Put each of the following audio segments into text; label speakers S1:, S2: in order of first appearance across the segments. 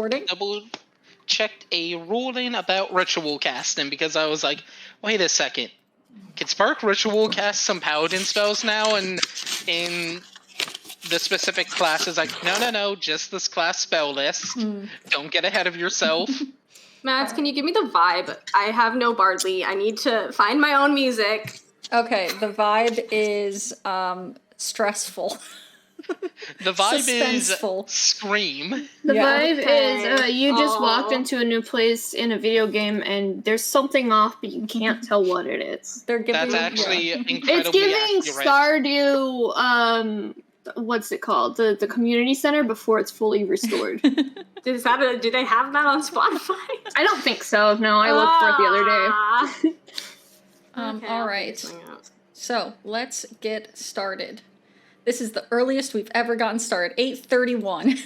S1: recording.
S2: Double-checked a ruling about ritual casting because I was like, wait a second. Can Spark ritual cast some paladin spells now? And in the specific class is like, no, just this class spell list. Don't get ahead of yourself.
S3: Mads, can you give me the vibe? I have no Bardly. I need to find my own music.
S1: Okay, the vibe is stressful.
S2: The vibe is
S1: suspenseful.
S2: Scream.
S4: The vibe
S3: Okay.
S4: is you just walked into a new place in a video game and there's something off, but you can't tell what it is.
S1: They're giving.
S2: That's actually incredibly
S4: It's giving
S2: accurate.
S4: Stardew. What's it called? The community center before it's fully restored.
S3: Do they have that on Spotify?
S4: I don't think so. No, I looked for it the other day.
S3: Okay,
S1: all
S3: I'll
S1: right.
S3: figure something out.
S1: So let's get started. This is the earliest we've ever gotten started. 8:31.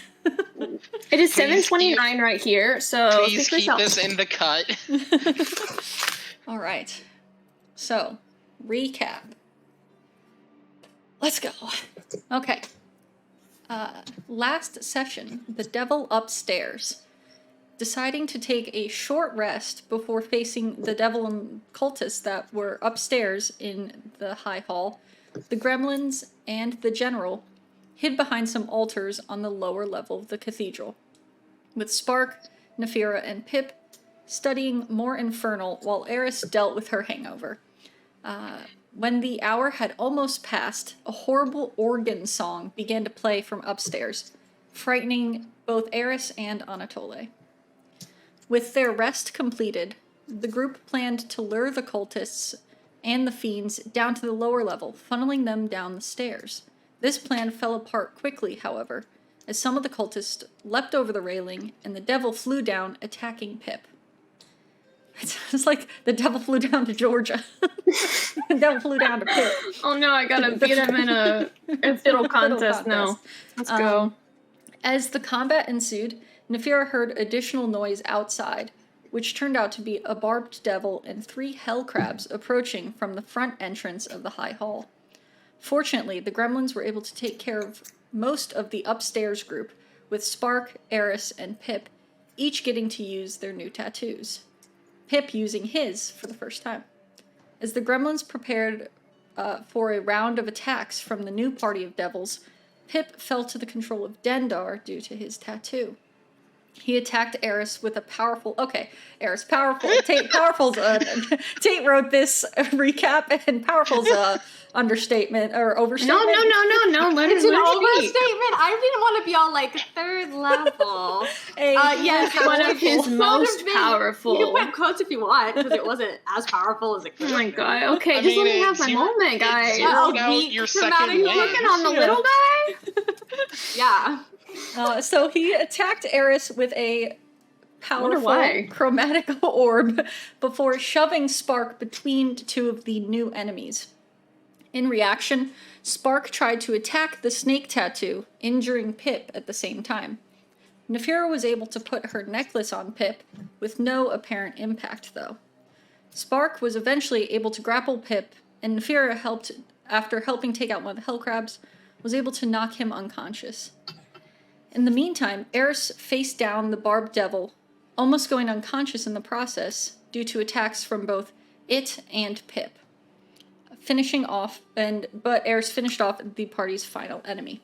S4: It is 7:29 right here. So
S2: Please keep this in the cut.
S1: All right. So recap. Let's go. Okay. Last session, the devil upstairs. Deciding to take a short rest before facing the devil and cultists that were upstairs in the high hall, the gremlins and the general hid behind some altars on the lower level of the cathedral, with Spark, Nephira, and Pip studying more infernal while Aeris dealt with her hangover. When the hour had almost passed, a horrible organ song began to play from upstairs, frightening both Aeris and Anatole. With their rest completed, the group planned to lure the cultists and the fiends down to the lower level, funneling them down the stairs. This plan fell apart quickly, however, as some of the cultists leapt over the railing and the devil flew down, attacking Pip. It's like the devil flew down to Georgia. The devil flew down to Pip.
S4: Oh no, I gotta beat him in a fiddle contest now. Let's go.
S1: As the combat ensued, Nephira heard additional noise outside, which turned out to be a barbed devil and 3 hell crabs approaching from the front entrance of the high hall. Fortunately, the gremlins were able to take care of most of the upstairs group, with Spark, Aeris, and Pip each getting to use their new tattoos. Pip using his for the first time. As the gremlins prepared for a round of attacks from the new party of devils, Pip fell to the control of Dendar due to his tattoo. He attacked Aeris with a powerful... Okay, Aeris, powerful... Powerful's... Tate wrote this recap, and powerful's understatement, or overstatement.
S4: No.
S3: It's an overstatement. I didn't want to be all like 3rd level.
S4: Yes, one of his most powerful.
S3: You can put quotes if you want, because it wasn't as powerful as it could
S4: Oh
S3: have
S4: my
S3: been.
S4: god. Okay, just let me have my moment, guys.
S2: Zeroed out your second
S3: You're
S2: wave.
S4: Looking on the little guy?
S3: Yeah.
S1: So he attacked Aeris with a powerful
S4: why.
S1: chromatic orb before shoving Spark between 2 of the new enemies. In reaction, Spark tried to attack the snake tattoo, injuring Pip at the same time. Nephira was able to put her necklace on Pip, with no apparent impact though. Spark was eventually able to grapple Pip, and Nephira helped, after helping take out one of the hellcrabs, was able to knock him unconscious. In the meantime, Aeris faced down the barbed devil, almost going unconscious in the process due to attacks from both it and Pip. But Aeris finished off the party's final enemy.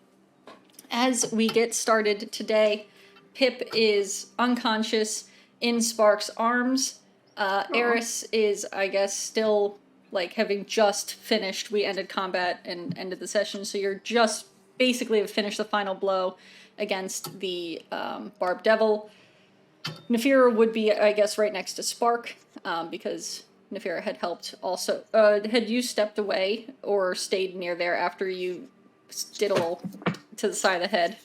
S1: As we get started today, Pip is unconscious in Spark's arms. Aeris is, I guess, still, like, having just finished. We ended combat and ended the session, so you're just basically have finished the final blow against the barbed devil. Nephira would be, I guess, right next to Spark, because Nephira had helped also. Had you stepped away or stayed near there after you did a little to the side of the head?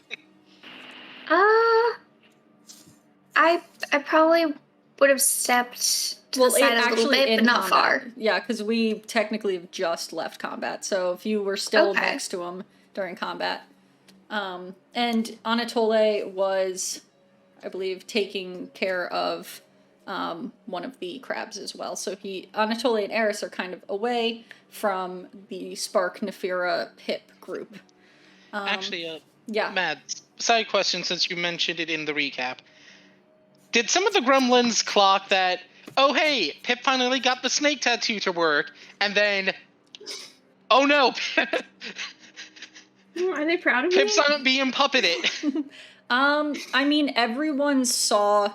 S5: I probably would have stepped to the side a little bit, but not far.
S1: Yeah, because we technically have just left combat, so if you were still next to him during combat. And Anatole was, I believe, taking care of one of the crabs as well. So Anatole and Aeris are kind of away from the Spark, Nephira, Pip group.
S2: Actually,
S1: yeah.
S2: Matt, side question since you mentioned it in the recap. Did some of the gremlins clock that, oh hey, Pip finally got the snake tattoo to work, and then, oh no,
S4: Are they proud of
S2: Pip's
S4: me?
S2: not being puppeted?
S1: I mean, everyone saw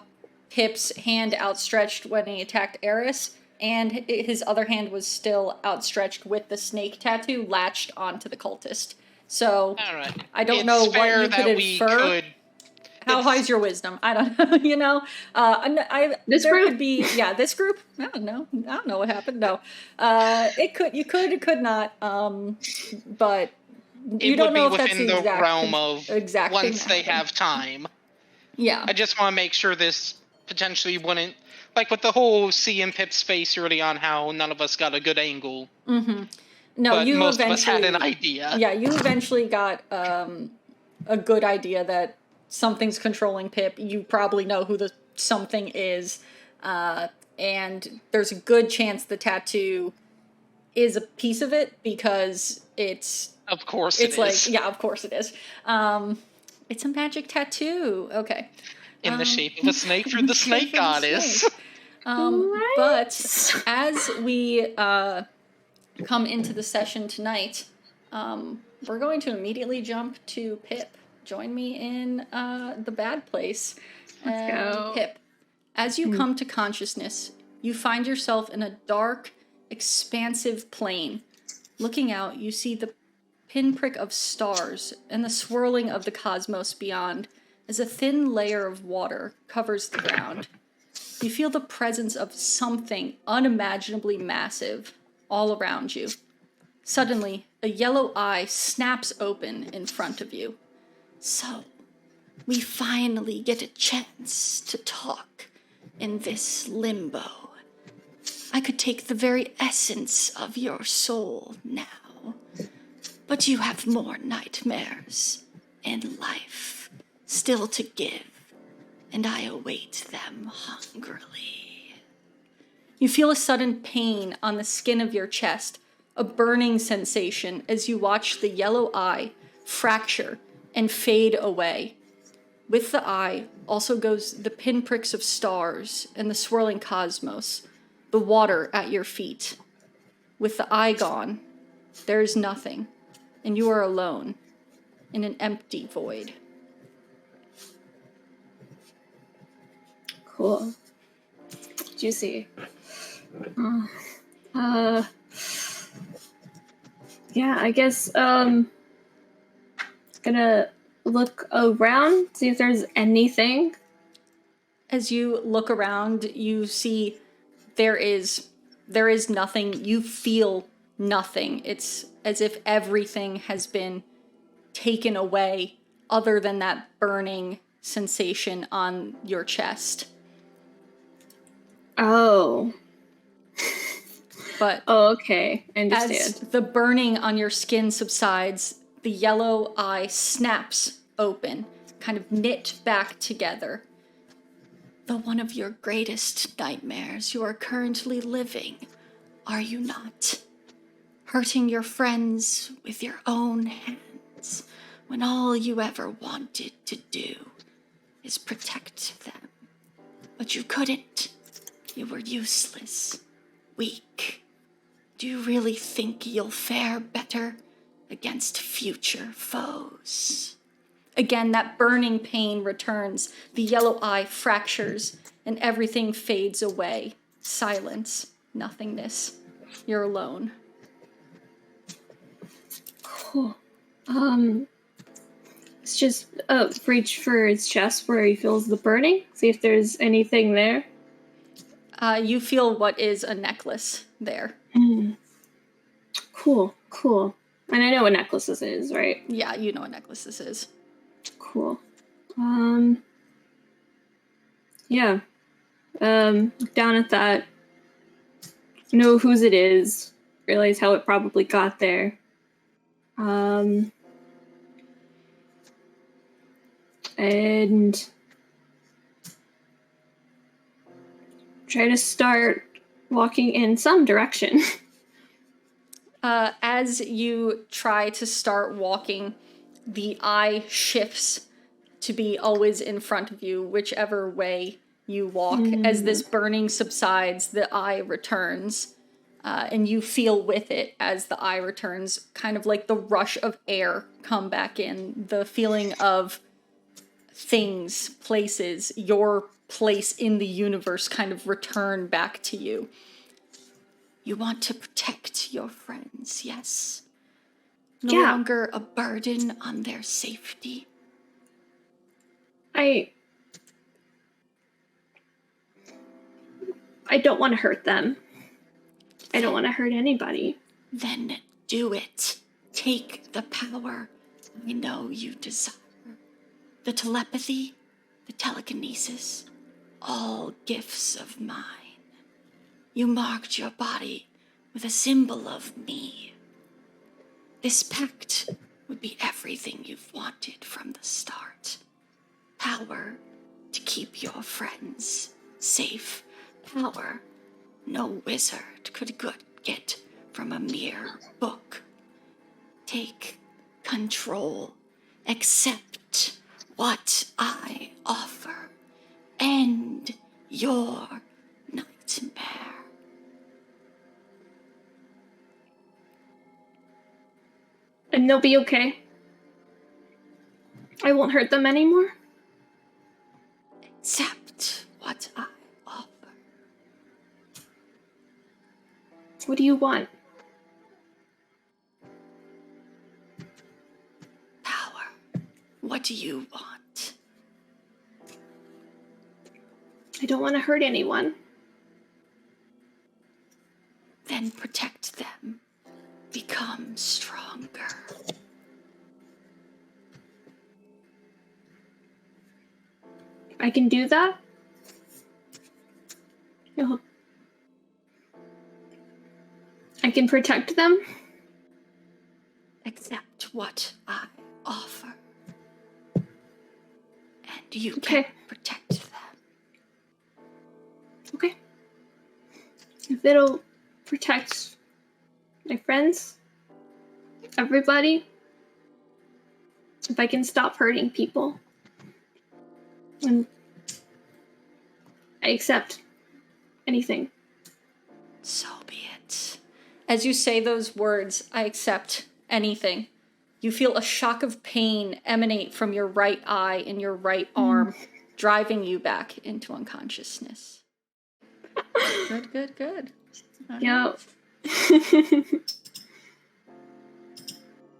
S1: Pip's hand outstretched when he attacked Aeris, and his other hand was still outstretched with the snake tattoo latched onto the cultist. So,
S2: All right.
S1: I don't
S2: It's
S1: know what
S2: fair
S1: you could
S2: that we
S1: infer.
S2: could.
S1: How high's your wisdom? I don't know, you know?
S4: This
S1: there
S4: group?
S1: could be, yeah, this group? I don't know what happened, no. You could not, but you
S2: It
S1: don't
S2: would
S1: know
S2: be
S1: if that's
S2: within
S1: the
S2: the
S1: exact,
S2: realm of
S1: exact thing
S2: once
S1: that
S2: they
S1: happened.
S2: have time.
S1: Yeah.
S2: I just want to make sure this potentially wouldn't, like with the whole seeing Pip's face early on, how none of us got a good angle.
S1: Mm-hmm. No,
S2: But
S1: you
S2: most of us
S1: eventually
S2: had an idea.
S1: Yeah, you eventually got a good idea that something's controlling Pip. You probably know who the something is, and there's a good chance the tattoo is a piece of it because
S2: Of course
S1: it's
S2: it
S1: like,
S2: is.
S1: yeah, of course it is. It's a magic tattoo. Okay.
S2: In the shape of a snake for the snake
S1: for the
S2: goddess.
S1: snake. But as we come into the session tonight, we're going to immediately jump to Pip. Join me in the bad place.
S4: Let's go.
S1: Pip, as you come to consciousness, you find yourself in a dark, expansive plain. Looking out, you see the pinprick of stars and the swirling of the cosmos beyond as a thin layer of water covers the ground. You feel the presence of something unimaginably massive all around you. Suddenly, a yellow eye snaps open in front of you. So, we finally get a chance to talk in this limbo. I could take the very essence of your soul now, but you have more nightmares in life still to give, and I await them hungrily. You feel a sudden pain on the skin of your chest, a burning sensation as you watch the yellow eye fracture and fade away. With the eye also goes the pinpricks of stars and the swirling cosmos, the water at your feet. With the eye gone, there is nothing, and you are alone in an empty void.
S4: Cool. Juicy. Yeah, I guess gonna look around, see if there's anything.
S1: As you look around, you see there is nothing. You feel nothing. It's as if everything has been taken away other than that burning sensation on your chest.
S4: Oh.
S1: But
S4: Oh, okay. I
S1: as
S4: understand.
S1: the burning on your skin subsides, the yellow eye snaps open, kind of knit back together. The one of your greatest nightmares you are currently living, are you not? Hurting your friends with your own hands when all you ever wanted to do is protect them. But you couldn't. You were useless, weak. Do you really think you'll fare better against future foes? Again, that burning pain returns. The yellow eye fractures, and everything fades away. Silence, nothingness. You're alone.
S4: Cool. Let's just reach for his chest where he feels the burning. See if there's anything there.
S1: You feel what is a necklace there.
S4: Cool. And I know what necklace this is, right?
S1: Yeah, you know what necklace this is.
S4: Cool. Yeah. Look down at that. Know whose it is. Realize how it probably got there. And try to start walking in some direction.
S1: As you try to start walking, the eye shifts to be always in front of you, whichever way you walk. As this burning subsides, the eye returns, and you feel with it as the eye returns, kind of like the rush of air come back in, the feeling of things, places, your place in the universe kind of return back to you. You want to protect your friends, yes? No longer a burden on their safety.
S4: I don't want to hurt them. I don't want to hurt anybody.
S1: Then do it. Take the power I know you desire. The telepathy, the telekinesis, all gifts of mine. You marked your body with a symbol of me. This pact would be everything you've wanted from the start. Power to keep your friends safe. Power no wizard could get from a mere book. Take control. Accept what I offer. End your nightmare.
S4: And they'll be okay. I won't hurt them anymore.
S1: Accept what I offer.
S4: What do you want?
S1: Power. What do you want?
S4: I don't want to hurt anyone.
S1: Then protect them. Become stronger.
S4: I can do that? No. I can protect them?
S1: Accept what I offer. And you
S4: Okay.
S1: can protect them.
S4: Okay. If it'll protect my friends, everybody, if I can stop hurting people, and I accept anything.
S1: So be it. As you say those words, I accept anything. You feel a shock of pain emanate from your right eye and your right arm, driving you back into unconsciousness. Good, good, good.
S4: Yep.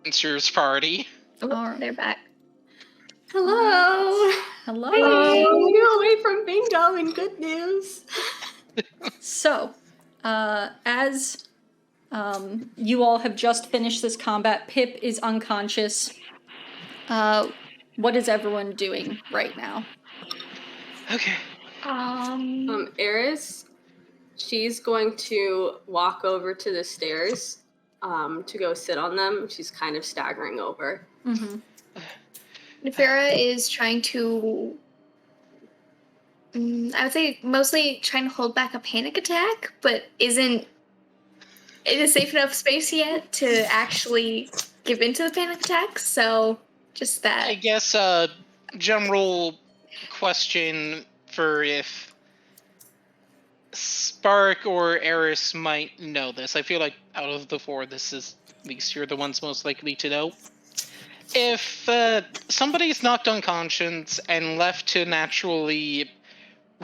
S2: Monsters party.
S5: Oh,
S1: Alright.
S5: they're back.
S3: Hello.
S1: Hello.
S3: You away from bingo and good news.
S1: So, as you all have just finished this combat, Pip is unconscious. What is everyone doing right now?
S2: Okay.
S3: Aeris, she's going to walk over to the stairs to go sit on them. She's kind of staggering over.
S1: Mm-hmm.
S5: Nefera is trying to, I would say, mostly trying to hold back a panic attack, but isn't in a safe enough space yet to actually give into the panic attack. So just that.
S2: I guess general question for if Spark or Aeris might know this. I feel like out of the four, this is at least you're the ones most likely to know. If somebody's knocked unconscious and left to naturally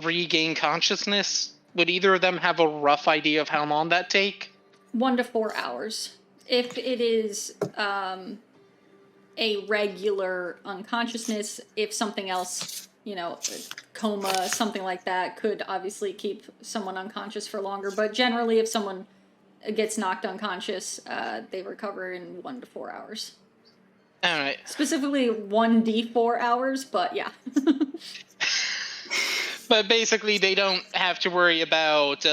S2: regain consciousness, would either of them have a rough idea of how long that take?
S1: 1 to 4 hours. If it is a regular unconsciousness, if something else, coma, something like that, could obviously keep someone unconscious for longer. But generally, if someone gets knocked unconscious, they recover in 1 to 4 hours.
S2: All right.
S1: Specifically 1d4 hours, but yeah.
S2: But basically, they don't have to worry about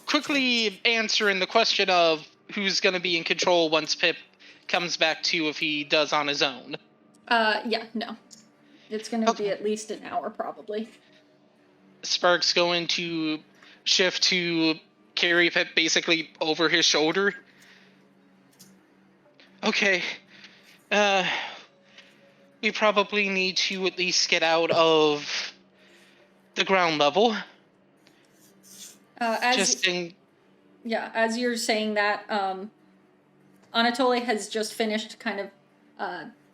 S2: quickly answering the question of who's going to be in control once Pip comes back to if he does on his own.
S1: Yeah, no. It's going to be at least an hour, probably.
S2: Spark's going to shift to carry Pip basically over his shoulder. Okay. We probably need to at least get out of the ground level.
S1: As
S2: Just in.
S1: Yeah, as you're saying that, Anatoly has just finished kind of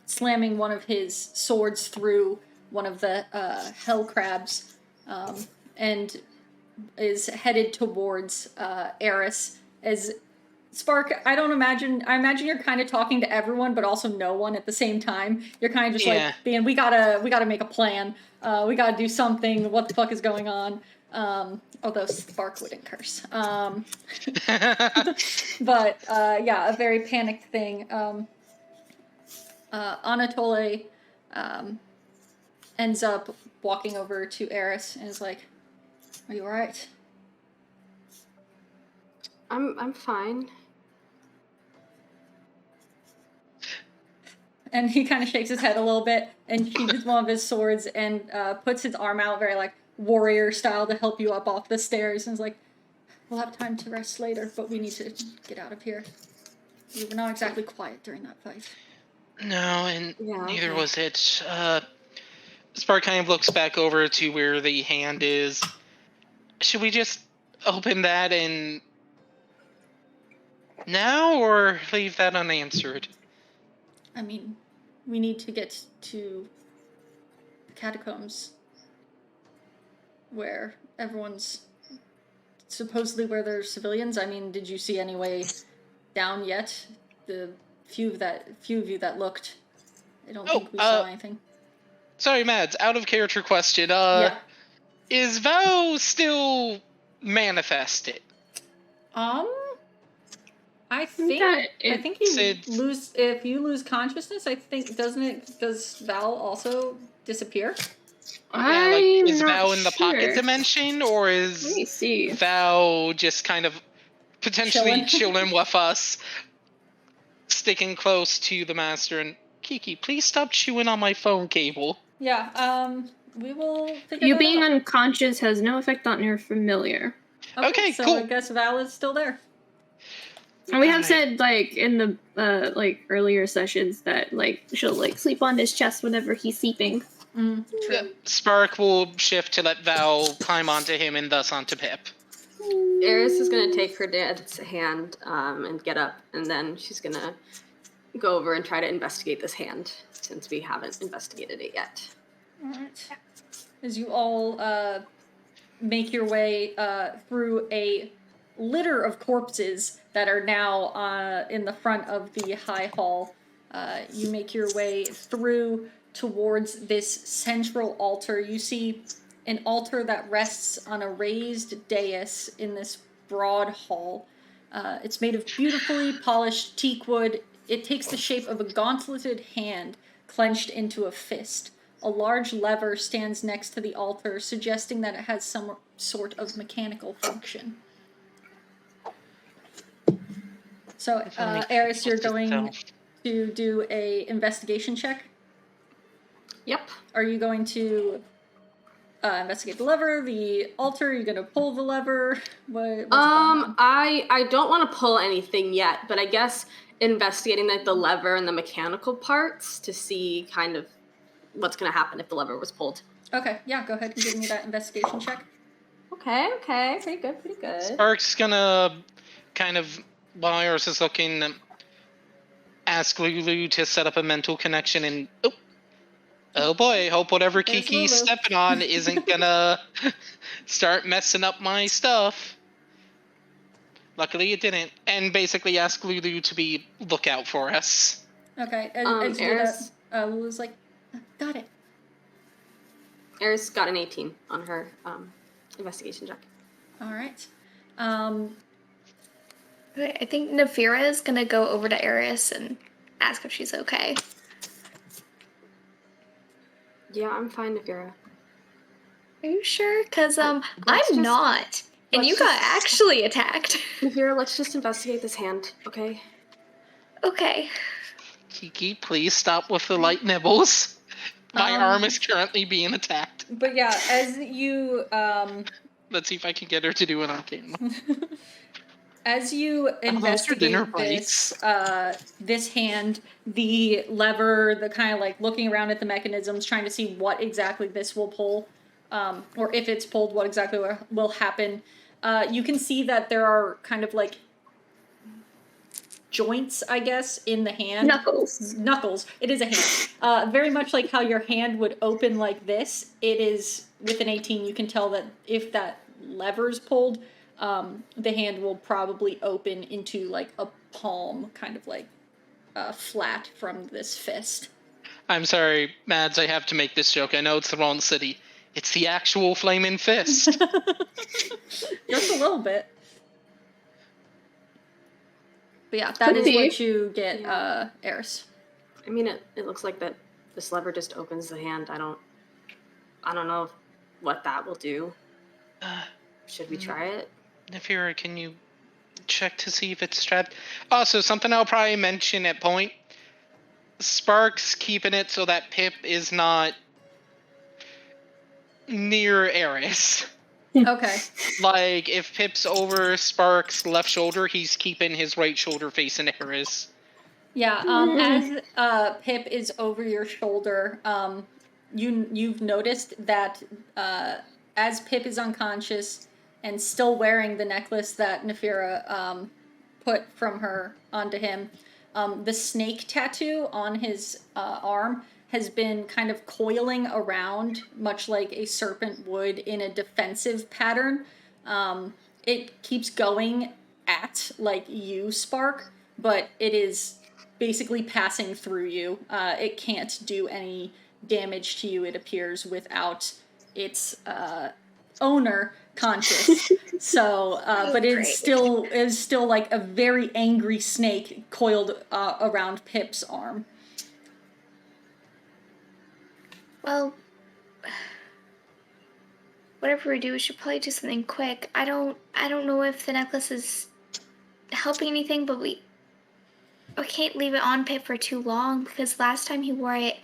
S1: slamming one of his swords through one of the hell crabs, and is headed towards Aeris. As Spark, I imagine you're kind of talking to everyone, but also no one at the same time. You're kind of just
S2: Yeah.
S1: like being, we gotta make a plan. We gotta do something. What the fuck is going on? Although Spark wouldn't curse. But yeah, a very panicked thing. Anatoly ends up walking over to Aeris and is like, "Are you alright?"
S3: I'm fine.
S1: And he kind of shakes his head a little bit and sheathes one of his swords and puts his arm out very like warrior style to help you up off the stairs and is like, "We'll have time to rest later, but we need to get out of here. We were not exactly quiet during that fight."
S2: No, and
S3: Yeah,
S2: neither
S3: okay.
S2: was it. Spark kind of looks back over to where the hand is. Should we just open that and now, or leave that unanswered?
S1: I mean, we need to get to the catacombs where everyone's supposedly where there's civilians. I mean, did you see any way down yet? The few of you that looked, I don't think we saw anything.
S2: Sorry, Mads, out of character question.
S1: Yeah.
S2: Is Vo still manifested?
S1: I think you if you lose consciousness, I think does Val also disappear?
S2: Yeah, like, is
S4: I'm not
S2: Val in the pocket
S4: sure.
S2: dimension, or
S4: Let
S2: is
S4: me see.
S2: Val just kind of potentially
S1: Chilling?
S2: chilling with us, sticking close to the master? And Kiki, please stop chewing on my phone cable.
S1: Yeah, we will figure
S4: You
S1: that
S4: being
S1: out.
S4: unconscious has no effect on your familiar.
S2: Okay,
S1: so
S2: cool.
S1: I guess Val is still there.
S4: And we have
S2: Alright.
S4: said, like, in the, like, earlier sessions that, like, she'll, like, sleep on his chest whenever he's sleeping.
S1: True.
S2: Yeah, Spark will shift to let Val climb onto him and thus onto Pip.
S3: Aeris is gonna take her dad's hand and get up, and then she's gonna go over and try to investigate this hand, since we haven't investigated it yet.
S1: Alright. As you all make your way through a litter of corpses that are now in the front of the high hall, you make your way through towards this central altar. You see an altar that rests on a raised dais in this broad hall. It's made of beautifully polished teak wood. It takes the shape of a gauntleted hand clenched into a fist. A large lever stands next to the altar, suggesting that it has some sort of mechanical function. So, Aeris, you're going to do a investigation check?
S3: Yep.
S1: Are you going to investigate the lever, the altar? Are you going to pull the lever? What's going on?
S3: I don't want to pull anything yet, but I guess investigating like the lever and the mechanical parts to see kind of what's going to happen if the lever was pulled.
S1: Okay, yeah, go ahead and give me that investigation check.
S3: Okay, pretty good.
S2: Spark's gonna kind of, while Iris is looking, ask Lulu to set up a mental connection and oh boy, hope whatever
S1: There's
S2: Kiki's
S1: Lulu.
S2: stepping on isn't gonna start messing up my stuff. Luckily it didn't. And basically ask Lulu to be lookout for us.
S1: Okay, as you do
S3: Aeris,
S1: that, Lulu's like, got it.
S3: Aeris got an 18 on her investigation check.
S1: All right.
S5: Okay, I think Nafira is gonna go over to Aeris and ask if she's okay.
S3: Yeah, I'm fine, Nafira.
S5: Are you sure? Cause I'm
S3: let's just-
S5: not, and you got actually attacked.
S3: Nafira, let's just investigate this hand, okay?
S5: Okay.
S2: Kiki, please stop with the light nibbles. My arm is currently being attacked.
S1: But yeah, as you
S2: Let's see if I can get her to do it on camera.
S1: as you investigate
S2: dinner
S1: this this hand, the lever, the kind of like looking around at the mechanisms, trying to see what exactly this will pull, or if it's pulled, what exactly will happen. You can see that there are kind of like joints, I guess, in the hand. Knuckles. It is a hand. Very much like how your hand would open like this. It is, with an 18, you can tell that if that lever's pulled, the hand will probably open into like a palm, kind of like flat from this fist.
S2: I'm sorry, Mads, I have to make this joke. I know it's the wrong city. It's the actual flaming fist.
S1: Just a little bit. But yeah, that is what you get, Aeris.
S3: I mean, it looks like that this lever just opens the hand. I don't know what that will do. Should we try it?
S2: Nefira, can you check to see if it's strapped? Also, something I'll probably mention at point. Spark's keeping it so that Pip is not near Aeris.
S1: Okay.
S2: Like, if Pip's over Spark's left shoulder, he's keeping his right shoulder facing Aeris.
S1: Yeah, as Pip is over your shoulder, you've noticed that as Pip is unconscious and still wearing the necklace that Nefira put from her onto him, the snake tattoo on his arm has been kind of coiling around, much like a serpent would in a defensive pattern. It keeps going at, like, you, Spark, but it is basically passing through you. It can't do any damage to you, it appears, without its owner conscious. So, but it is still like a very angry snake coiled around Pip's arm.
S5: Well, whatever we do, we should probably do something quick. I don't know if the necklace is helping anything, but we can't leave it on Pip for too long, because last time he wore it,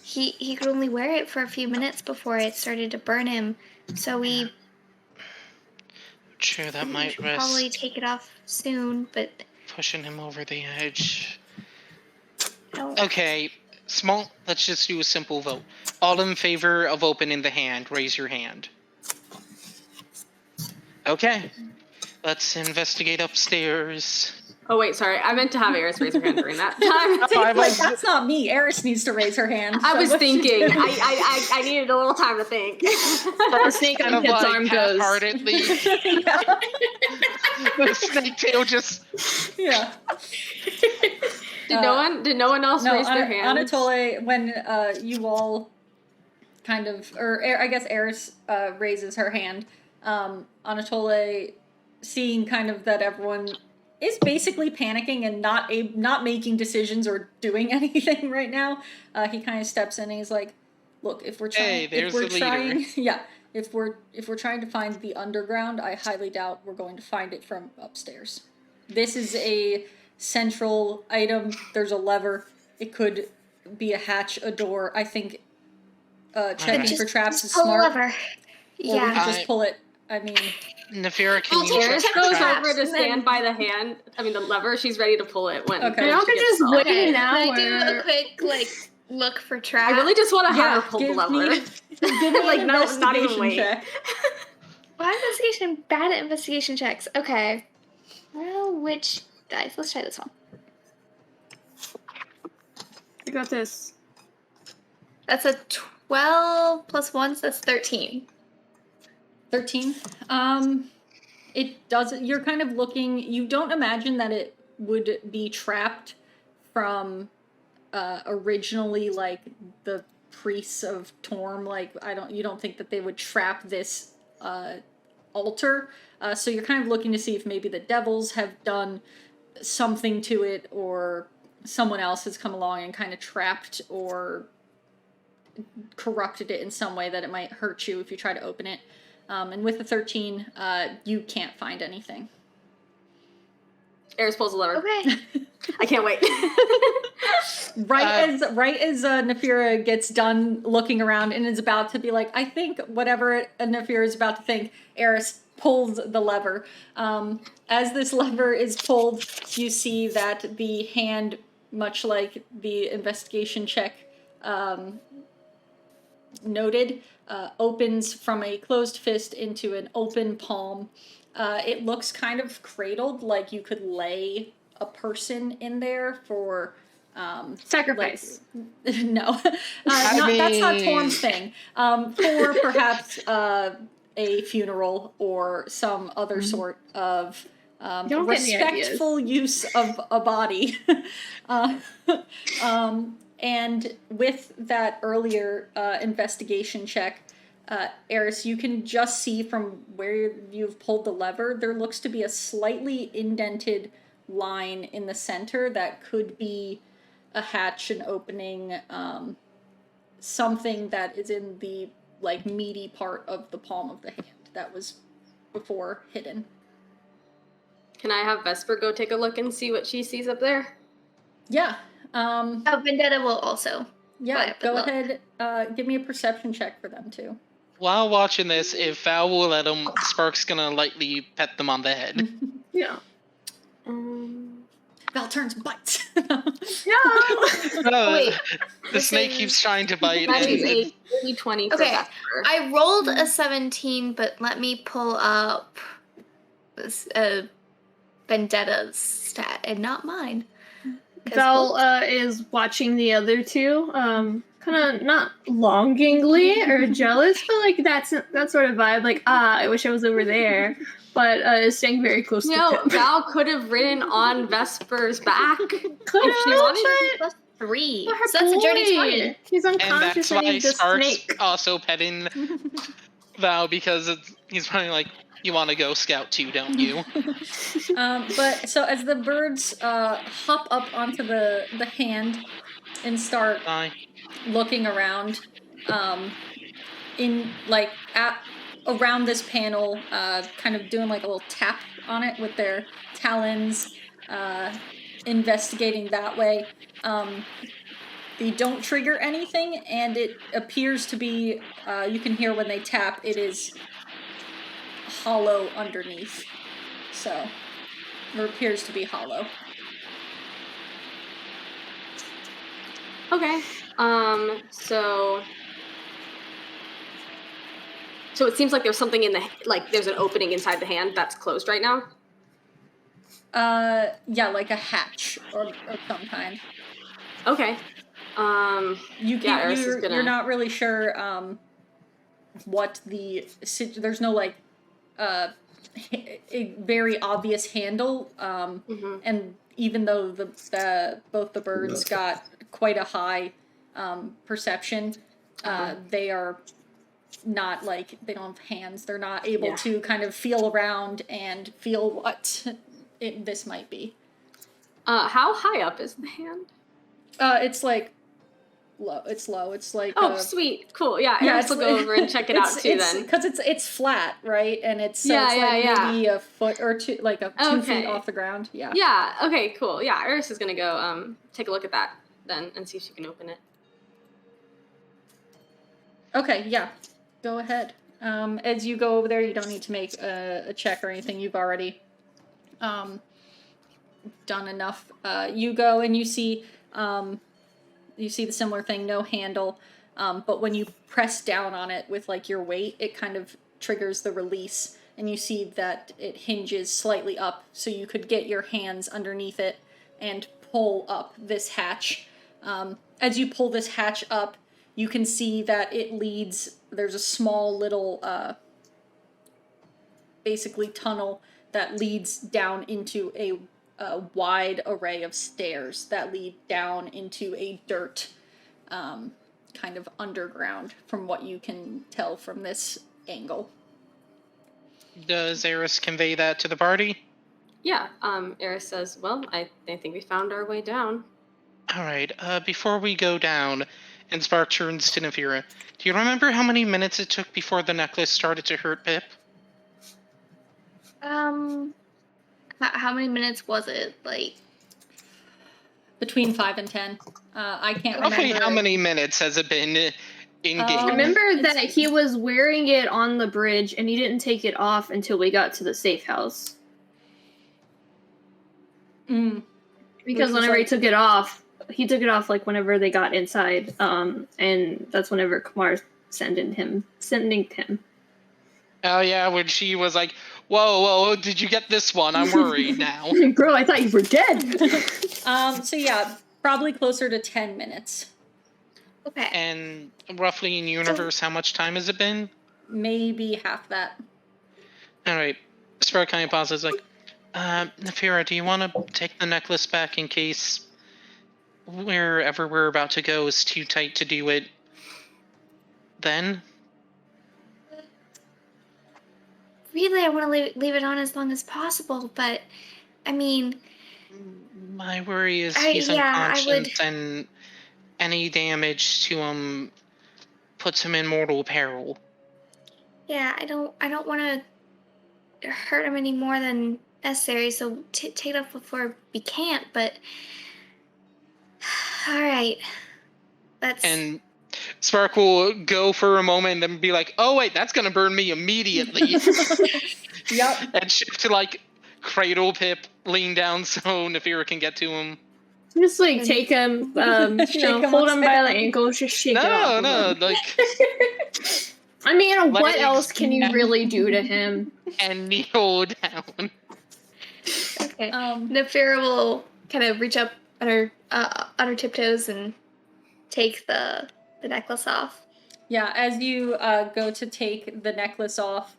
S5: he could only wear it for a few minutes before it started to burn him. So we
S2: Sure, that might
S5: should
S2: risk
S5: probably take it off soon, but
S2: pushing him over the edge.
S5: don't.
S2: Okay, let's just do a simple vote. All in favor of opening the hand, raise your hand. Okay, let's investigate upstairs.
S3: Oh wait, sorry. I meant to have Aeris raise her hand during that time.
S1: Like, that's not me. Eris needs to raise her hand.
S3: I
S1: So
S3: was
S1: what you
S3: thinking.
S1: do?
S3: I needed a little time to think.
S4: The snake on Pip's arm goes.
S2: half-heartedly.
S1: Yeah.
S2: The snake tail just.
S1: Yeah.
S3: Did no one else raise their hand?
S1: Anatole, when you all kind of, or I guess Eris raises her hand, Anatole, seeing kind of that everyone is basically panicking and not making decisions or doing anything right now, he kind of steps in and he's like, "Look, if we're trying,
S2: Hey, there's the leader."
S1: yeah, if we're trying to find the underground, I highly doubt we're going to find it from upstairs. This is a central item. There's a lever. It could be a hatch, a door. I think checking for traps is
S5: pull
S1: smart.
S5: Lever.
S1: Or we
S5: Yeah.
S1: could just pull it. I mean,
S2: Nefira, can you
S3: Aeris
S2: check for
S3: goes
S2: traps?
S3: over to stand by the hand. I mean, the lever. She's ready to pull it when.
S1: Okay.
S3: when
S1: Y'all
S3: she
S4: could
S3: gets
S4: just
S3: called.
S4: wait.
S5: Okay,
S4: now
S5: can I do
S4: we're-
S5: a quick look for
S3: I
S5: traps?
S3: really just want to have
S1: yeah,
S3: her pull the
S1: give
S3: lever.
S1: me
S3: Like,
S1: an
S3: no, not even
S1: investigation
S3: wait.
S1: check.
S5: Why investigation? Bad at investigation checks. Okay. Well, which dice? Let's try this one.
S4: You got this.
S5: That's a 12 plus 1, so that's 13.
S1: 13. It doesn't. You're kind of looking. You don't imagine that it would be trapped from originally, like, the priests of Torm. Like, you don't think that they would trap this altar. So you're kind of looking to see if maybe the devils have done something to it, or someone else has come along and kind of trapped or corrupted it in some way that it might hurt you if you try to open it. And with the 13, you can't find anything.
S3: Aeris pulls the lever.
S5: Okay.
S3: I can't wait.
S1: Right as Nefira gets done looking around and is about to be like, I think whatever Nefira is about to think, Aeris pulls the lever. As this lever is pulled, you see that the hand, much like the investigation check noted, opens from a closed fist into an open palm. It looks kind of cradled, like you could lay a person in there for
S4: Sacrifice.
S1: no,
S2: I
S1: that's not
S2: mean-
S1: Torm's thing. For perhaps a funeral or some other sort of
S4: Don't get any
S1: respectful use of a body. uh, and with that earlier investigation check, Aeris, you can just see from where you've pulled the lever, there looks to be a slightly indented line in the center that could be a hatch, an opening, something that is in the like meaty part of the palm of the hand that was before hidden.
S3: Can I have Vesper go take a look and see what she sees up there?
S1: Yeah.
S5: Oh, Vendetta will also.
S1: Yeah,
S5: But
S1: go
S5: look.
S1: ahead. Give me a perception check for them too.
S2: While watching this, if Val will let him, Spark's gonna lightly pet them on the head.
S4: Yeah.
S1: Val turns and bites.
S4: No!
S3: Wait,
S2: The
S3: this
S2: snake
S3: is-
S2: keeps trying to bite.
S3: That is
S2: and
S3: a 30-20 for
S5: Okay,
S3: Vesper.
S5: I rolled a 17, but let me pull up this, Vendetta's stat and not mine. 'Cause
S4: Val is watching the other two, kind of not longingly or jealous, but like that sort of vibe. Like, I wish I was over there, but is staying very close
S3: No,
S4: to Pip.
S3: Val could have ridden on Vesper's back
S4: Could
S3: if she wanted.
S5: plus 3.
S4: But her
S5: So that's a dirty
S4: boy,
S5: 20.
S4: He's
S2: And
S4: unconscious
S2: that's
S4: and
S2: why
S4: he's just
S2: Spark's
S4: snake.
S2: also petting Val, because he's probably like, you want to go scout too, don't you?
S1: But so as the birds hop up onto the hand and start
S2: Bye.
S1: looking around, in like around this panel, kind of doing like a little tap on it with their talons, investigating that way. They don't trigger anything, and it appears to be, you can hear when they tap, it is hollow underneath. So, or appears to be hollow.
S3: Okay. So it seems like there's something in the there's an opening inside the hand that's closed right now.
S1: Yeah, like a hatch or some kind.
S3: Okay.
S1: You
S3: Yeah,
S1: can't.
S3: Aeris is
S1: You're,
S3: gonna-
S1: you're not really sure. What there's no like a very obvious handle. And even though both the birds got quite a high perception, they are not like, they don't have hands. They're not able to kind of feel around and feel what this might be.
S3: How high up is the hand?
S1: It's like low. It's low. It's like
S3: Sweet, cool. Yeah, Aeris will go over and check it out too. Then
S1: because it's flat, right? And it's
S3: Yeah.
S1: maybe a foot or two, like 2
S3: Okay.
S1: feet off the ground. Yeah.
S3: Yeah. Okay. Cool. Yeah. Aeris is gonna go take a look at that then and see if she can open it.
S1: Okay. Yeah. Go ahead. As you go over there, you don't need to make a check or anything. You've already done enough. You go and you see the similar thing, no handle, but when you press down on it with like your weight, it kind of triggers the release, and you see that it hinges slightly up, so you could get your hands underneath it and pull up this hatch. As you pull this hatch up, you can see that it leads, there's a small little basically tunnel that leads down into a wide array of stairs that lead down into a dirt kind of underground, from what you can tell from this angle.
S2: Does Aeris convey that to the party?
S3: Yeah. Aeris says, "Well, I think we found our way down."
S2: All right. Before we go down, and Spark turns to Navira, do you remember how many minutes it took before the necklace started to hurt Pip?
S5: How many minutes was it? Like,
S1: Between 5 and 10. I can't remember.
S2: Roughly how many minutes has it been in game?
S4: Remember
S1: It's-
S4: that he was wearing it on the bridge and he didn't take it off until we got to the safe house.
S1: Mm.
S4: Because
S1: Which was
S4: whenever he
S1: like-
S4: took it off like whenever they got inside, and that's whenever Kamar sending him.
S2: Oh yeah, when she was like, whoa, did you get this one? I'm worried now.
S4: Girl, I thought you were dead.
S1: So yeah, probably closer to 10 minutes.
S5: Okay.
S2: And roughly in universe, how much time has it been?
S1: Maybe half that.
S2: All right. Spark kind of pauses like, Nefira, do you want to take the necklace back in case wherever we're about to go is too tight to do it then?
S5: Really, I want to leave it on as long as possible, but I mean,
S2: My worry is
S5: I
S2: he's
S5: would-
S2: unconscious and any damage to him puts him in mortal peril.
S5: yeah, I don't want to hurt him any more than necessary. So take it off before we can't. But all right, that's
S2: And Spark will go for a moment and be like, oh wait, that's gonna burn me immediately.
S1: Yep.
S2: And shift to like cradle Pip, lean down so Nefira can get to him.
S4: Just like take him,
S1: Shake him
S4: hold him by
S1: upside
S4: the ankles, just shake it
S2: No,
S4: off.
S2: no, like
S4: I mean, what
S2: Legs
S4: else can you
S2: and-
S4: really do to him?
S2: and kneel down.
S5: okay.
S1: Um,
S5: Nefira will kind of reach up on her tiptoes and take the necklace off.
S1: Yeah, as you go to take the necklace off,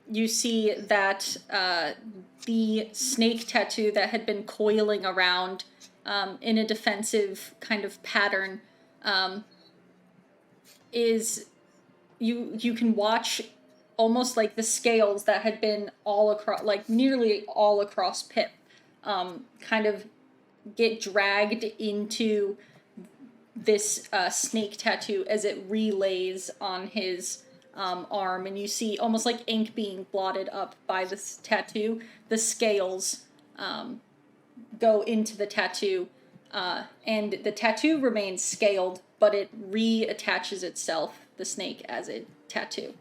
S1: you see that the snake tattoo that had been coiling around in a defensive kind of pattern is you can watch almost like the scales that had been all across, like nearly all across Pip, kind of get dragged into this snake tattoo as it relays on his arm, and you see almost like ink being blotted up by this tattoo. The scales go into the tattoo, and the tattoo remains scaled, but it reattaches itself, the snake, as a tattoo.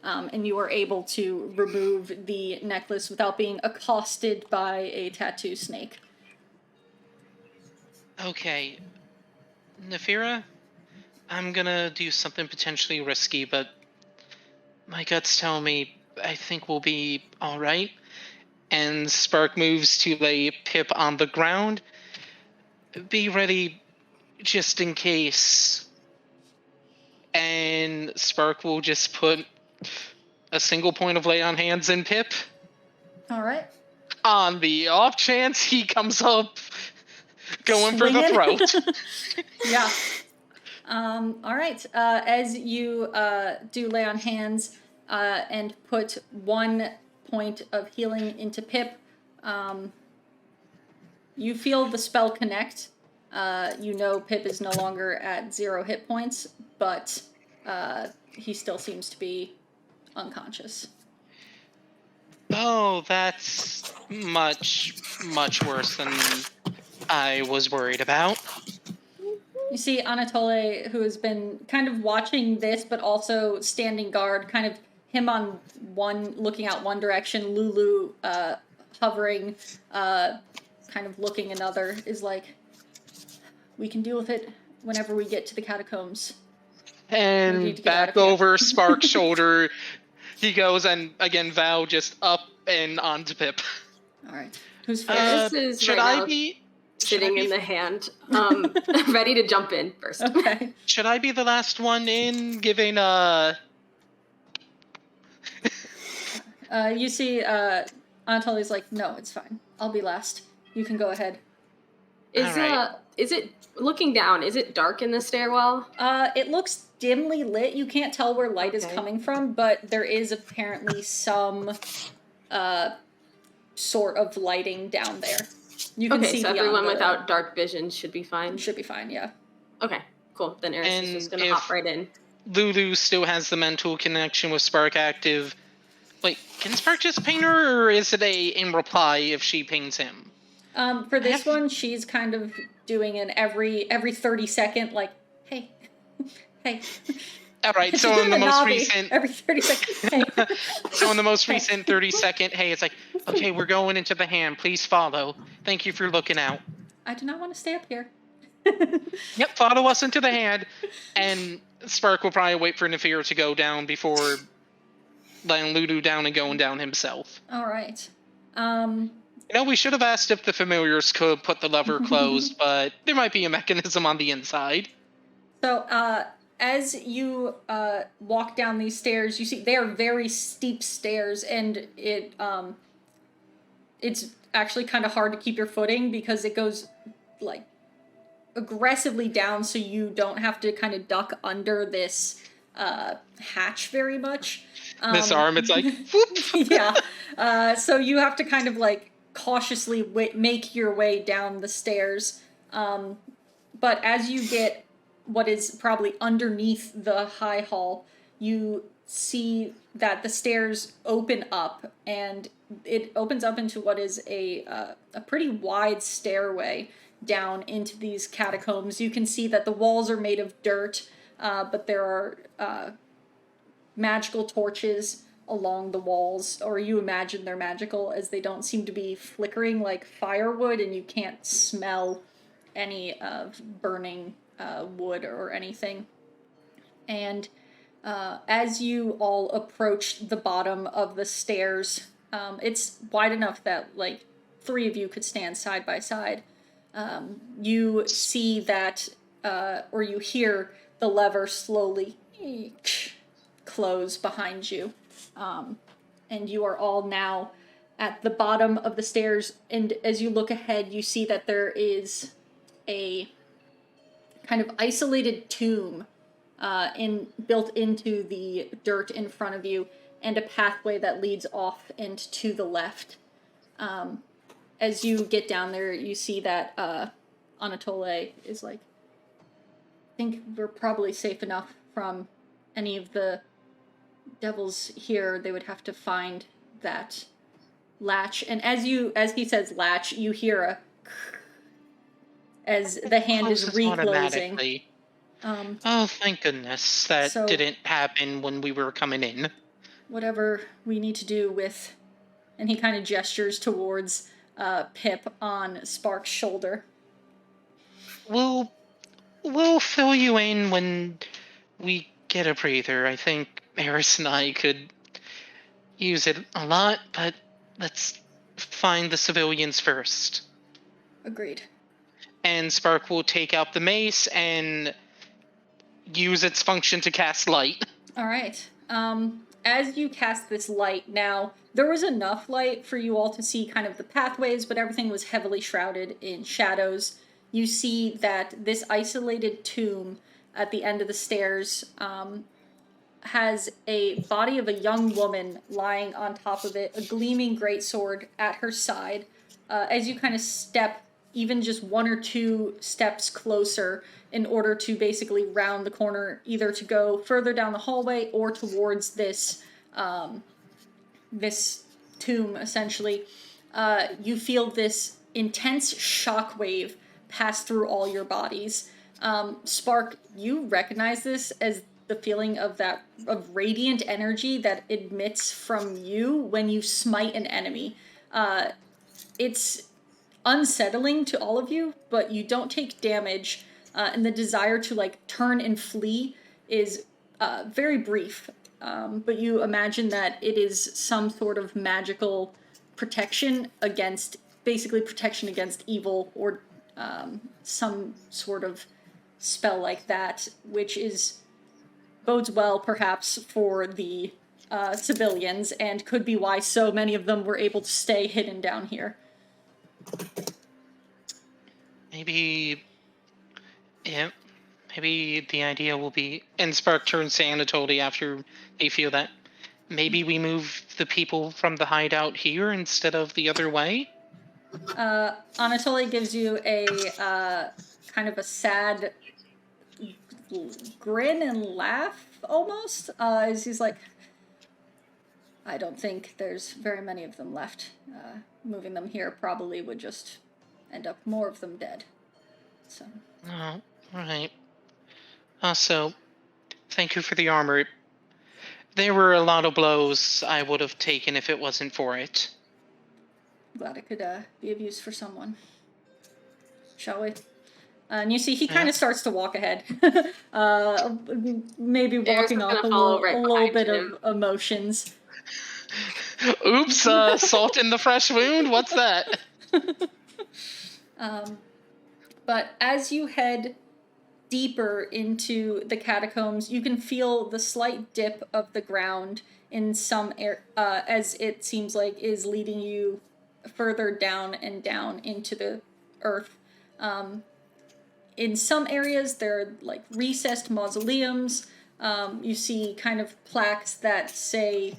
S1: And you are able to remove the necklace without being accosted by a tattoo snake.
S2: Okay. Nefira, I'm gonna do something potentially risky, but my guts tell me I think we'll be alright. And Spark moves to lay Pip on the ground. Be ready just in case. And Spark will just put a single point of lay on hands in Pip.
S1: All right.
S2: On the off chance he comes up going for the
S1: Swinging.
S2: throat.
S1: Yeah. All right. As you do lay on hands and put 1 point of healing into Pip, you feel the spell connect. You know Pip is no longer at 0 hit points, but he still seems to be unconscious.
S2: Oh, that's much, much worse than I was worried about.
S1: You see Anatole, who has been kind of watching this, but also standing guard, kind of him on one, looking out one direction, Lulu hovering, kind of looking another, is like, we can deal with it whenever we get to the catacombs. We need
S2: And
S1: to get out
S2: back
S1: of here.
S2: over Spark's shoulder, he goes and again Val just up and onto Pip.
S1: All right. Who's first?
S3: Aeris is
S2: Should
S3: right
S2: I
S3: now
S2: be
S3: sitting in the hand, ready to jump in first.
S1: Okay.
S2: Should I be the last one in, giving
S1: You see Anatole's like, no, it's fine. I'll be last. You can go ahead.
S2: Alright.
S3: Is it looking down? Is it dark in the stairwell?
S1: It looks dimly lit. You can't tell where light is
S3: Okay.
S1: coming from, but there is apparently some sort of lighting down there. You can
S3: Okay,
S1: see
S3: so
S1: beyond
S3: everyone
S1: the-
S3: without dark vision should be fine.
S1: should be fine. Yeah.
S3: Okay, cool. Then Aeris
S2: And
S3: is just gonna
S2: if-
S3: hop right in.
S2: Lulu still has the mental connection with Spark active. Wait, can Spark just ping her, or is it a in reply if she pings him?
S1: For this
S2: have-
S1: one, she's kind of doing an every 30-second, like, hey, hey.
S2: Alright,
S1: She's
S2: so in
S1: doing
S2: the
S1: a
S2: most
S1: Navi
S2: recent
S1: every 30 seconds. Hey.
S2: so in the most recent 30-second, hey, it's like, okay, we're going into the hand, please follow. Thank you for looking out.
S1: I do not want to stay up here.
S2: Yep, follow us into the hand. And Spark will probably wait for Nefir to go down before letting Ludo down and going down himself.
S1: All right.
S2: We should have asked if the familiars could put the lever closed, but there might be a mechanism on the inside.
S1: So, as you walk down these stairs, you see they are very steep stairs, and it's actually kind of hard to keep your footing because it goes like aggressively down, so you don't have to kind of duck under this hatch very much.
S2: This arm, it's like, whoop.
S1: Yeah. So you have to kind of like cautiously make your way down the stairs. But as you get what is probably underneath the high hall, you see that the stairs open up, and it opens up into what is a pretty wide stairway down into these catacombs. You can see that the walls are made of dirt, but there are magical torches along the walls, or you imagine they're magical, as they don't seem to be flickering like firewood, and you can't smell any burning wood or anything. And as you all approach the bottom of the stairs, it's wide enough that like 3 of you could stand side by side. You see that, or you hear the lever slowly close behind you. And you are all now at the bottom of the stairs, and as you look ahead, you see that there is a kind of isolated tomb built into the dirt in front of you, and a pathway that leads off and to the left. As you get down there, you see that Anatole is like, I think we're probably safe enough from any of the devils here. They would have to find that latch. And as he says latch, you hear a as the hand is reclosing.
S2: Oh, thank goodness that didn't happen when we were coming in.
S1: Whatever we need to do with, and he kind of gestures towards Pip on Spark's shoulder.
S2: We'll fill you in when we get a breather. I think Aeris and I could use it a lot, but let's find the civilians first.
S1: Agreed.
S2: And Spark will take out the mace and use its function to cast light.
S1: All right. As you cast this light, now, there was enough light for you all to see kind of the pathways, but everything was heavily shrouded in shadows. You see that this isolated tomb at the end of the stairs has a body of a young woman lying on top of it, a gleaming greatsword at her side. As you kind of step even just 1 or 2 steps closer in order to basically round the corner, either to go further down the hallway or towards this this tomb, essentially, you feel this intense shockwave pass through all your bodies. Spark, you recognize this as the feeling of radiant energy that emits from you when you smite an enemy. It's unsettling to all of you, but you don't take damage, and the desire to like turn and flee is very brief. But you imagine that it is some sort of magical protection against evil, or some sort of spell like that, which bodes well perhaps for the civilians, and could be why so many of them were able to stay hidden down here.
S2: Maybe the idea will be, and Spark turns to Anatoly after they feel that, maybe we move the people from the hideout here instead of the other way?
S1: Anatoly gives you a kind of a sad grin and laugh, almost, as he's like, I don't think there's very many of them left. Moving them here probably would just end up more of them dead. So.
S2: Oh, right. Also, thank you for the armor. There were a lot of blows I would have taken if it wasn't for it.
S1: Glad it could be of use for someone. Shall we? And you see he kind of starts to walk ahead. Maybe
S3: Aeris
S1: walking
S3: is
S1: off
S3: gonna
S1: a
S3: follow
S1: little,
S3: right
S1: a little
S3: behind
S1: bit
S3: him.
S1: of emotions.
S2: Oops, salt in the fresh wound? What's that?
S1: But as you head deeper into the catacombs, you can feel the slight dip of the ground in some as it seems like is leading you further down and down into the earth. In some areas, there are like recessed mausoleums. You see kind of plaques that say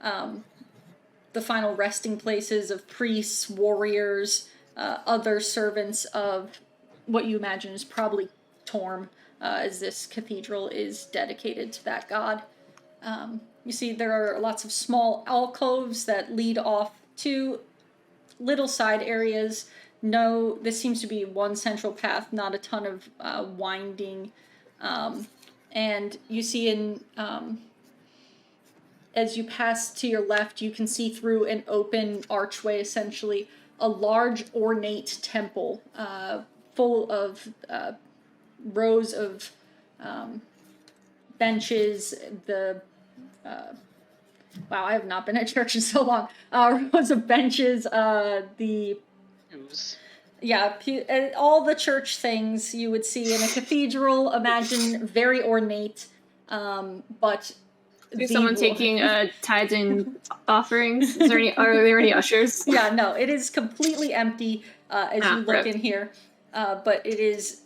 S1: the final resting places of priests, warriors, other servants of what you imagine is probably Torm, as this cathedral is dedicated to that god. You see there are lots of small alcoves that lead off to little side areas. No, this seems to be one central path, not a ton of winding. And you see as you pass to your left, you can see through an open archway, essentially, a large ornate temple full of rows of benches. Wow, I have not been at church in so long. Rows of benches, all the church things you would see in a cathedral. Imagine very ornate, but
S4: Is someone taking tithes and offerings? Are there any ushers?
S1: Yeah, no, it is completely empty as you look in here, but it is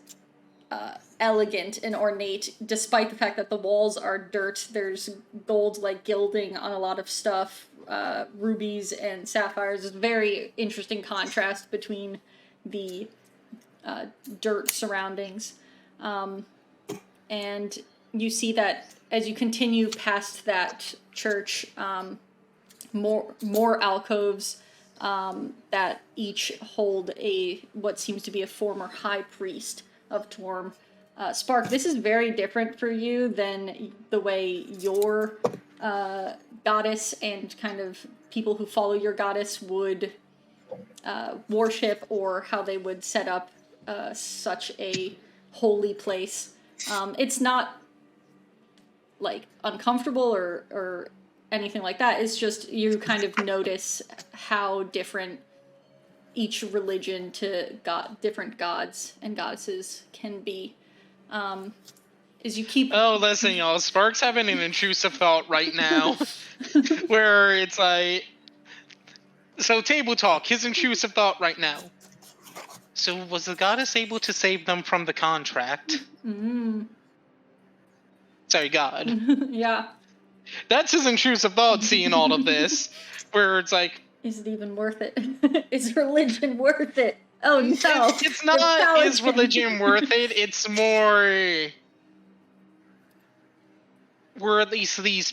S1: elegant and ornate, despite the fact that the walls are dirt. There's gold like gilding on a lot of stuff, rubies and sapphires. It's a very interesting contrast between the dirt surroundings. And you see that as you continue past that church, more alcoves that each hold what seems to be a former high priest of Torm. Spark, this is very different for you than the way your goddess and kind of people who follow your goddess would worship, or how they would set up such a holy place. It's not like uncomfortable or anything like that. It's just you kind of notice how different each religion to different gods and goddesses can be. Is you keep...
S2: Oh, listen, y'all. Spark's having an intrusive thought right now, where it's like... So, table talk. His intrusive thought right now. So, was the goddess able to save them from the contract? Sorry, God.
S1: Yeah.
S2: That's his intrusive thought, seeing all of this, where it's like...
S1: Is it even worth it? Is religion worth it? Oh, no.
S2: It's not, is religion worth it? It's more... Were at least these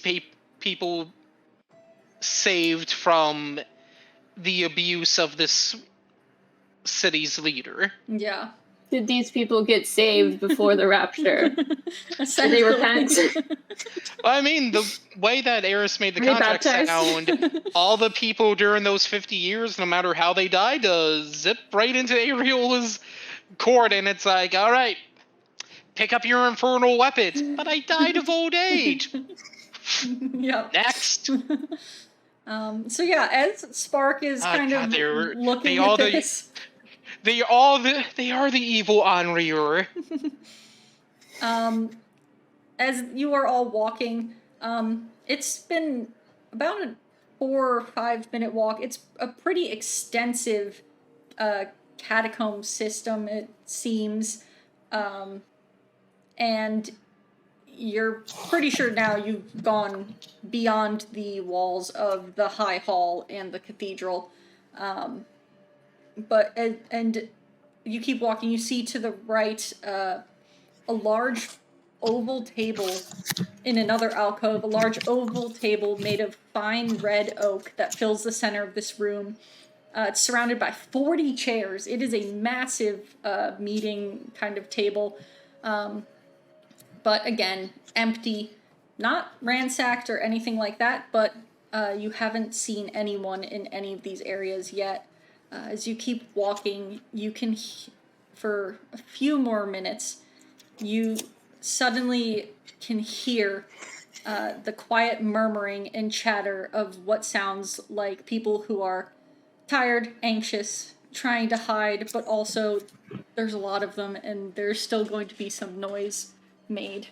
S2: people saved from the abuse of this city's leader?
S1: Yeah.
S4: Did these people get saved before the rapture? Did they repent?
S2: I mean, the way that Aeris made the contract sound, all the people during those 50 years, no matter how they died, zip right into Ariola's court, and it's like, all right, pick up your infernal weapons. But I died of old age.
S1: Yep.
S2: Next.
S1: So yeah, as Spark is looking at this...
S2: They are the evil Enrier.
S1: As you are all walking, it's been about a 4 or 5 minute walk. It's a pretty extensive catacomb system, it seems. And you're pretty sure now you've gone beyond the walls of the High Hall and the cathedral. But you keep walking, you see to the right a large oval table in another alcove, a large oval table made of fine red oak that fills the center of this room. It's surrounded by 40 chairs. It is a massive meeting kind of table. But again, empty, not ransacked or anything like that, but you haven't seen anyone in any of these areas yet. As you keep walking, you can for a few more minutes, you suddenly can hear the quiet murmuring and chatter of what sounds like people who are tired, anxious, trying to hide, but also there's a lot of them and there's still going to be some noise made.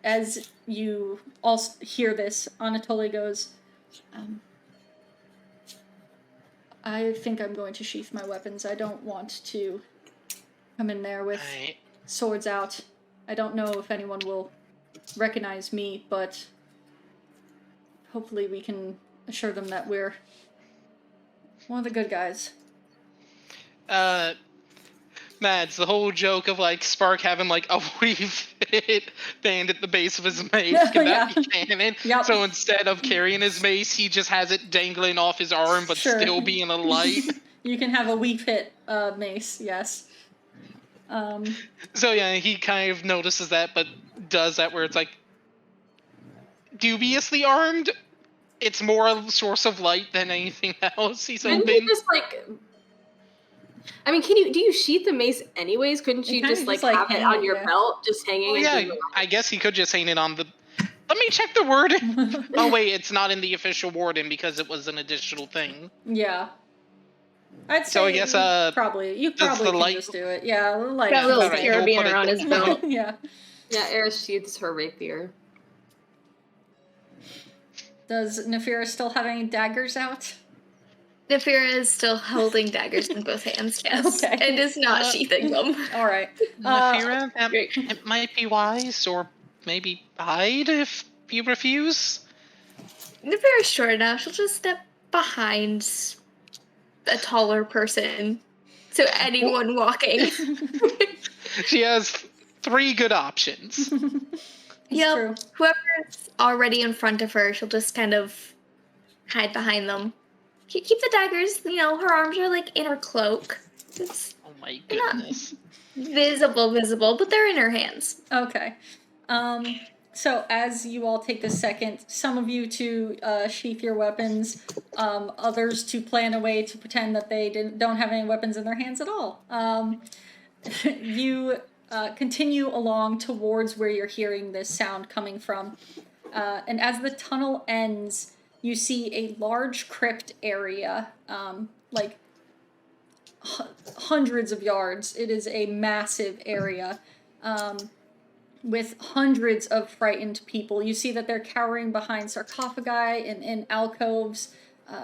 S1: As you all hear this, Anatoly goes, I think I'm going to sheath my weapons. I don't want to come in there with swords out. I don't know if anyone will recognize me, but hopefully we can assure them that we're one of the good guys.
S2: Mads, the whole joke of like Spark having like a weave fit band at the base of his mace, can that be canon?
S1: Yep.
S2: So instead of carrying his mace, he just has it dangling off his arm, but still being a light.
S1: You can have a weave hit mace, yes.
S2: So yeah, he kind of notices that, but does that where it's like dubiously armed. It's more a source of light than anything else. He's
S3: Couldn't
S2: hoping.
S3: you just like? I mean, do you sheath the mace anyways? Couldn't you just like have it on your belt, just hanging?
S2: Well, yeah, I guess he could just hang it on the. Let me check the wording. Oh wait, it's not in the official wording because it was an additional thing.
S1: Yeah. I'd say
S2: so I guess
S1: you probably can just do it. Yeah, like
S4: got a little
S2: Alright,
S4: carabiner around his belt.
S1: yeah.
S3: Yeah, Aeris sheathes her rapier.
S1: Does Nefira still have any daggers out?
S5: Nefira is still holding daggers in both hands, yes.
S1: Okay.
S5: And is not sheathing them.
S1: Alright.
S2: Nefira, it might be wise, or maybe hide if you refuse.
S5: Nefira's short enough. She'll just step behind a taller person. So anyone walking.
S2: She has 3 good options.
S5: Yep.
S1: True.
S5: Whoever's already in front of her, she'll just kind of hide behind them. Keep the daggers, her arms are like in her cloak. It's
S2: Oh my goodness.
S5: visible, but they're in her hands.
S1: Okay. So as you all take this second, some of you to sheath your weapons, others to plan a way to pretend that they don't have any weapons in their hands at all. You continue along towards where you're hearing this sound coming from. And as the tunnel ends, you see a large crypt area, like hundreds of yards. It is a massive area. With hundreds of frightened people. You see that they're cowering behind sarcophagi and in alcoves.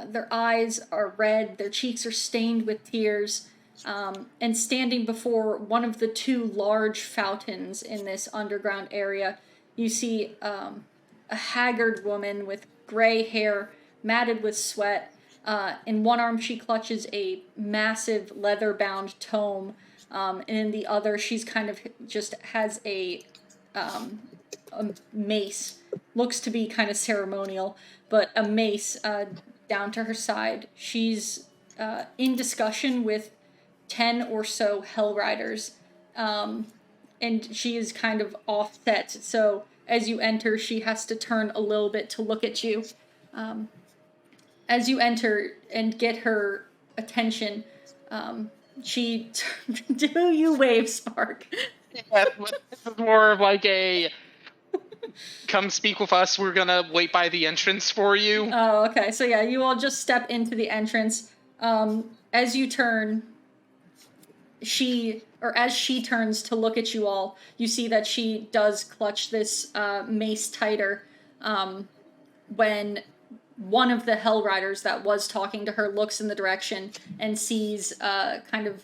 S1: Their eyes are red, their cheeks are stained with tears. And standing before one of the 2 large fountains in this underground area, you see a haggard woman with gray hair, matted with sweat. In one arm she clutches a massive leather-bound tome, and in the other she's kind of just has a mace. Looks to be kind of ceremonial, but a mace down to her side. She's in discussion with 10 or so Hell Riders, and she is kind of offset, so as you enter, she has to turn a little bit to look at you. As you enter and get her attention, she... Do you wave, Spark?
S2: Yeah, this is more of like a come speak with us, we're gonna wait by the entrance for you.
S1: Oh, okay. So yeah, you all just step into the entrance. As you turn, as she turns to look at you all, you see that she does clutch this mace tighter, when one of the Hell Riders that was talking to her looks in the direction and sees kind of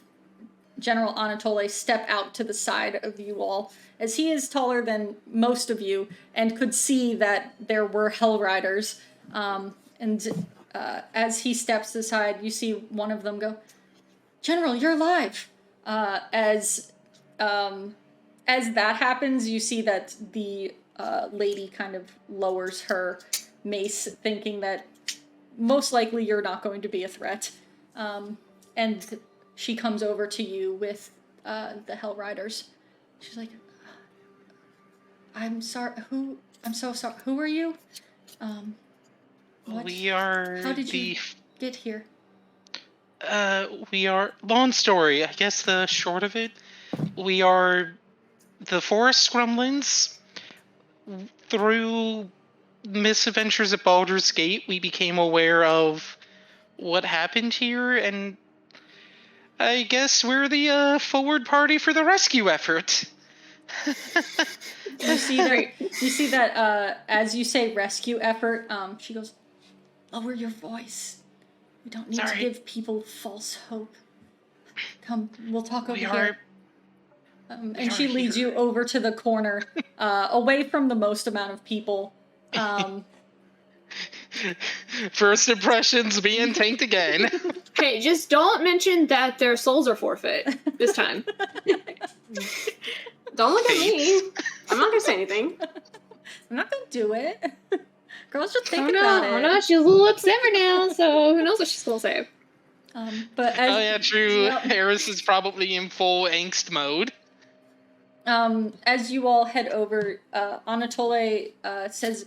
S1: General Anatoly step out to the side of you all, as he is taller than most of you and could see that there were Hell Riders. As he steps aside, you see one of them go, "General, you're alive!" As that happens, you see that the lady kind of lowers her mace, thinking that most likely you're not going to be a threat. And she comes over to you with the Hell Riders. She's like, I'm so sorry. Who are you? What?
S2: We are
S1: How did you get here?
S2: We are... Long story, I guess the short of it. We are the Forest Gremlins. Through misadventures at Baldur's Gate, we became aware of what happened here, and I guess we're the forward party for the rescue effort.
S1: You see that as you say rescue effort, she goes, lower your voice. We don't need to give people false hope. Come, we'll talk over here. And she leads you over to the corner, away from the most amount of people.
S2: First impressions being tanked again.
S4: Okay, just don't mention that their souls are forfeit this time.
S3: Don't look at me. I'm not gonna say anything.
S1: I'm not gonna do it. Girl's just thinking
S4: about
S1: about it.
S4: Oh no, she's a little upset right now, so who knows what she's gonna say.
S1: But as,
S2: oh yeah, true.
S1: Yep.
S2: Aeris is probably in full angst mode.
S1: As you all head over, Anatole says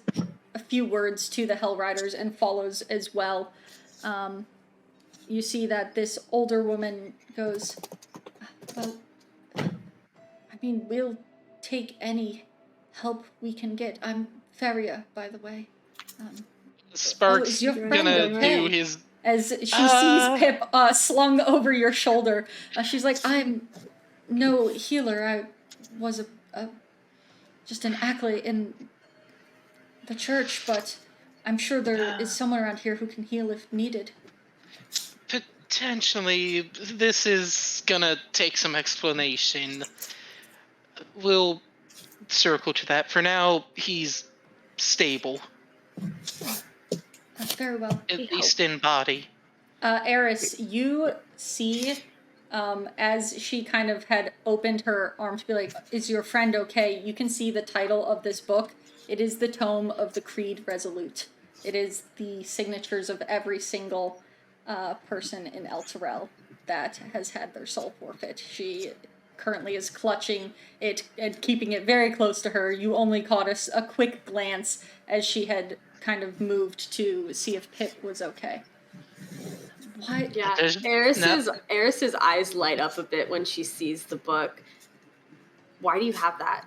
S1: a few words to the Hell Riders and follows as well. You see that this older woman goes, well, I mean, we'll take any help we can get. I'm Feria, by the way.
S2: Spark's
S1: your friend,
S2: gonna
S1: okay?
S2: do his...
S1: As she sees Pip slung over your shoulder, she's like, I'm no healer. I was just an acolyte in the church, but I'm sure there is someone around here who can heal if needed.
S2: Potentially, this is gonna take some explanation. We'll circle to that. For now, he's stable.
S1: That's very well.
S2: At least in body.
S1: Aeris, you see, as she kind of had opened her arm to be like, is your friend okay? You can see the title of this book. It is the Tome of the Creed Resolute. It is the signatures of every single person in Elturel that has had their soul forfeit. She currently is clutching it and keeping it very close to her. You only caught a quick glance as she had kind of moved to see if Pip was okay. What?
S3: Yeah, Aeris's eyes light up a bit when she sees the book. Why do you have that?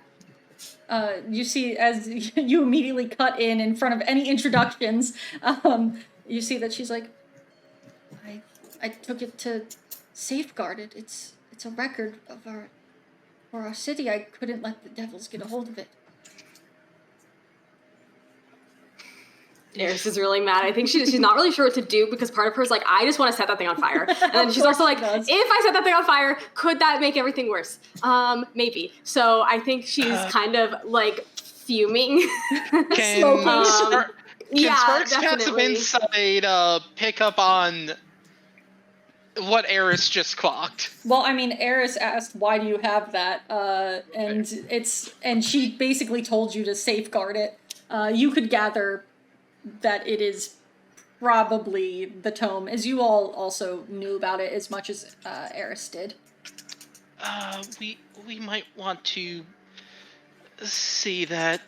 S1: You see, as you immediately cut in front of any introductions, you see that she's like, I took it to safeguard it. It's a record of our city. I couldn't let the devils get a hold of it.
S3: Aeris is really mad. I think she's not really sure what to do because part of her is like, I just want to set that thing on fire. And then she's also like, if I set that thing on fire, could that make everything worse? Maybe. So I think she's kind of like fuming.
S2: Can Spark's passive
S3: definitely.
S2: insight pick up on what Aeris just clocked?
S1: Well, I mean, Aeris asked, "Why do you have that?" And she basically told you to safeguard it. You could gather that it is probably the tome, as you all also knew about it as much as Aeris did.
S2: We might want to see that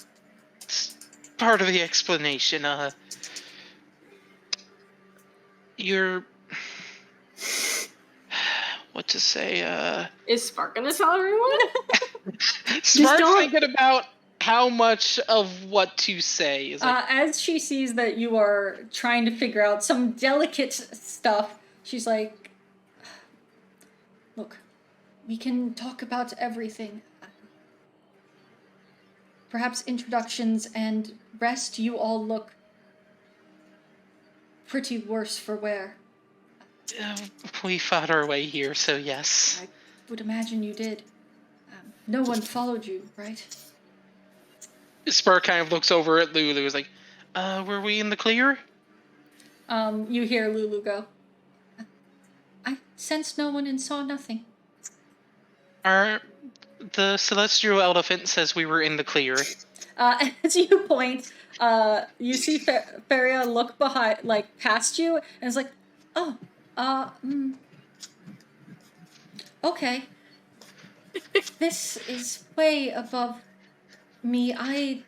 S2: part of the explanation. You're... what to say,
S3: Is Spark gonna tell everyone?
S2: Spark's thinking about how much of what to say. Is like,
S1: as she sees that you are trying to figure out some delicate stuff, she's like, look, we can talk about everything. Perhaps introductions and rest. You all look pretty worse for wear.
S2: we fought our way here, so yes.
S1: I would imagine you did. No one followed you, right?
S2: Spark kind of looks over at Lulu. Is like, were we in the clear?
S1: You hear Lulu go, I sensed no one and saw nothing.
S2: The celestial elephant says we were in the clear.
S1: As you point, you see Feria look behind, like, past you, and is like, oh, okay. This is way above me. I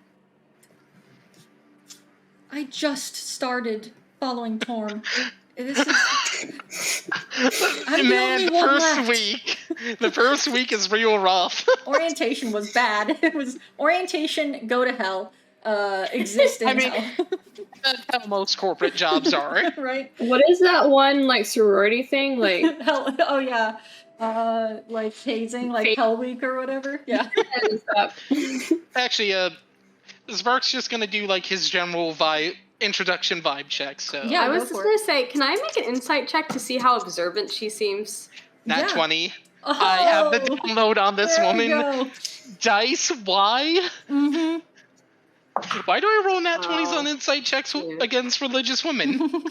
S1: just started following Torm. This is I'm the only one left.
S2: The first week is real rough.
S1: Orientation was bad. It was orientation, go to hell, exist in hell.
S2: That's how most corporate jobs are.
S1: Right?
S4: What is that one like sorority thing? Like
S1: Hell, oh yeah. Like hazing, like Hell Week or whatever. Yeah.
S2: Actually, Spark's just gonna do like his general introduction vibe check. So
S1: Yeah.
S3: I
S1: go
S3: was just
S1: for
S3: gonna say, can I make an insight check to see how observant she seems?
S2: Nat
S1: Yeah.
S2: 20.
S1: Oh,
S2: I have the download on this
S1: there
S2: woman.
S1: we go.
S2: Dice Y.
S1: Mm-hmm.
S2: Why do I roll nat 20s
S3: Oh,
S2: on insight checks
S3: yeah.
S2: against religious women?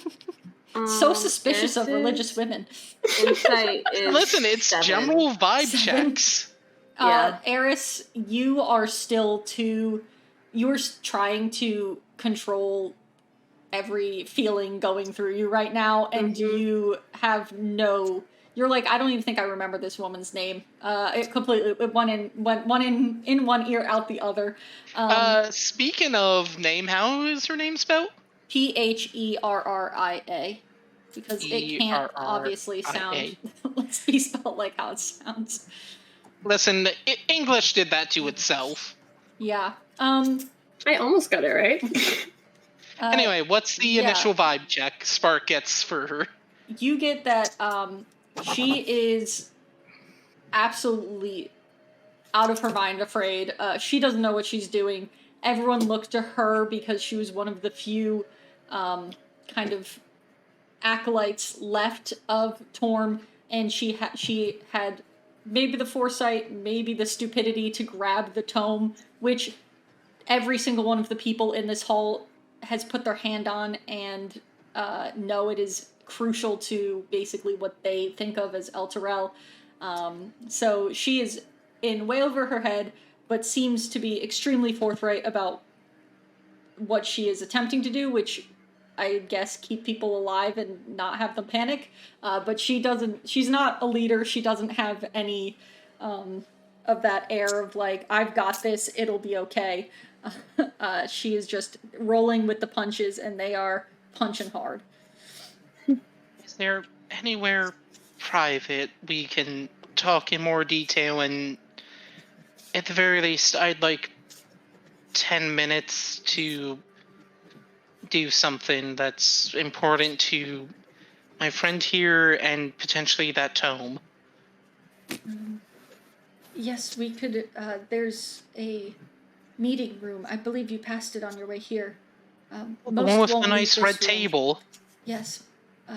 S1: So suspicious of
S3: Eris's
S1: religious women.
S3: Insight is
S2: Listen, it's
S3: 7.
S2: general vibe
S1: 7.
S2: checks.
S3: Yeah.
S1: Aeris, you are still you're trying to control every feeling going through you right now, and you have you're like, I don't even think I remember this woman's name. It went in one ear, out the other.
S2: Speaking of name, how is her name spelled?
S1: P-H-E-R-R-I-A. Because it can't obviously sound, let's be spelled like how it sounds.
S2: Listen, English did that to itself.
S1: Yeah.
S4: I almost got it right.
S2: Anyway, what's the initial vibe check Spark gets for her?
S1: You get that she is absolutely out of her mind afraid. She doesn't know what she's doing. Everyone looked to her because she was one of the few kind of acolytes left of Torm, and she had maybe the foresight, maybe the stupidity to grab the tome, which every single one of the people in this hall has put their hand on and know it is crucial to basically what they think of as Elturel. So she is in way over her head, but seems to be extremely forthright about what she is attempting to do, which I guess keep people alive and not have them panic. But she's not a leader. She doesn't have any of that air of like, I've got this, it'll be okay. She is just rolling with the punches, and they are punching hard.
S2: Is there anywhere private we can talk in more detail? And at the very least, I'd like 10 minutes to do something that's important to my friend here and potentially that tome.
S1: Yes, we could. There's a meeting room. I believe you passed it on your way here.
S2: The one with the nice red table.
S1: Yes.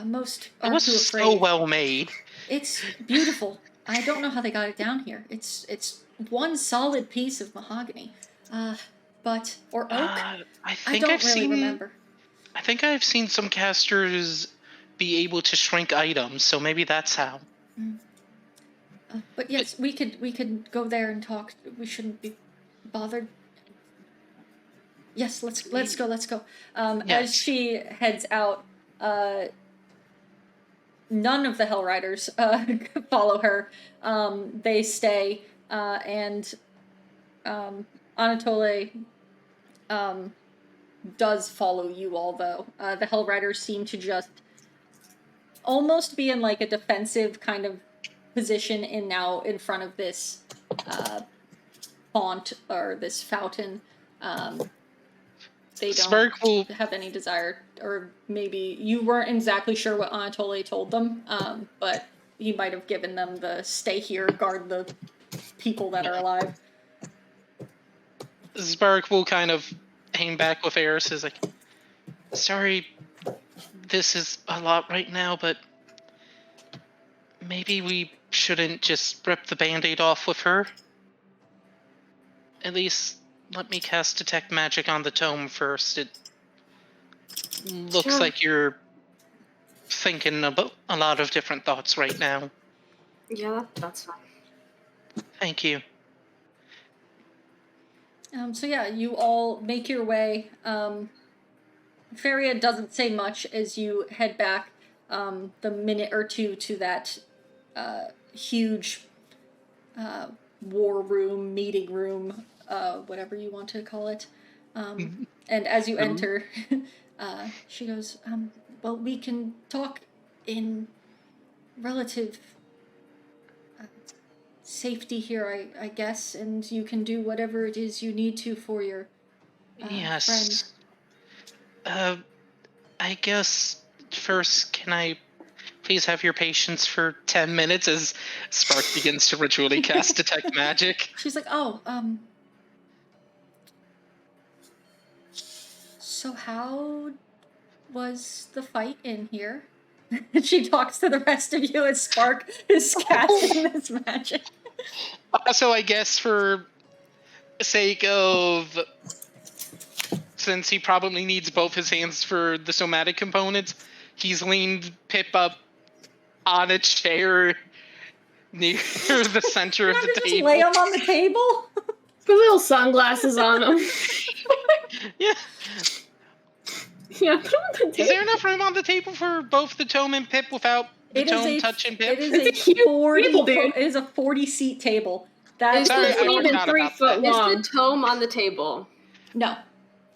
S1: Most
S2: It
S1: are
S2: was
S1: too afraid.
S2: so well made.
S1: It's beautiful. I don't know how they got it down here. It's one solid piece of mahogany, or oak.
S2: I think
S1: don't
S2: I've
S1: really
S2: seen.
S1: remember.
S2: I think I've seen some casters be able to shrink items, so maybe that's how.
S1: But yes, we could go there and talk. We shouldn't be bothered. Yes, let's go. Yes. As she heads out, none of the Hell Riders follow her. They stay, and Anatole does follow you all, though. The Hell Riders seem to just almost be in like a defensive kind of position in front of this font or this fountain. They don't have any desire, or maybe you weren't exactly sure what Anatole told them, but he might have given them the stay here, guard the people that are alive.
S2: Spark will kind of hang back with Aeris, is like, sorry, this is a lot right now, but maybe we shouldn't just rip the band-aid off with her. At least let me cast Detect Magic on the tome first. It looks like you're thinking about a lot of different thoughts right now.
S3: Yeah, that's fine.
S2: Thank you.
S1: So yeah, you all make your way. Feria doesn't say much as you head back the minute or two to that huge war room, meeting room, whatever you want to call it. And as you enter, she goes, well, we can talk in relative safety here, I guess, and you can do whatever it is you need to for your
S2: Yes.
S1: friend.
S2: I guess first, can I please have your patience for 10 minutes as Spark begins to ritually cast Detect Magic?
S1: She's like, so how was the fight in here? And she talks to the rest of you as Spark is casting this magic.
S2: So I guess for sake of, since he probably needs both his hands for the somatic components, he's leaned Pip up on a chair near the center of the
S1: Just
S2: table.
S1: lay him on the table.
S4: Put little sunglasses on him.
S2: Yeah.
S4: Yeah, put him on the table.
S2: Is there enough room on the table for both the tome and Pip without the tome touching Pip?
S1: It is
S4: It's a huge table, dude.
S1: It is a 40-seat table. That
S2: Sorry,
S4: It's
S2: I
S4: not even
S2: forgot
S4: 3
S2: about
S4: foot
S2: that.
S4: long.
S3: Is the tome on the table?
S1: No.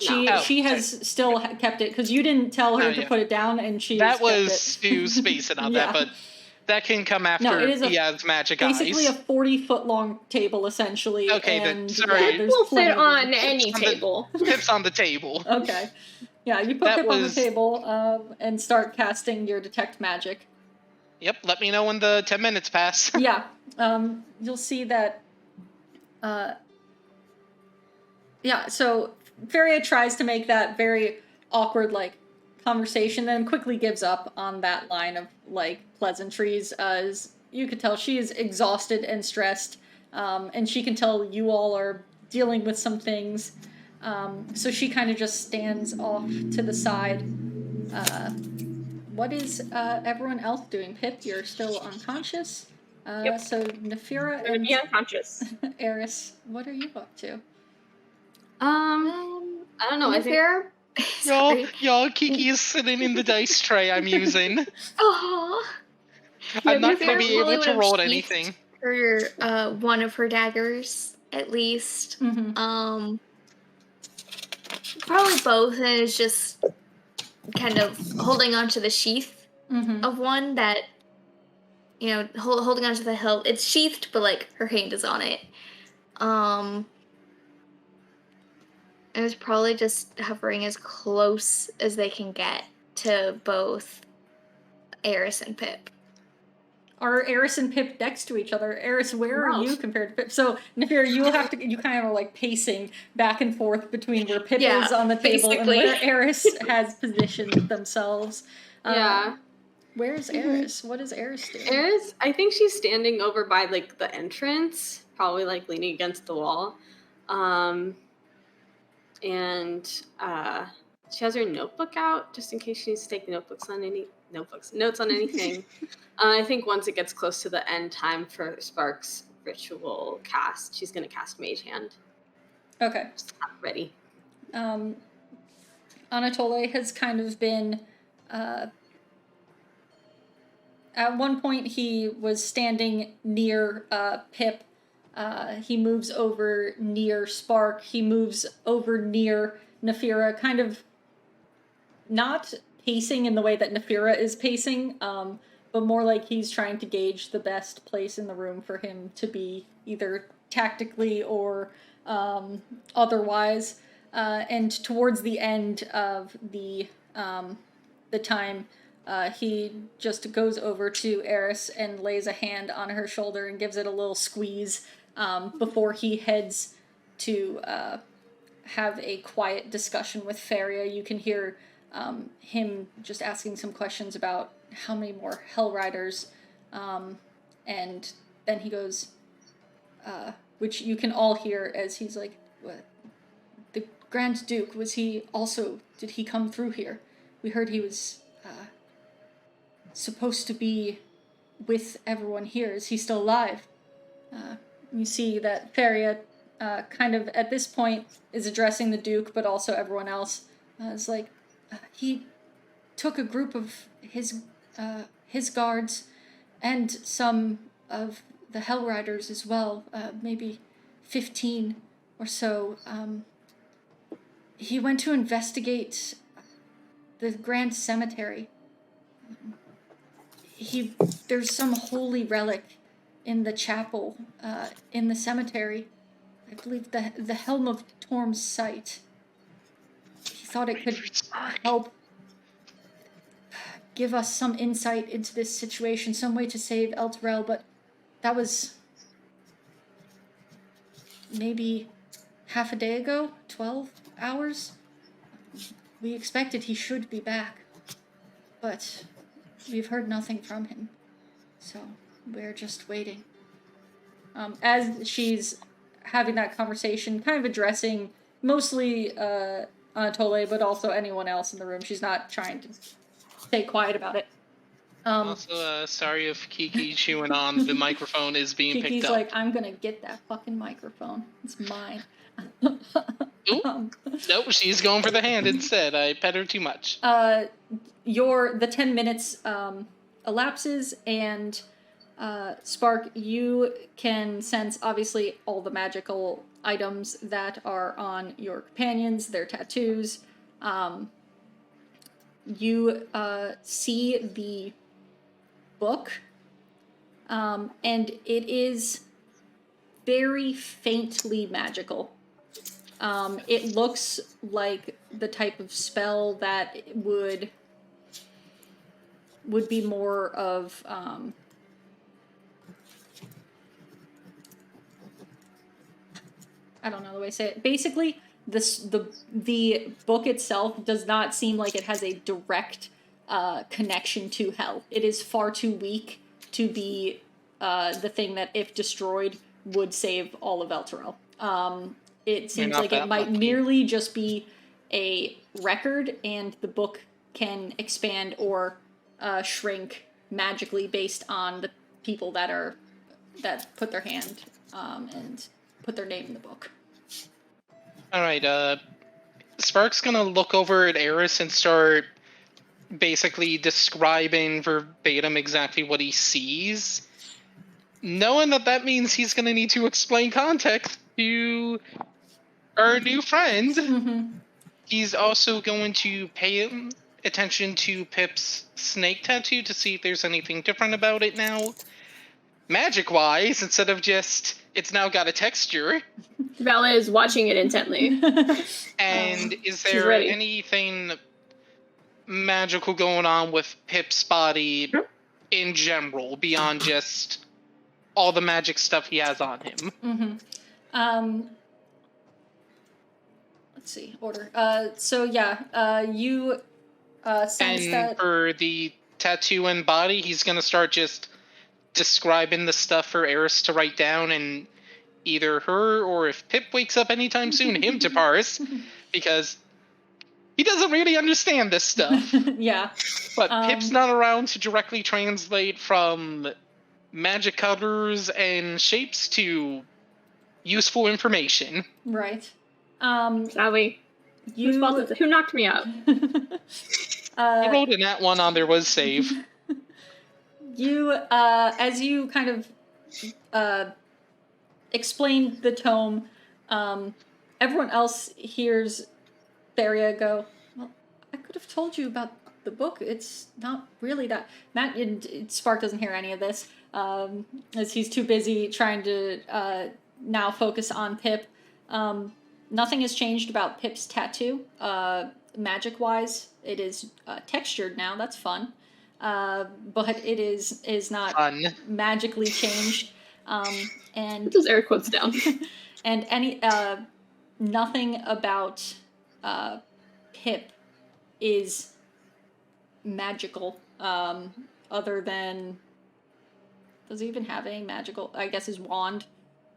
S3: No.
S1: She has still kept it because you didn't tell her to put it down, and she
S2: That
S1: kept
S2: was
S1: it.
S2: Stu spacing on
S1: Yeah.
S2: that, but that can come after
S1: it is
S2: he has magic
S1: basically
S2: eyes.
S1: a 40-foot long table, essentially.
S2: Okay, then,
S1: and
S2: sorry.
S1: there's
S4: Will
S1: plenty
S4: fit
S1: of room.
S4: on any table.
S2: Pip's on the table.
S1: Okay. Yeah, you put
S2: That
S1: Pip on the
S2: was-
S1: table and start casting your Detect Magic.
S2: Yep, let me know when the 10 minutes pass.
S1: Yeah, you'll see that. Yeah, so Feria tries to make that very awkward, conversation, then quickly gives up on that line of, pleasantries. As you could tell, she is exhausted and stressed, and she can tell you all are dealing with some things. So she kind of just stands off to the side. What is everyone else doing? Pip, you're still unconscious.
S4: Yep.
S1: So Nefira
S4: I'm gonna
S1: and
S4: be unconscious.
S1: Aeris, what are you up to?
S3: I don't know. I think
S2: Y'all, Kiki is sitting in the dice tray I'm using.
S5: Oh.
S2: I'm not going to
S5: Nefira
S2: be
S5: probably
S2: able to
S5: would've
S2: roll
S5: sheathed
S2: anything.
S5: Her one of her daggers, at least.
S1: Mm-hmm.
S5: Probably both, and is just kind of holding onto the sheath
S1: Mm-hmm.
S5: of one that, holding onto the hilt. It's sheathed, but her hand is on it. It was probably just hovering as close as they can get to both Aeris and Pip.
S1: Are Aeris and Pip next to each other? Aeris, where are you compared to Pip? So, Nefira, you kind of are pacing back and forth between where Pip is on the table
S5: basically.
S1: and where Aeris has positioned themselves.
S3: yeah.
S1: Where's Aeris? What is Aeris doing?
S3: Eris, I think she's standing over by the entrance, probably leaning against the wall. And she has her notebook out just in case she needs to take notes on anything. I think once it gets close to the end time for Spark's ritual cast, she's going to cast Mage Hand.
S1: Okay.
S3: Just have it ready.
S1: Anatole has kind of been... at one point, he was standing near Pip. He moves over near Spark. He moves over near Nefira, kind of not pacing in the way that Nefira is pacing, but more like he's trying to gauge the best place in the room for him to be, either tactically or otherwise. And towards the end of the time, he just goes over to Aeris and lays a hand on her shoulder and gives it a little squeeze before he heads to have a quiet discussion with Feria. You can hear him just asking some questions about how many more Hell Riders, and then he goes, which you can all hear as he's like, what? The Grand Duke, did he come through here? We heard he was supposed to be with everyone here. Is he still alive? You see that Feria kind of at this point is addressing the Duke, but also everyone else. It's like, he took a group of his guards and some of the Hell Riders as well, maybe 15 or so. He went to investigate the Grand Cemetery. there's some holy relic in the chapel, in the cemetery. I believe the Helm of Torm's sight. He thought it could help give us some insight into this situation, some way to save Elturel, but that was maybe half a day ago, 12 hours. We expected he should be back, but we've heard nothing from him, so we're just waiting. As she's having that conversation, kind of addressing mostly Anatole, but also anyone else in the room. She's not trying to stay quiet about it.
S2: Also, sorry if Kiki chewing on the microphone is being
S1: Kiki's
S2: picked up.
S1: like, I'm gonna get that fucking microphone. It's mine.
S2: Ooh. Nope, she's going for the hand instead. I pet her too much.
S1: The 10 minutes elapses, and Spark, you can sense obviously all the magical items that are on your companions, their tattoos. You see the book, and it is very faintly magical. It looks like the type of spell that would be more of I don't know the way to say it. Basically, the book itself does not seem like it has a direct connection to hell. It is far too weak to be the thing that, if destroyed, would save all of Elturel. It seems like it might merely just be a record, and the book can expand or shrink magically based on the people that put their hand and put their name in the book.
S2: All right, Spark's gonna look over at Aeris and start basically describing verbatim exactly what he sees, knowing that means he's gonna need to explain context to our new friend.
S1: Mm-hmm.
S2: He's also going to pay attention to Pip's snake tattoo to see if there's anything different about it now, magic-wise, instead of just it's now got a texture.
S4: Valet is watching it intently.
S2: And is there anything magical going on with Pip's body in general, beyond just all the magic stuff he has on him?
S1: Mm-hmm. Let's see, order. So yeah, you sense
S2: and
S1: that...
S2: for the tattoo and body, he's gonna start just describing the stuff for Aeris to write down, and either her, or if Pip wakes up anytime soon, him to parse, because he doesn't really understand this stuff.
S1: Yeah.
S2: But Pip's not around to directly translate from magic colors and shapes to useful information.
S1: Right.
S4: Sally, who knocked me out?
S2: I rolled a nat 1 on there was save.
S1: You, as you kind of explain the tome, everyone else hears Theria go, well, I could have told you about the book. It's not really that... Matt and Spark doesn't hear any of this, as he's too busy trying to now focus on Pip. Nothing has changed about Pip's tattoo. Magic-wise, it is textured now. That's fun. But it is not
S2: fun.
S1: Magically changed. And
S4: put those air quotes down.
S1: And nothing about Pip is magical. Other than, does he even have a magical? I guess his wand,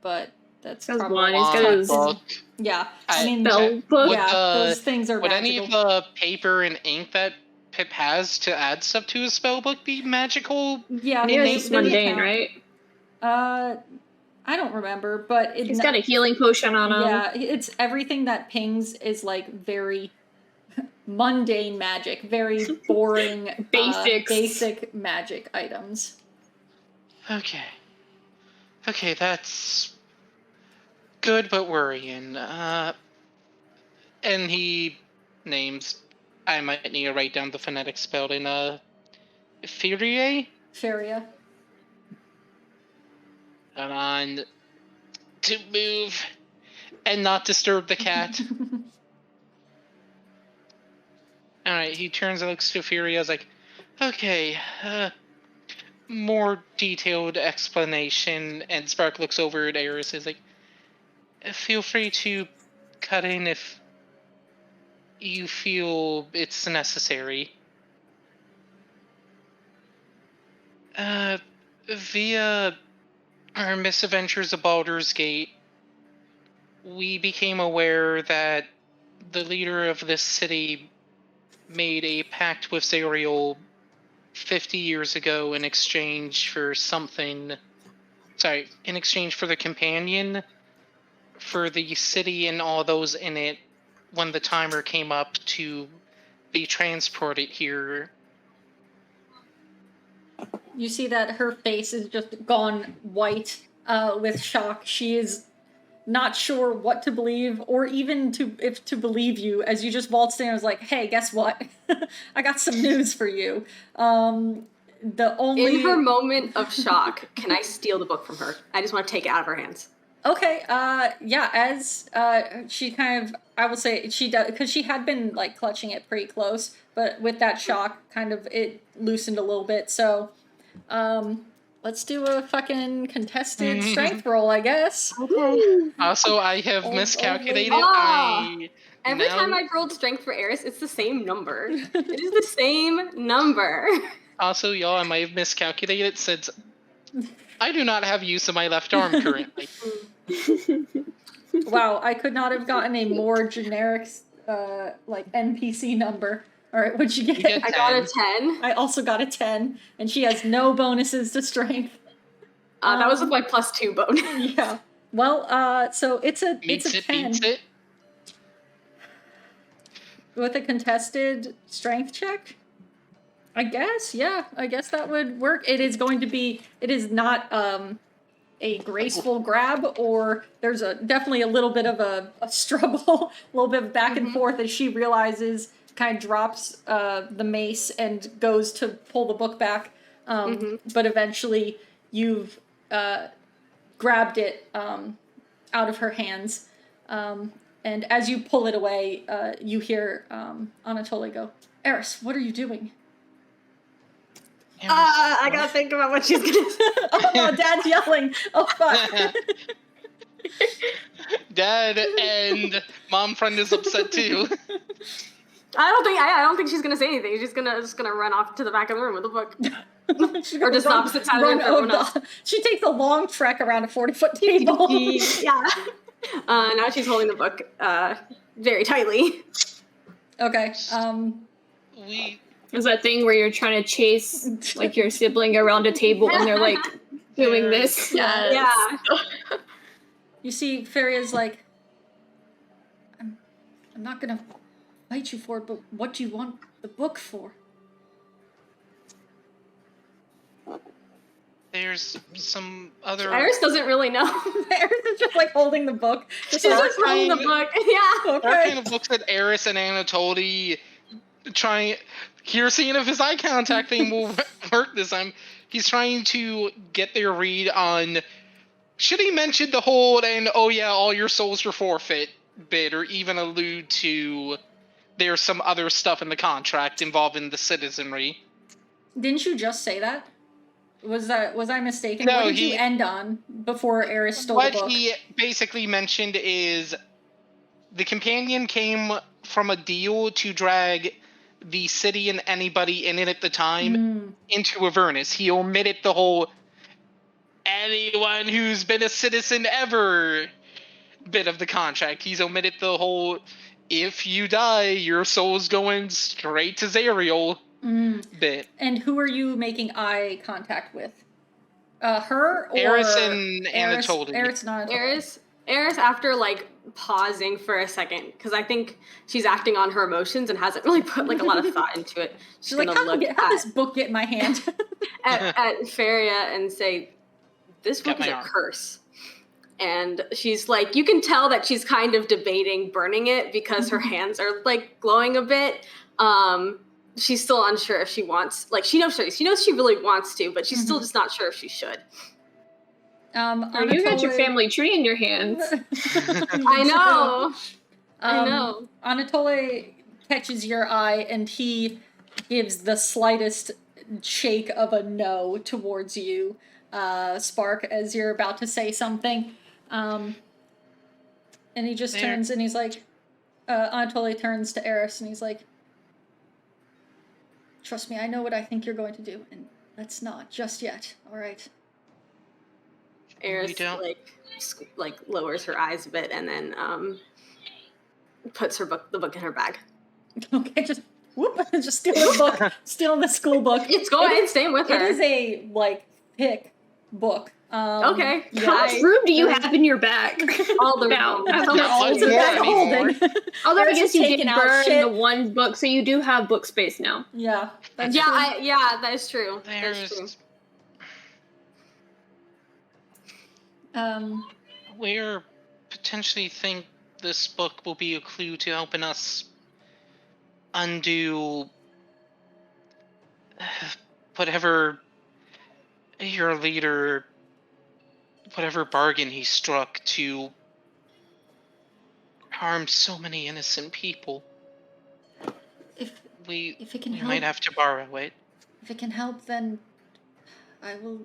S1: but that's probably
S4: wand. He's got his
S2: book.
S1: Yeah, I mean,
S4: spell book.
S1: Yeah, those things are
S2: would
S1: magical.
S2: any of the paper and ink that Pip has to add stuff to his spellbook be magical?
S1: Yeah,
S4: it's mundane, right?
S1: I don't remember, but
S4: he's got a healing potion on him.
S1: Yeah, it's everything that pings is like very mundane magic, very boring, basic magic items.
S2: Okay, that's good, but worrying. And he names. I might need to write down the phonetic spelling. Furie?
S1: Feria.
S2: Hold on. To move and not disturb the cat. Alright, he turns and looks to Furia. Is like, okay, more detailed explanation. And Spark looks over at Aeris. Is like, feel free to cut in if you feel it's necessary. Via our misadventures of Baldur's Gate, we became aware that the leader of this city made a pact with Zariel 50 years ago in exchange for something. Sorry, in exchange for the companion for the city and all those in it when the timer came up to be transported here.
S1: You see that her face is just gone white with shock. She is not sure what to believe or even if to believe you as you just waltzed in and was like, hey, guess what? I got some news for you. In
S3: her moment of shock, can I steal the book from her? I just want to take it out of her hands.
S1: Okay, yeah, as she kind of, I will say she does, because she had been like clutching it pretty close, but with that shock, kind of it loosened a little bit, so let's do a fucking contested strength roll, I guess.
S3: Okay.
S2: Also, I have miscalculated.
S3: Every time I've rolled strength for Aeris, it's the same number. It is the same number.
S2: Also, y'all, I might have miscalculated since I do not have use of my left arm currently.
S1: Wow, I could not have gotten a more generic, like, NPC number. Alright, what'd you get?
S3: I got a 10.
S1: I also got a 10, and she has no bonuses to strength.
S3: That was with my +2 bonus.
S1: Yeah. Well, so it's a 10.
S2: Beats it.
S1: With a contested strength check? I guess, yeah. I guess that would work. It is not a graceful grab, or there's definitely a little bit of a struggle, a little bit of back and forth as she realizes, kind of drops the mace and goes to pull the book back. But eventually you've grabbed it out of her hands. And as you pull it away, you hear Anatoly go, Aeris, what are you doing?
S3: I gotta think about what she's gonna say.
S1: Oh no, Dad's yelling. Oh fuck.
S2: Dad and mom friend is upset too.
S3: I don't think she's gonna say anything. She's just gonna run off to the back of the room with the book. Or just the opposite side of the room for everyone else.
S1: She takes a long trek around a 40-foot table.
S3: Yeah. Now she's holding the book very tightly.
S1: Okay.
S4: Is that thing where you're trying to chase like your sibling around a table and they're like doing this?
S3: Yes. Yeah.
S1: You see, Feria's like, I'm not gonna fight you for it, but what do you want the book for?
S2: There's some other...
S3: Aeris doesn't really know.
S1: Aeris is just like holding the book.
S3: She's just holding the book. Yeah.
S2: Okay. That kind of looks at Aeris and Anatoly trying... Here, seeing if his eye contact thing will work this time. He's trying to get their read on... Should he mention the whole and, oh yeah, all your souls are forfeit bit, or even allude to there's some other stuff in the contract involving the citizenry?
S1: Didn't you just say that? Was I mistaken?
S2: No,
S1: what did you end on before Aeris stole the book?
S2: What he basically mentioned is the companion came from a deal to drag the city and anybody in it at the time into Avernus. He omitted the whole anyone who's been a citizen ever bit of the contract. He's omitted the whole if you die, your soul's going straight to Zariel bit.
S1: And who are you making eye contact with? Her or
S2: Aeris and Anatoly?
S1: Aeris and Anatoly.
S3: Aeris, after like pausing for a second, because I think she's acting on her emotions and hasn't really put like a lot of thought into it.
S1: She's like, how this book get in my hand?
S3: at Feria and say, this book is a curse. And she's like, you can tell that she's kind of debating burning it because her hands are like glowing a bit. she's still unsure if she wants. Like she knows she really wants to, but she's still just not sure if she should.
S4: You got your family tree in your hands.
S3: I know. I know.
S1: Anatole catches your eye, and he gives the slightest shake of a no towards you, Spark, as you're about to say something. And he just turns and he's like, Anatole turns to Aeris and he's like, trust me, I know what I think you're going to do, and let's not just yet, alright?
S3: Aeris like lowers her eyes a bit and then puts the book in her bag.
S1: Okay, just whoop, just steal the book, stealing the school book.
S3: It's staying with her.
S1: It is a thick book.
S3: Okay.
S4: How much room do you have in your bag?
S3: All the
S4: now.
S1: It's a bag of holding.
S4: Although I guess you did burn
S1: shit.
S4: the one book, so you do have book space now.
S1: Yeah. That's
S3: Yeah,
S1: true.
S3: that is true. That's true.
S2: We're potentially think this book will be a clue to helping us undo whatever your leader, whatever bargain he struck to harm so many innocent people.
S1: If
S2: We
S1: it can help,
S2: might have to borrow it.
S1: if it can help, then I will.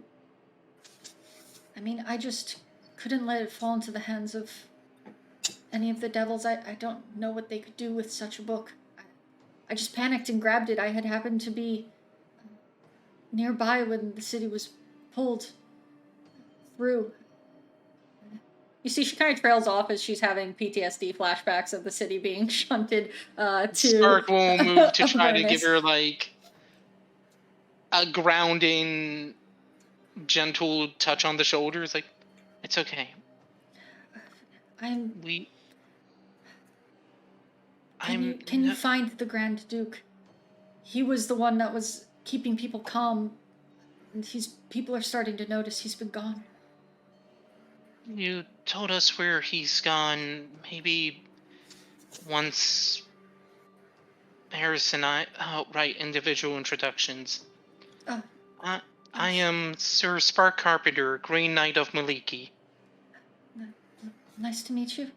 S1: I mean, I just couldn't let it fall into the hands of any of the devils. I don't know what they could do with such a book. I just panicked and grabbed it. I had happened to be nearby when the city was pulled through. You see, she kind of trails off as she's having PTSD flashbacks of the city being shunted to...
S2: Spark will move to try to
S1: Avernus.
S2: give her, like, a grounding, gentle touch on the shoulders. Like, it's okay.
S1: Can you find the Grand Duke? He was the one that was keeping people calm. And people are starting to notice he's been gone.
S2: You told us where he's gone. Maybe once Aeris and I outright individual introductions. I am Sir Spark Carpenter, Green Knight of Maliki.
S1: Nice to meet you.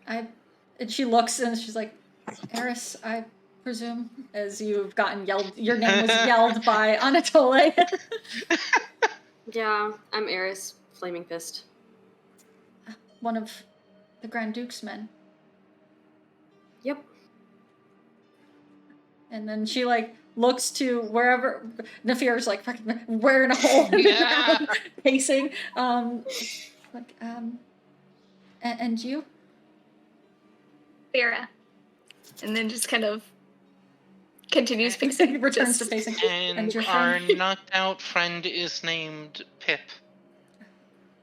S1: And she looks and she's like, Aeris, I presume, as you've gotten yelled, your name was yelled by Anatole.
S3: Yeah, I'm Aeris, Flaming Fist.
S1: One of the Grand Duke's men.
S3: Yep.
S1: And then she looks to wherever Nafir's fucking wearing a hole in the ground, pacing. And you?
S5: Vera. And then just kind of continues pacing.
S1: Returns to pacing.
S2: And
S1: your
S2: our
S1: friend?
S2: knocked out friend is named Pip.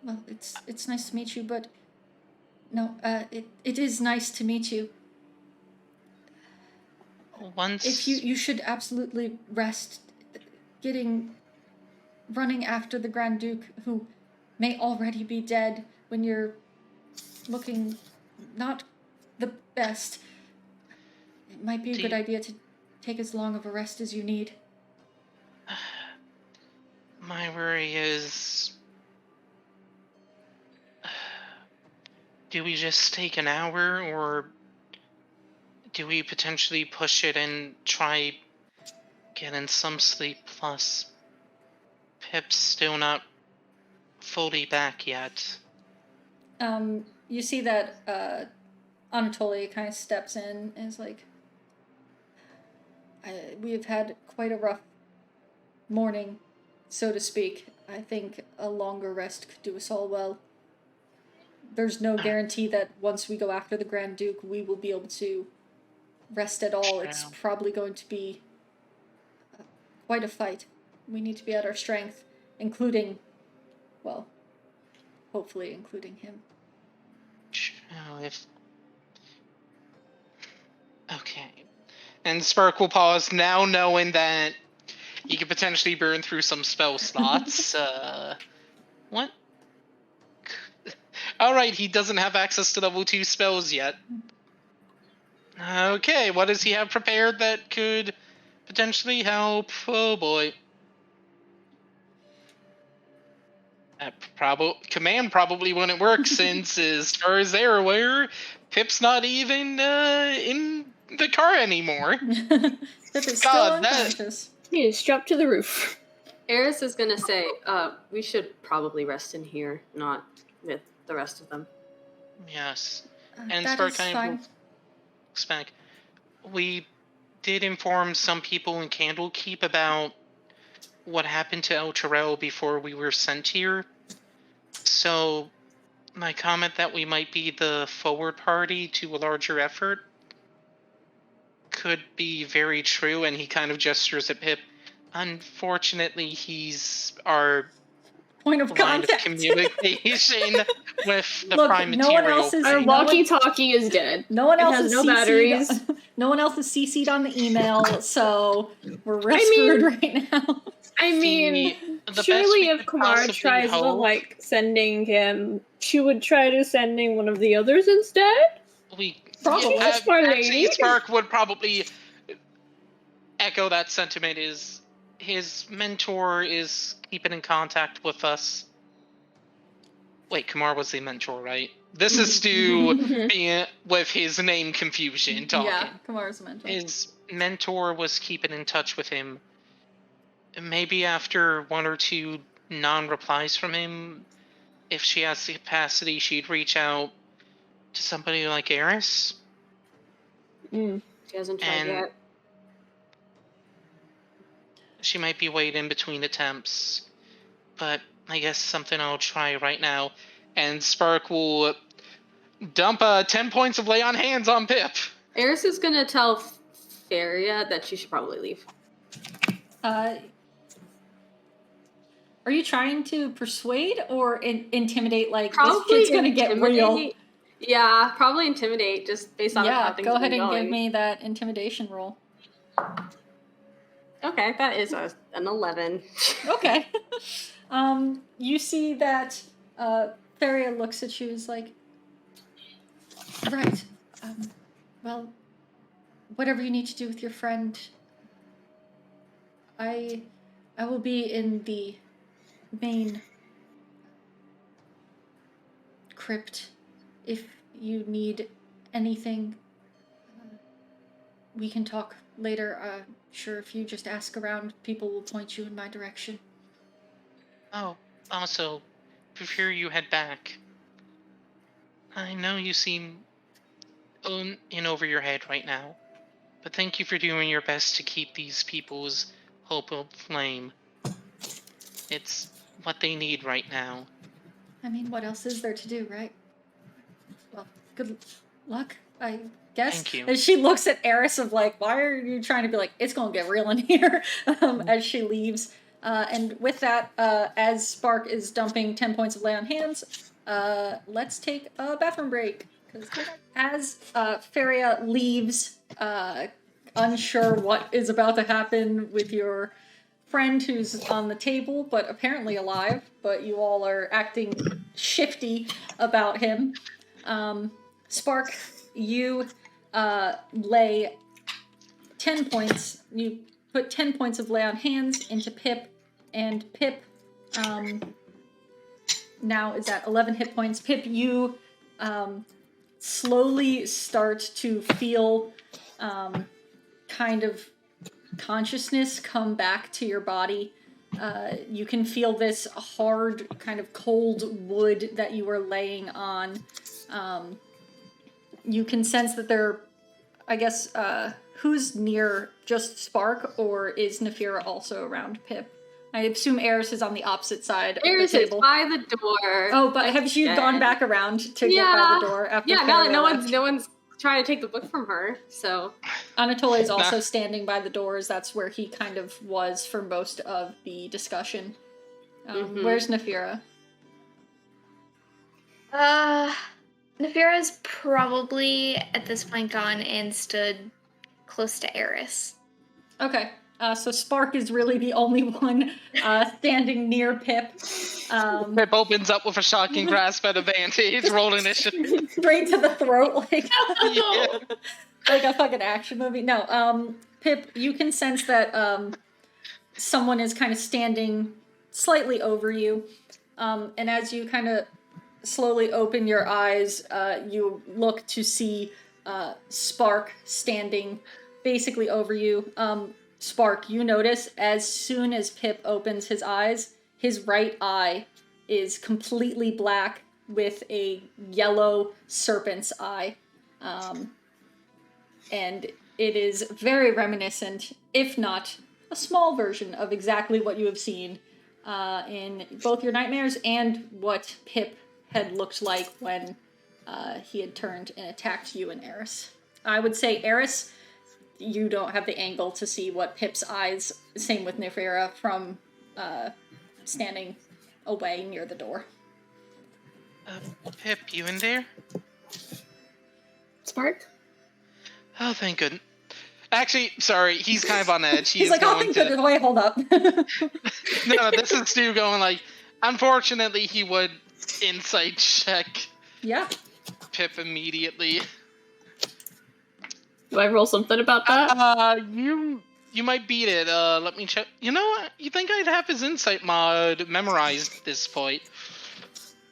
S1: Well, it's nice to meet you, but no, it is nice to meet you.
S2: Once
S1: If you should absolutely rest. Running after the Grand Duke, who may already be dead when you're looking not the best. It might be a good idea to take as long of a rest as you need.
S2: My worry is, do we just take an hour, or do we potentially push it and try getting some sleep? Plus, Pip's still not fully back yet.
S1: You see that Anatoly kind of steps in and is like, we have had quite a rough morning, so to speak. I think a longer rest could do us all well. There's no guarantee that once we go after the Grand Duke, we will be able to rest at all. It's probably going to be quite a fight. We need to be at our strength, including, well, hopefully including him.
S2: Okay. And Spark will pause, now knowing that he could potentially burn through some spell slots. What? Alright, he doesn't have access to level 2 spells yet. Okay, what does he have prepared that could potentially help? Oh boy. Command probably wouldn't work since, as far as they're aware, Pip's not even in the car anymore.
S1: Pip is still
S2: God,
S1: unconscious.
S4: He is strapped to the roof.
S3: Aeris is gonna say, we should probably rest in here, not with the rest of them.
S2: Yes. And
S1: That
S2: Spark
S1: is
S2: kind
S1: fine.
S2: of looks back. We did inform some people in Candlekeep about what happened to Elturel before we were sent here. So my comment that we might be the forward party to a larger effort could be very true, and he kind of gestures at Pip. Unfortunately, he's our
S1: Point of
S2: line of
S1: contact.
S2: communication with the
S1: Look,
S2: prime
S1: no one
S2: material.
S1: else is-
S4: Our
S1: no
S4: walkie-talkie is dead.
S1: No one
S4: It
S1: else
S4: has
S1: is
S4: no
S1: CC'd.
S4: batteries.
S1: No one else is CC'd on the email, so we're real
S4: I mean-
S1: screwed right now.
S4: I mean,
S2: The best
S4: surely
S2: we
S4: if
S2: could
S4: Kamar
S2: possibly
S4: tries to,
S2: hope-
S4: like, sending him, she would try to sending one of the others instead?
S1: Probably.
S4: She's a smart
S2: Actually,
S4: lady.
S2: Spark would probably echo that sentiment. Is his mentor is keeping in contact with us. Wait, Kamar was the mentor, right? This is Stu being with his name confusion talking.
S1: Yeah, Kamar's a mentor.
S2: His mentor was keeping in touch with him. Maybe after one or two non-replies from him, if she has the capacity, she'd reach out to somebody like Aeris.
S4: Mm.
S3: She hasn't tried
S2: And-
S3: yet.
S2: She might be weighed in between attempts, but I guess something I'll try right now. And Spark will dump 10 points of lay on hands on Pip.
S3: Aeris is gonna tell Feria that she should probably leave.
S1: Are you trying to persuade or intimidate? Like, this shit's gonna get real.
S3: intimidate. Yeah, probably intimidate, just based on how things
S1: go
S3: have been
S1: ahead and
S3: going.
S1: give me that intimidation roll.
S3: Okay, that is an 11.
S1: Okay. You see that Feria looks at you as like, right. Well, whatever you need to do with your friend, I will be in the main crypt. If you need anything, we can talk later. Sure, if you just ask around, people will point you in my direction.
S2: Oh, also, before you head back, I know you seem in over your head right now, but thank you for doing your best to keep these people's hope aflame. It's what they need right now.
S1: I mean, what else is there to do, right? Well, good luck, I guess.
S2: Thank you.
S1: And she looks at Aeris of like, why are you trying to be like, it's gonna get real in here, as she leaves. And with that, as Spark is dumping 10 points of lay on hands, let's take a bathroom break. As Feria leaves, unsure what is about to happen with your friend who's on the table, but apparently alive, but you all are acting shifty about him. Spark, you lay 10 points. You put 10 points of lay on hands into Pip, and Pip now is at 11 hit points. Pip, you slowly start to feel kind of consciousness come back to your body. You can feel this hard, kind of cold wood that you were laying on. You can sense that there, I guess, who's near just Spark, or is Nefira also around Pip? I assume Aeris is on the opposite side
S3: Aeris
S1: of the
S3: is
S1: table.
S3: by the door.
S1: Oh, but have you gone back around to get by the door after
S3: now that
S1: Feria
S3: no
S1: left?
S3: one's trying to take the book from her, so
S1: Anatole is also standing by the doors. That's where he kind of was for most of the discussion. Where's Nefira?
S5: Nefira's probably at this point gone and stood close to Aeris.
S1: Okay. So Spark is really the only one standing near Pip.
S2: Pip opens up with a shocking grasp at advantage, roll initiative.
S1: Straight to the throat, like.
S2: Yeah.
S1: like a fucking action movie. No, Pip, you can sense that someone is kind of standing slightly over you, and as you kind of slowly open your eyes, you look to see Spark standing basically over you. Spark, you notice as soon as Pip opens his eyes, his right eye is completely black with a yellow serpent's eye. And it is very reminiscent, if not a small version of exactly what you have seen in both your nightmares and what Pip had looked like when he had turned and attacked you and Aeris. I would say Aeris, you don't have the angle to see what Pip's eyes, same with Nefera, from standing away near the door.
S2: Pip, you in there?
S4: Spark?
S2: Oh, thank goodness. Actually, sorry, he's kind of on edge.
S1: He's like, oh, thank goodness, wait, hold up.
S2: No, this is Stu going like, unfortunately, he would insight check
S1: Yeah.
S2: Pip immediately.
S4: Do I roll something about that?
S2: You might beat it. Let me check. You know what? You think I'd have his insight mod memorized at this point?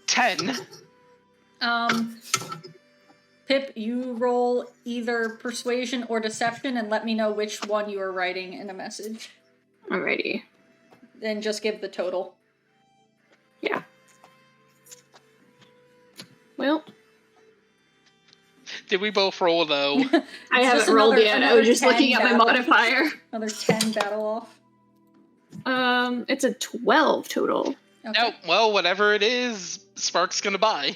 S2: 10.
S1: Pip, you roll either persuasion or deception and let me know which one you are writing in a message.
S4: Alrighty.
S1: Then just give the total.
S4: Yeah. Well.
S2: Did we both roll though?
S4: I haven't rolled yet. I was just looking at my modifier.
S1: Another 10 battle off.
S4: It's a 12 total.
S1: Okay.
S2: No, well, whatever it is, Spark's gonna buy.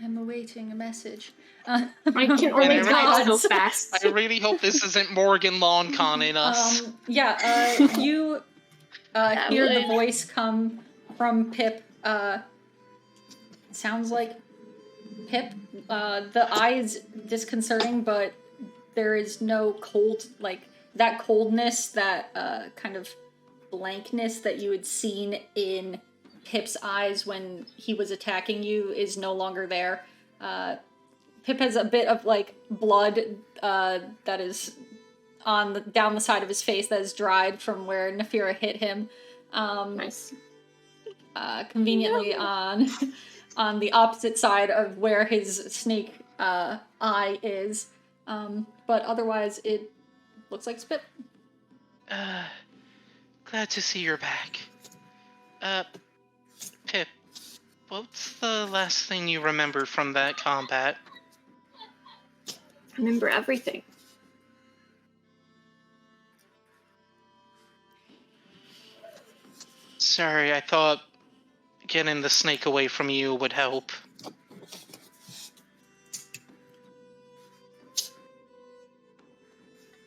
S1: I'm awaiting a message.
S4: I can only type so fast.
S2: I really hope this isn't Morgan Lawn conning us.
S1: You hear the voice come from Pip. Sounds like Pip. The eye is disconcerting, but there is no cold, like, that coldness, that kind of blankness that you had seen in Pip's eyes when he was attacking you is no longer there. Pip has a bit of, like, blood that is down the side of his face that is dried from where Nefera hit him.
S4: Nice.
S1: Conveniently on the opposite side of where his snake eye is. But otherwise, it looks like Pip.
S2: Glad to see you're back. Pip, what's the last thing you remember from that combat?
S4: I remember everything.
S2: Sorry, I thought getting the snake away from you would help.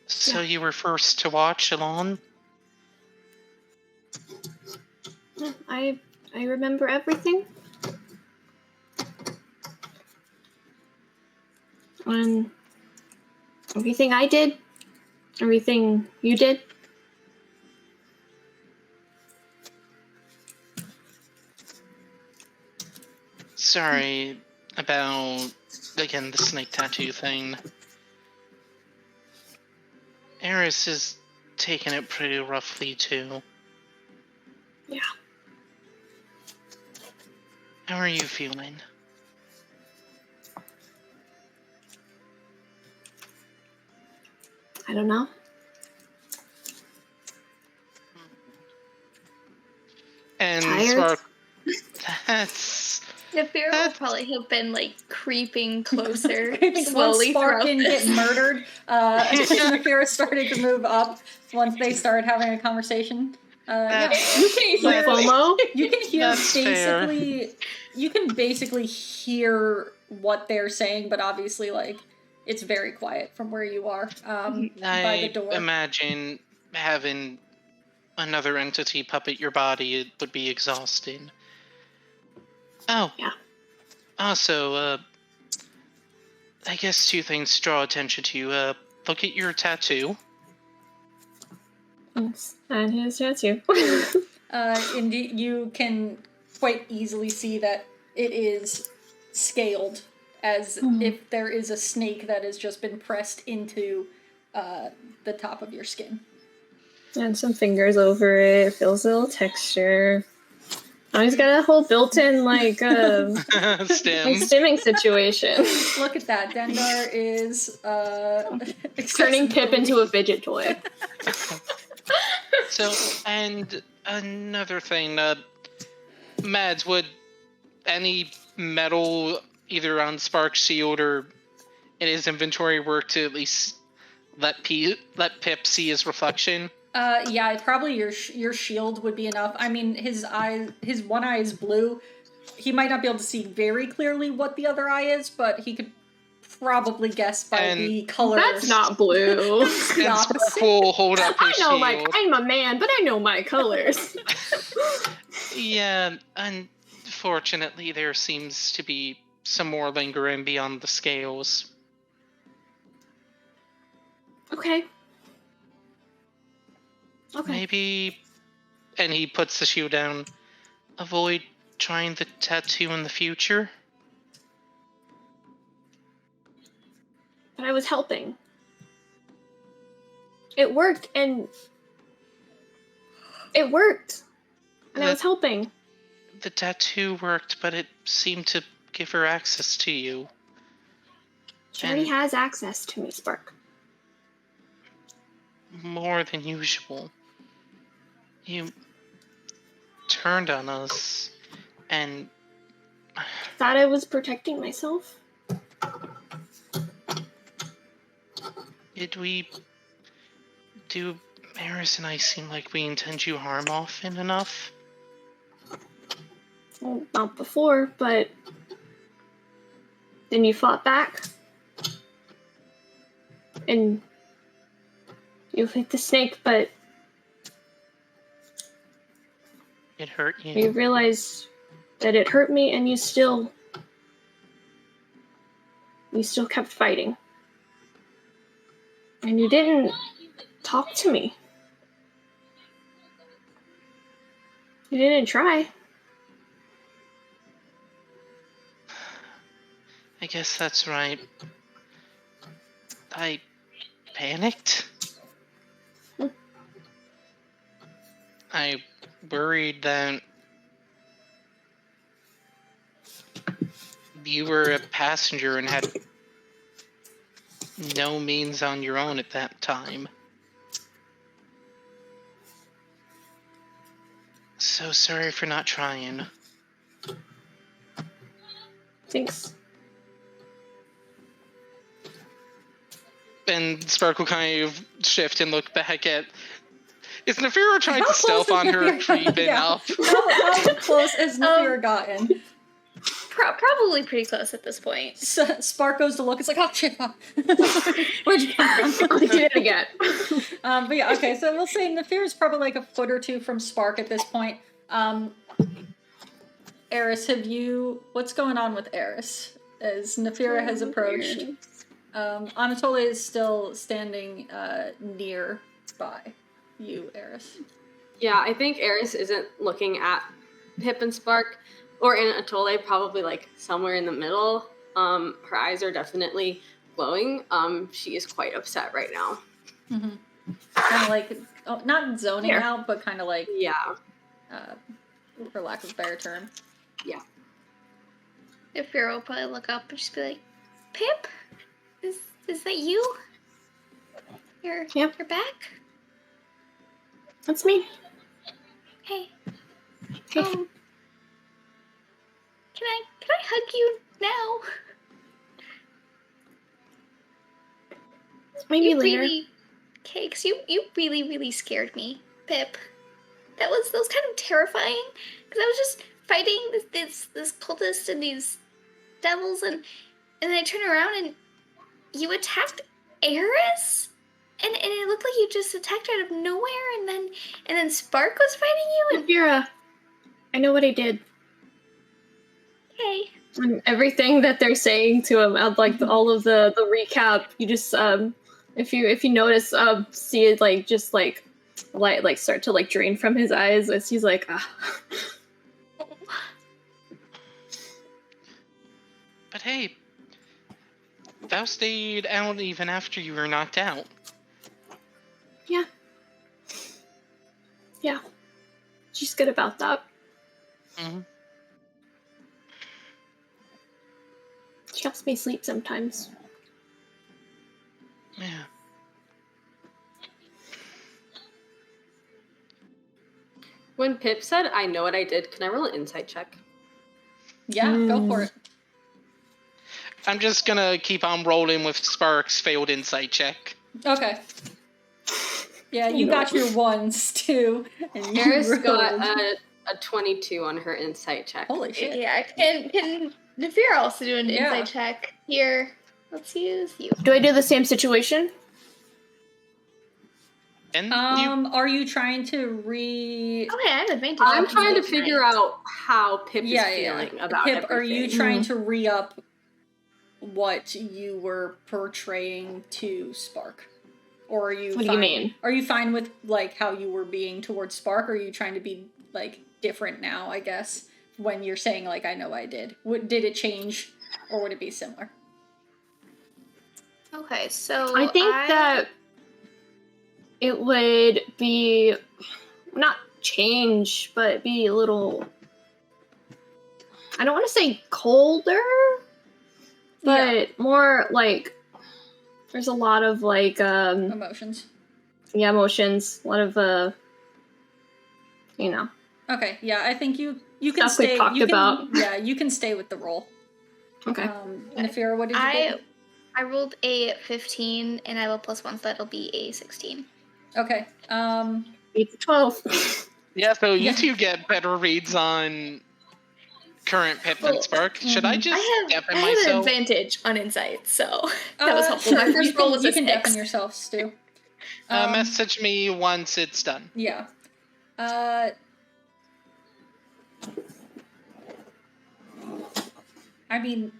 S2: So you were first to watch alone?
S4: I remember everything. And everything I did, everything you did.
S2: Sorry about, again, the snake tattoo thing. Aeris is taking it pretty roughly, too.
S4: Yeah.
S2: How are you feeling?
S4: I don't know.
S2: And
S4: Tired?
S2: Spark, that's...
S5: The fear will probably have been, like, creeping closer
S1: I think once
S5: slowly
S1: Spark
S5: throughout
S1: didn't get murdered, Nefera started to move up once they started having a conversation. Yeah. You can hear
S4: FOMO?
S1: You can hear
S2: That's fair.
S1: basically. You can basically hear what they're saying, but obviously, like, it's very quiet from where you are by the
S2: I
S1: door.
S2: imagine having another entity puppet your body, it would be exhausting. Oh.
S4: Yeah.
S2: Also, I guess two things to draw attention to. Look at your tattoo.
S4: Yes. And his tattoo.
S1: And you can quite easily see that it is scaled, as if there is a snake that has just been pressed into the top of your skin.
S4: And some fingers over it. Feels a little texture. Oh, he's got a whole built-in like
S2: Stem.
S4: stimming situation.
S1: Look at that. Dendar is
S4: Turning Pip into a fidget toy.
S2: So, and another thing, Mads, would any metal either on Spark's shield or in his inventory work to at least let Pip see his reflection?
S1: Yeah, probably your shield would be enough. I mean, his one eye is blue. He might not be able to see very clearly what the other eye is, but he could probably guess by the colors.
S4: That's not blue.
S2: And Spark will hold up his shield.
S4: I'm a man, but I know my colors.
S2: Yeah, unfortunately, there seems to be some more lingering beyond the scales.
S4: Okay.
S2: Maybe, and he puts the shield down, avoid trying the tattoo in the future?
S4: But I was helping. It worked, and I was helping.
S2: The tattoo worked, but it seemed to give her access to you.
S4: She already has access to me, Spark.
S2: More than usual. You turned on us, and...
S4: Thought I was protecting myself.
S2: Did we... Do Aeris and I seem like we intend you harm often enough?
S4: Well, not before, but... Then you fought back. And... You hit the snake, but...
S2: It hurt you.
S4: You realized that it hurt me, and you still kept fighting. And you didn't talk to me. You didn't try.
S2: I guess that's right. I panicked. I worried that you were a passenger and had no means on your own at that time. So sorry for not trying.
S4: Thanks.
S2: And Spark will kind of shift and look back at... Is Nefira trying to stealth on her creeping up?
S1: How close has Nefira gotten?
S5: Probably pretty close at this point.
S1: Spark goes to look. It's like, oh shit.
S4: Where'd you did it again.
S1: But yeah, okay. So we'll say Nefira's probably like a foot or two from Spark at this point. Aeris, what's going on with Aeris? As Nefira has approached, Anatolia is still standing nearby you, Aeris.
S3: Yeah, I think Aeris isn't looking at Pip and Spark, or in Atole, probably like somewhere in the middle. Her eyes are definitely glowing. She is quite upset right now.
S1: Mm-hmm. Kind of like, not zoning out, but kind of like, for lack of a better term.
S3: Yeah.
S5: If Vera will probably look up and just be like, Pip? Is that you? You're back?
S4: That's me.
S5: Hey.
S4: Hey.
S5: Can I hug you now?
S4: Maybe later.
S5: Okay, 'cause you really, really scared me, Pip. That was kind of terrifying. Because I was just fighting this cultist and these devils, and then I turned around and you attacked Aeris? And it looked like you just attacked out of nowhere, and then Spark was fighting you. And
S4: Vera, I know what I did.
S5: Okay.
S4: And everything that they're saying to him, like all of the recap, you just if you notice, see it like just like light like start to like drain from his eyes as he's like, ah.
S2: But hey, Val stayed out even after you were knocked out.
S4: Yeah. Yeah. She's good about that.
S2: Mm-hmm.
S4: She helps me sleep sometimes.
S2: Yeah.
S3: When Pip said, "I know what I did," can I roll an insight check?
S1: Yeah, go for it.
S2: I'm just gonna keep on rolling with Spark's failed insight check.
S1: Okay. Yeah, you got your ones too. And you
S3: Aeris
S1: rolled.
S3: got a 22 on her insight check.
S1: Holy shit.
S5: Yeah, can Nefira also do an
S1: Yeah.
S5: insight check? Here, let's use you.
S4: Do I do the same situation?
S2: And
S1: Are you trying to
S5: Oh, yeah, I have advantage.
S3: I'm
S5: on
S3: trying to
S5: both
S3: figure
S5: nights.
S3: out how Pip is feeling about
S1: Pip,
S3: everything.
S1: are you trying to re-up what you were portraying to Spark? Or are you
S4: What do you mean?
S1: Are you fine with like how you were being towards Spark, or are you trying to be like different now, I guess, when you're saying like I know I did? Did it change or would it be similar?
S5: Okay, so
S4: I think that it would be not change, but be a little, I don't want to say colder, but more like there's a lot of like
S1: Emotions.
S4: yeah, emotions, a lot of you know.
S1: Okay, yeah, I think you can
S4: Stuff we
S1: stay.
S4: talked
S1: You can,
S4: about.
S1: yeah, you can stay with the roll.
S4: Okay.
S1: Nefira, what did you get?
S5: I rolled a 15 and I have a +1, so that'll be a 16.
S1: Okay.
S4: 8 to 12.
S2: yeah, so you
S1: Yeah.
S2: two get better reads on current Pip than Spark. Should I just step in
S5: I have an
S2: myself?
S5: advantage on insight, so that was helpful.
S1: Sure,
S5: My first roll was
S1: you
S5: a
S1: can
S5: 6.
S1: deafen yourself, Stu.
S2: Message me once it's done.
S1: Yeah. I mean,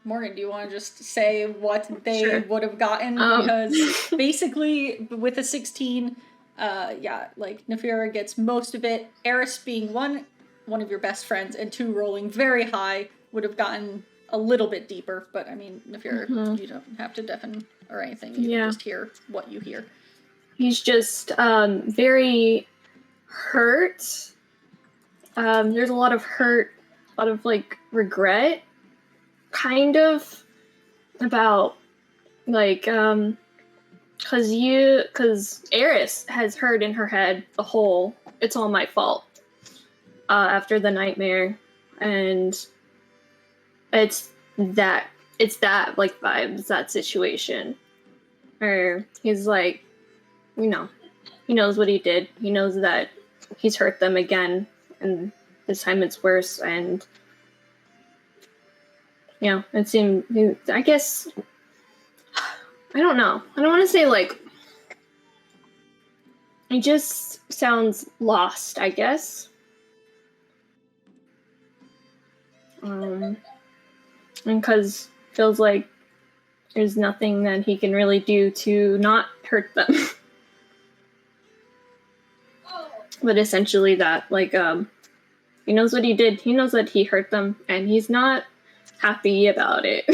S1: Morgan, do you want to just say what they
S4: Sure.
S1: would have gotten? Because basically, with a 16, yeah, like Nefira gets most of it. Aeris being one of your best friends, and 2 rolling very high would have gotten a little bit deeper. But I mean, Nefira, you don't have to deafen or anything. You can just hear what you hear.
S4: He's just very hurt. There's a lot of hurt, a lot of like regret, kind of, about like because Aeris has heard in her head the whole "it's all my fault" after the nightmare, and it's that like vibes, that situation where he's like, you know, he knows what he did. He knows that he's hurt them again, and this time it's worse. And you know, it seemed, I guess, I don't know. I don't want to say like, it just sounds lost, I guess. And because feels like there's nothing that he can really do to not hurt them. But essentially that, like, he knows what he did. He knows that he hurt them, and he's not happy about it.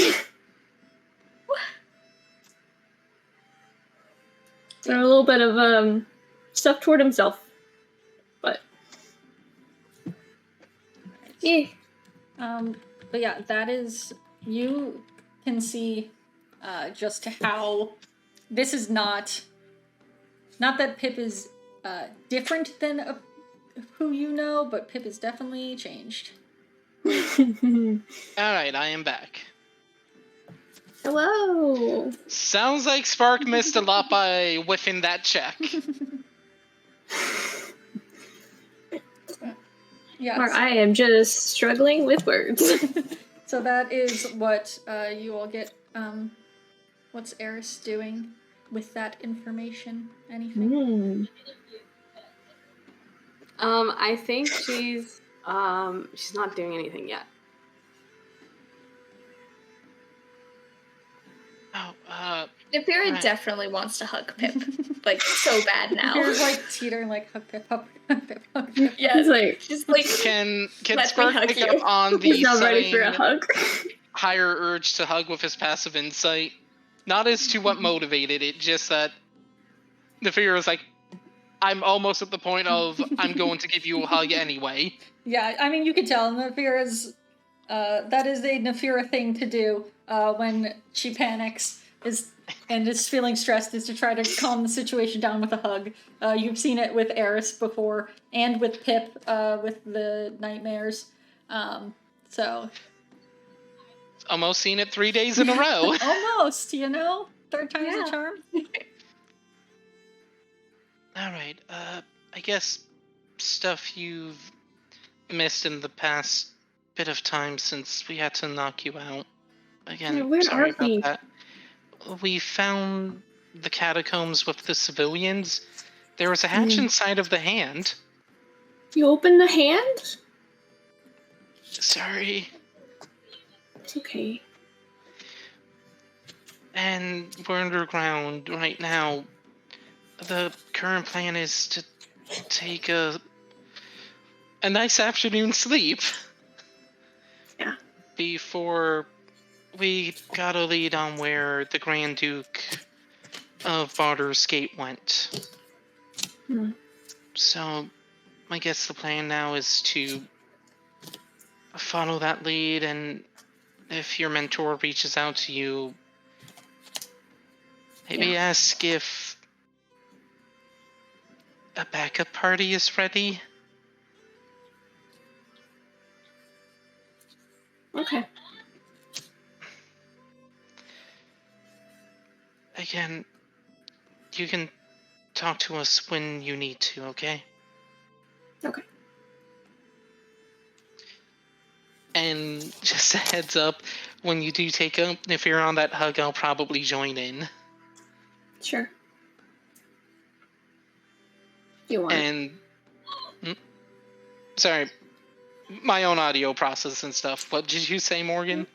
S4: So a little bit of stuff toward himself, but yeah.
S1: But yeah, that is, you can see just how this is not that Pip is different than who you know, but Pip is definitely changed.
S2: Alright, I am back.
S4: Hello.
S2: Sounds like Spark missed a lot by whiffing that check.
S1: Yeah.
S4: Or I am just struggling with words.
S1: So that is what you all get. What's Aeris doing with that information? Anything?
S3: I think she's not doing anything yet.
S2: Oh,
S5: Nefira
S2: Right.
S5: definitely wants to hug Pip, like so bad now.
S1: You're like teetering, like hug Pip, hug Pip, hug Pip.
S5: Yeah,
S4: It's like,
S5: just like
S2: can
S5: Let me
S2: Spark
S5: hug
S2: pick
S5: you.
S2: up on the
S4: he's not ready for a
S2: sign?
S4: hug.
S2: higher urge to hug with his passive insight. Not as to what motivated it, just that Nefira is like, I'm almost at the point of I'm going to give you a hug anyway.
S1: Yeah, I mean, you can tell Nefira's that is a Nefira thing to do when she panics and is feeling stressed, is to try to calm the situation down with a hug. You've seen it with Aeris before, and with Pip with the nightmares. So
S2: Almost seen it 3 days in a row.
S1: almost, third time's a charm.
S2: All right. I guess stuff you've missed in the past bit of time since we had to knock you out. Again,
S4: Yeah, where
S2: sorry
S4: are we?
S2: about that. We found the catacombs with the civilians. There was a hatch inside of the hand.
S4: You opened the hand?
S2: Sorry.
S4: It's okay.
S2: And we're underground right now. The current plan is to take a nice afternoon sleep.
S4: Yeah.
S2: Before we got a lead on where the Grand Duke of Baldur's Gate went. So, I guess the plan now is to follow that lead, and if your mentor reaches out to you, maybe ask if a backup party is ready.
S4: Okay.
S2: Again, you can talk to us when you need to, okay?
S4: Okay.
S2: And just a heads up, when you do take up, if you're on that hug, I'll probably join in.
S4: Sure. You want?
S2: And sorry, my own audio process and stuff. What did you say, Morgan?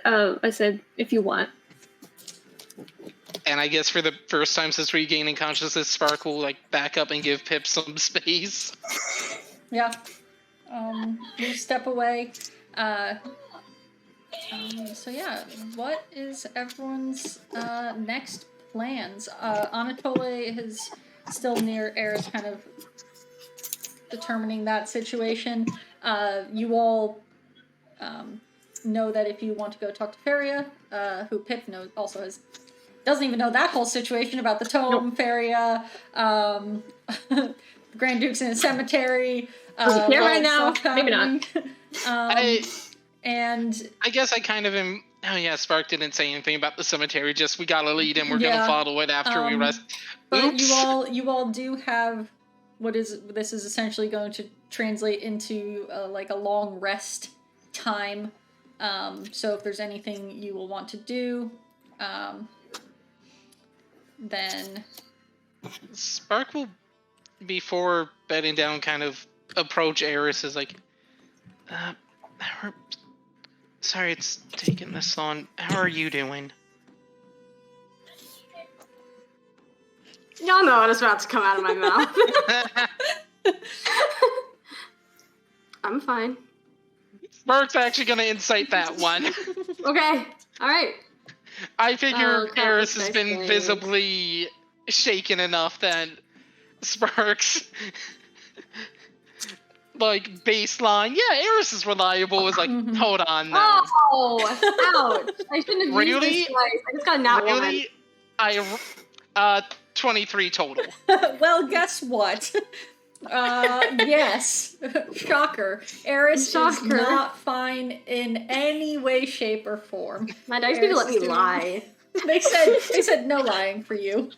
S4: I said if you want.
S2: And I guess for the first time since regaining consciousness, Spark will back up and give Pip some space.
S1: Yeah. You step away. So yeah, what is everyone's next plans? Anatole is still near Aeris, kind of determining that situation. You all know that if you want to go talk to Feria, who Pip knows also doesn't even know that whole situation about the tome, Feria, Grand Duke's in a cemetery.
S4: Here right now, maybe not.
S1: And
S2: I guess I kind of am. Oh yeah, Spark didn't say anything about the cemetery. Just we got a lead and we're gonna follow it after we rest.
S1: But
S2: Oops.
S1: you all do have this is essentially going to translate into like a long rest time. So if there's anything you will want to do, then
S2: Spark will, before bedding down, kind of approach Aeris as like, sorry it's taking this long. How are you doing?
S3: Y'all know what is about to come out of my mouth. I'm fine.
S2: Spark's actually gonna incite that one.
S3: Okay. All right.
S2: I figure Aeris has
S3: nice
S2: been
S3: things.
S2: visibly shaken enough that Spark's baseline, yeah, Aeris is reliable, is like, hold on now.
S3: Oh, ouch. I shouldn't have used
S2: Really?
S3: this twice. I just got a nat one.
S2: Really? 23 total.
S1: well, guess what? Yes. Shocker. Aeris is not fine in any way, shape, or form.
S3: My dice need to let me lie.
S1: They said no lying for you.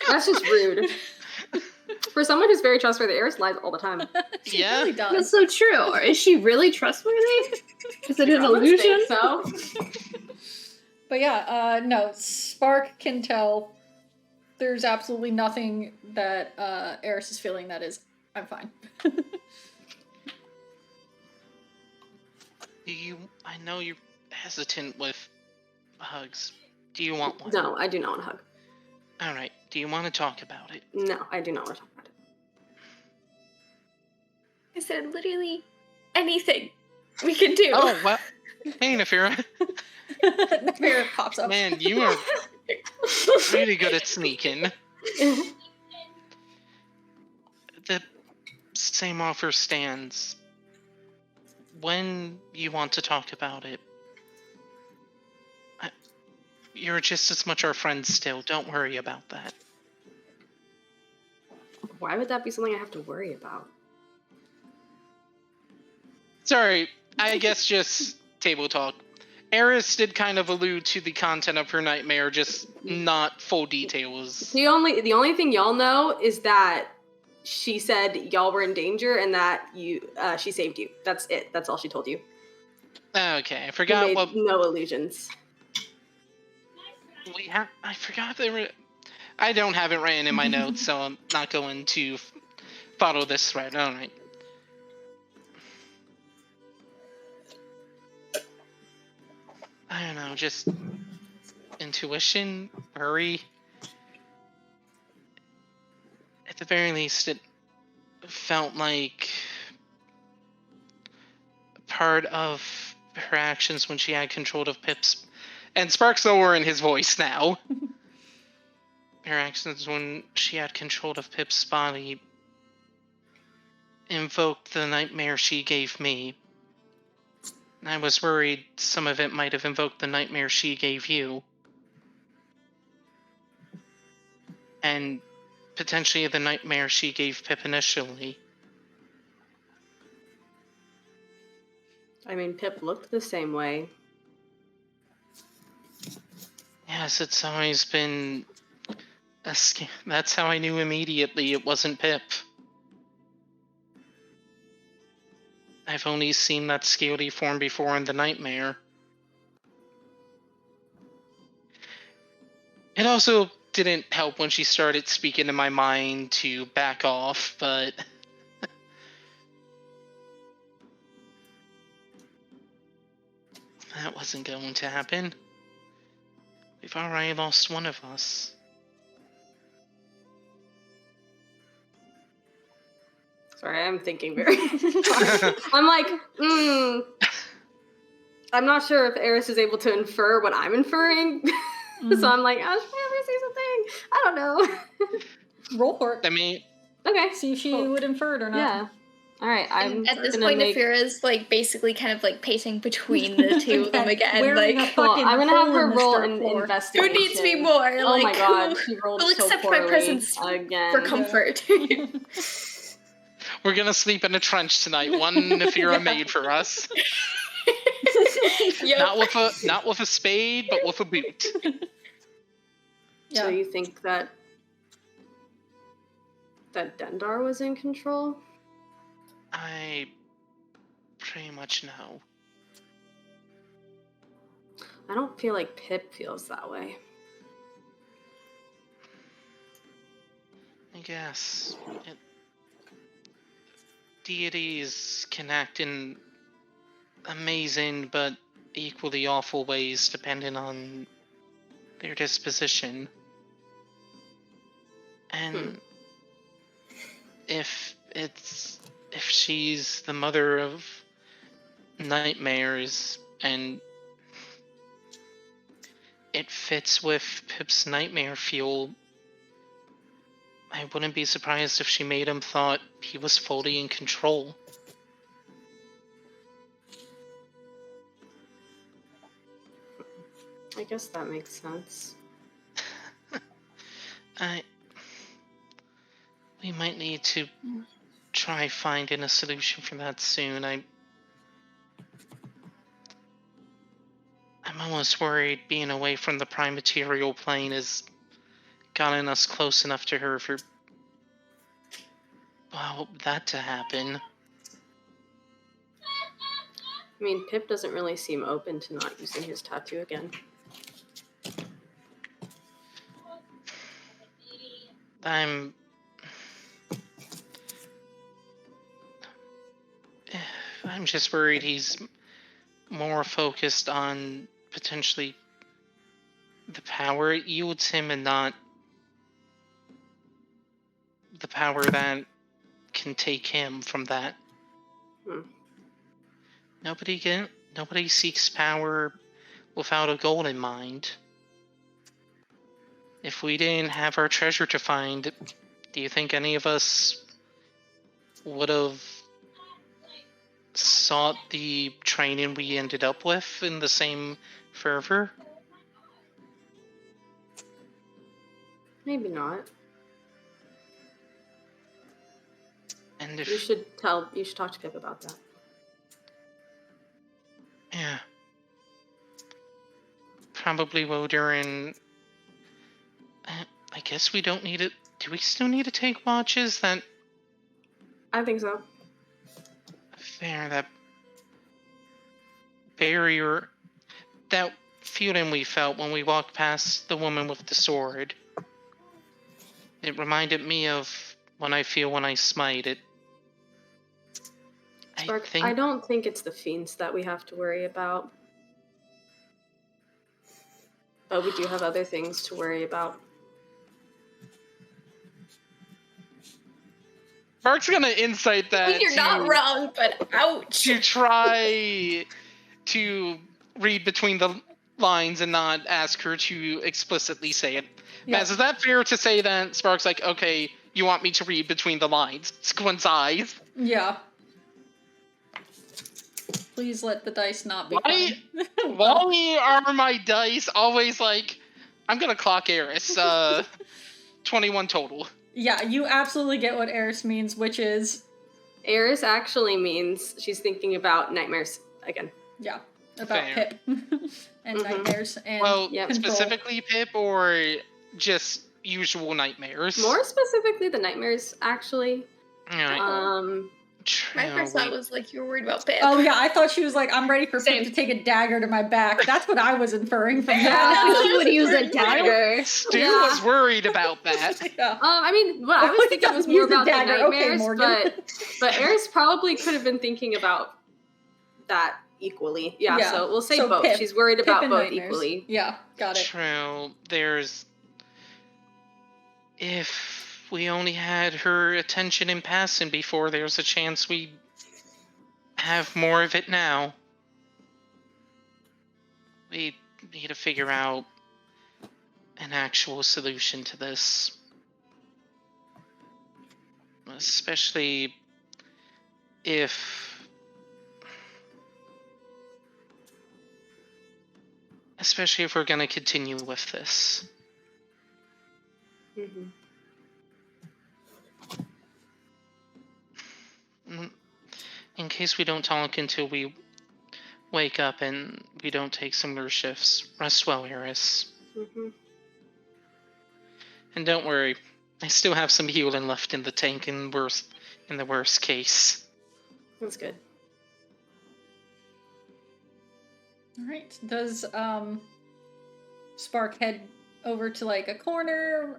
S3: That's just rude. For someone who's very trustworthy, Aeris lies all the time.
S1: She
S2: Yeah.
S1: really does.
S4: That's so true. Is she really trustworthy? Is it an
S3: I would
S4: illusion?
S3: think so.
S1: But yeah, no, Spark can tell there's absolutely nothing that Aeris is feeling that is, I'm fine.
S2: I know you're hesitant with hugs. Do you want one?
S3: No, I do not want to hug.
S2: Alright, do you want to talk about it?
S3: No, I do not want to talk about it.
S5: I said literally anything we can do.
S2: Oh, well, Hey, Nefira.
S1: Nefira pops up.
S2: Man, you are really good at sneaking. The same offer stands. When you want to talk about it, you're just as much our friend still. Don't worry about that.
S3: Why would that be something I have to worry about?
S2: Sorry, I guess just table talk. Aeris did kind of allude to the content of her nightmare, just not full details.
S3: The only thing y'all know is that she said y'all were in danger and that she saved you. That's it. That's all she told you.
S2: Okay, I
S3: You
S2: forgot
S3: made
S2: what
S3: no illusions.
S2: we have. I forgot they were. I don't have it written in my notes, so I'm not going to follow this thread. All right. I don't know, just intuition, worry. At the very least, it felt like part of her actions when she had control of Pip's... And Spark's lower in his voice now. Her actions when she had control of Pip's body invoked the nightmare she gave me. I was worried some of it might have invoked the nightmare she gave you. And potentially the nightmare she gave Pip initially.
S3: I mean, Pip looked the same way.
S2: Yes, it's always been a that's how I knew immediately it wasn't Pip. I've only seen that scaly form before in the nightmare. It also didn't help when she started speaking in my mind to back off, but... that wasn't going to happen. We've already lost one of us.
S3: Sorry, I'm thinking very hard. I'm like, I'm not sure if Aeris is able to infer what I'm inferring. So I'm like, oh, should I ever say something? I don't know.
S1: Roll for it.
S2: I mean...
S3: Okay.
S1: See if she would infer it or not.
S3: Yeah. All right. I'm
S5: at this
S3: gonna
S5: point,
S3: make...
S5: Nefira's like basically kind of like pacing between the two of them again.
S1: Wearing
S5: Like,
S1: a fucking
S3: I'm gonna have
S1: hole
S3: her
S1: in the
S3: roll
S1: dirt
S3: an
S1: floor.
S3: investigation.
S5: who needs me more?
S3: Oh
S5: Like,
S3: my god, she rolled
S5: who'll
S3: so
S5: accept
S3: poorly
S5: my presence
S3: again.
S5: for comfort?
S2: We're gonna sleep in a trench tonight. One Nefira made for us.
S5: Yep.
S2: Not with a spade, but with a boot.
S1: Yeah.
S3: So you think that Dendar was in control?
S2: I pretty much know.
S3: I don't feel like Pip feels that way.
S2: I guess. Deities can act in amazing but equally awful ways depending on their disposition. And if she's the mother of nightmares and it fits with Pip's nightmare fuel, I wouldn't be surprised if she made him thought he was fully in control.
S3: I guess that makes sense.
S2: We might need to try finding a solution for that soon. I'm almost worried being away from the prime material plane has gotten us close enough to her for, well, that to happen.
S3: I mean, Pip doesn't really seem open to not using his tattoo again.
S2: I'm just worried he's more focused on potentially the power it yields him and not the power that can take him from that. nobody seeks power without a goal in mind. If we didn't have our treasure to find, do you think any of us would have sought the training we ended up with in the same fervor?
S3: Maybe not.
S2: And if
S3: You should talk to Pip about that.
S2: yeah, probably will during. I guess we don't need it. Do we still need to take watches? That
S3: I think so.
S2: fair. That barrier, that feeling we felt when we walked past the woman with the sword. It reminded me of when I feel when I smite it.
S3: Spark, I don't think it's the fiends that we have to worry about. But we do have other things to worry about.
S2: Mark's gonna insight that.
S5: You're not wrong, but ouch.
S2: To try to read between the lines and not ask her to explicitly say it.
S1: Yeah.
S2: Maz, is that fair to say that Spark's like, okay, you want me to read between the lines? Squint's eyes.
S1: Yeah. Please let the dice not be
S2: Why?
S1: funny.
S2: Why are my dice always like, I'm gonna clock Aeris, 21 total.
S1: Yeah, you absolutely get what Aeris means, which is...
S3: Aeris actually means she's thinking about nightmares again.
S1: Yeah, about
S2: Fair.
S1: Pip. And nightmares and
S2: Well,
S1: control.
S2: specifically Pip or just usual nightmares?
S3: More specifically, the nightmares, actually.
S2: Alright.
S5: My first thought was like you were worried about Pip.
S1: Oh yeah, I thought she was like, I'm ready for
S4: Same.
S1: Pip to take a dagger to my back. That's what I was inferring from
S4: Yeah,
S1: that.
S4: he would use a dagger.
S2: Stu
S3: Yeah.
S2: was worried about that.
S1: Yeah.
S3: I mean, what I was
S1: Oh,
S3: thinking
S1: yeah,
S3: was more
S1: use the
S3: about the
S1: dagger. Okay,
S3: nightmares,
S1: Morgan.
S3: but Aeris probably could have been thinking about that equally. Yeah,
S1: Yeah.
S3: so we'll say
S1: So
S3: both.
S1: Pip.
S3: She's worried
S1: Pip
S3: about
S1: and
S3: both
S1: nightmares.
S3: equally.
S1: Yeah, got it.
S2: True. If we only had her attention in passing before, there's a chance we'd have more of it now. We need to figure out an actual solution to this. Especially if we're going to continue with this.
S3: Mm-hmm.
S2: In case we don't talk until we wake up and we don't take similar shifts, rest well, Aeris.
S3: Mm-hmm.
S2: And don't worry, I still have some healing left in the tank in the worst case.
S3: That's good.
S1: Alright, does Spark head over to like a corner?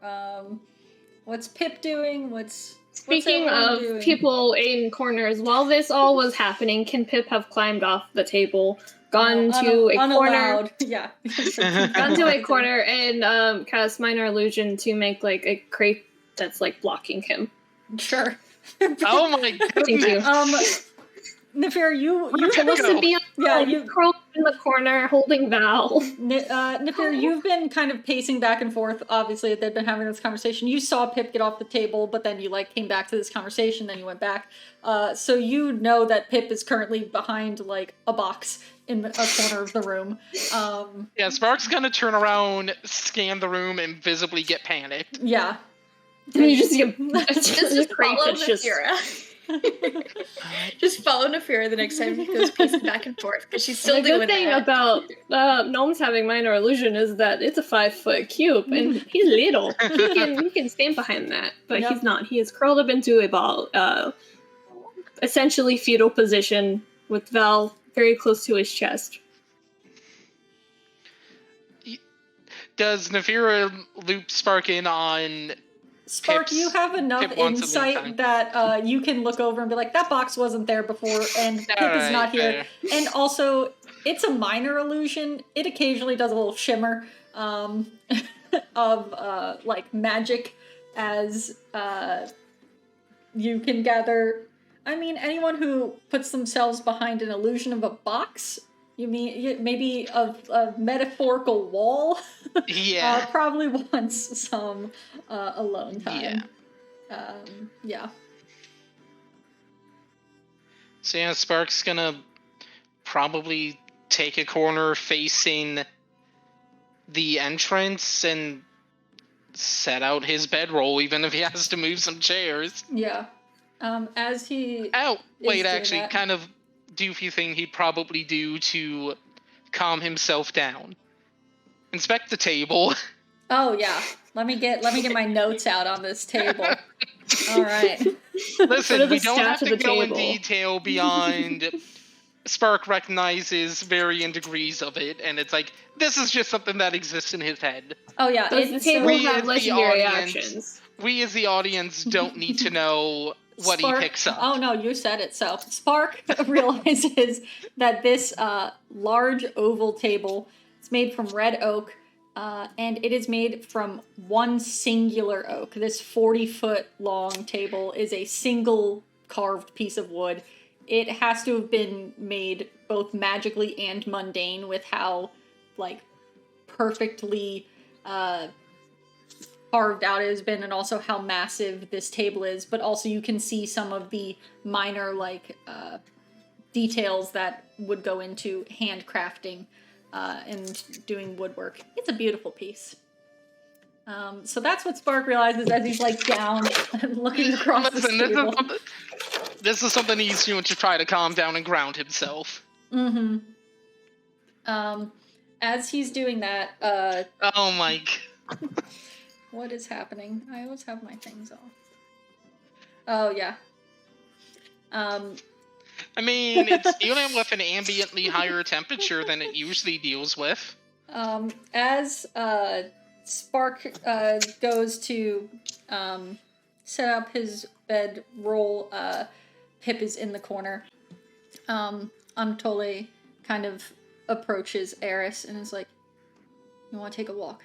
S1: What's Pip doing? What's
S4: Speaking
S1: everyone
S4: of
S1: doing?
S4: people in corners, while this all was happening, can Pip have climbed off the table, gone to a corner,
S1: unallowed. Yeah.
S4: gone to a corner, and cast minor illusion to make like a crate that's like blocking him?
S1: Sure.
S2: Oh my
S4: Thank you.
S2: goodness!
S1: Nefir, you
S4: Supposed to be
S1: Yeah, you-
S4: curled up in the corner holding Val.
S1: Nefir, you've been kind of pacing back and forth. Obviously, they've been having this conversation. You saw Pip get off the table, but then you like came back to this conversation. Then you went back. So you know that Pip is currently behind like a box in a corner of the room.
S2: Yeah, Spark's gonna turn around, scan the room, and visibly get panicked.
S1: Yeah.
S4: And you just see a
S5: Just
S4: crate
S5: follow
S4: that's just
S5: Nefira. Just follow Nefira the next time he goes pacing back and forth because she's still
S4: the
S5: doing
S4: good thing
S5: that.
S4: about gnomes having minor illusion is that it's a 5-foot cube, and he's little. He can stand behind that, but
S1: Yep.
S4: he's not. He is curled up into a ball, essentially fetal position, with Val very close to his chest.
S2: Does Nefira loop Spark in on
S1: Spark,
S2: Pip's-
S1: you have enough
S2: Pip wants a lead time.
S1: insight that you can look over and be like, that box wasn't there before, and Pip is
S2: Alright,
S1: not here.
S2: fair.
S1: And also, it's a minor illusion. It occasionally does a little shimmer of like magic as you can gather. I mean, anyone who puts themselves behind an illusion of a box You mean maybe a metaphorical wall?
S2: Yeah.
S1: Probably wants some alone time. Yeah.
S2: So yeah, Spark's gonna probably take a corner facing the entrance and set out his bedroll, even if he has to move some chairs.
S1: Yeah. As he
S2: Wait,
S1: doing
S2: actually,
S1: that-
S2: kind of doofy thing he'd probably do to calm himself down. Inspect the table.
S1: Oh yeah. Let me get my notes out on this table. All right.
S2: Listen, we don't
S4: stats
S2: have
S4: of
S2: to
S4: the
S2: go in
S4: table?
S2: detail beyond Spark recognizes varying degrees of it, and it's like, this is just something that exists in his head.
S1: Oh yeah.
S4: Does the
S1: it's
S4: table
S2: we
S4: have
S2: as the
S4: legendary
S2: audience-
S4: actions?
S2: We as the audience don't need to know what
S1: Spark,
S2: he picks up.
S1: Oh no, you said it. So Spark realizes that this large oval table is made from red oak, and it is made from one singular oak. This 40-foot long table is a single carved piece of wood. It has to have been made both magically and mundane with how like perfectly carved out it has been, and also how massive this table is, but also you can see some of the minor like details that would go into handcrafting and doing woodwork. It's a beautiful piece. So that's what Spark realizes as he's like down and looking across the table.
S2: This is something he's doing to try to calm down and ground himself.
S1: Mm-hmm. As he's doing that,
S2: Oh my...
S1: what is happening? I always have my things off. Oh, yeah.
S2: I mean, it's dealing with an ambiently higher temperature than it usually deals with.
S1: As Spark goes to set up his bedroll, Pip is in the corner. Anatole kind of approaches Aeris and is like, "You want to take a walk?"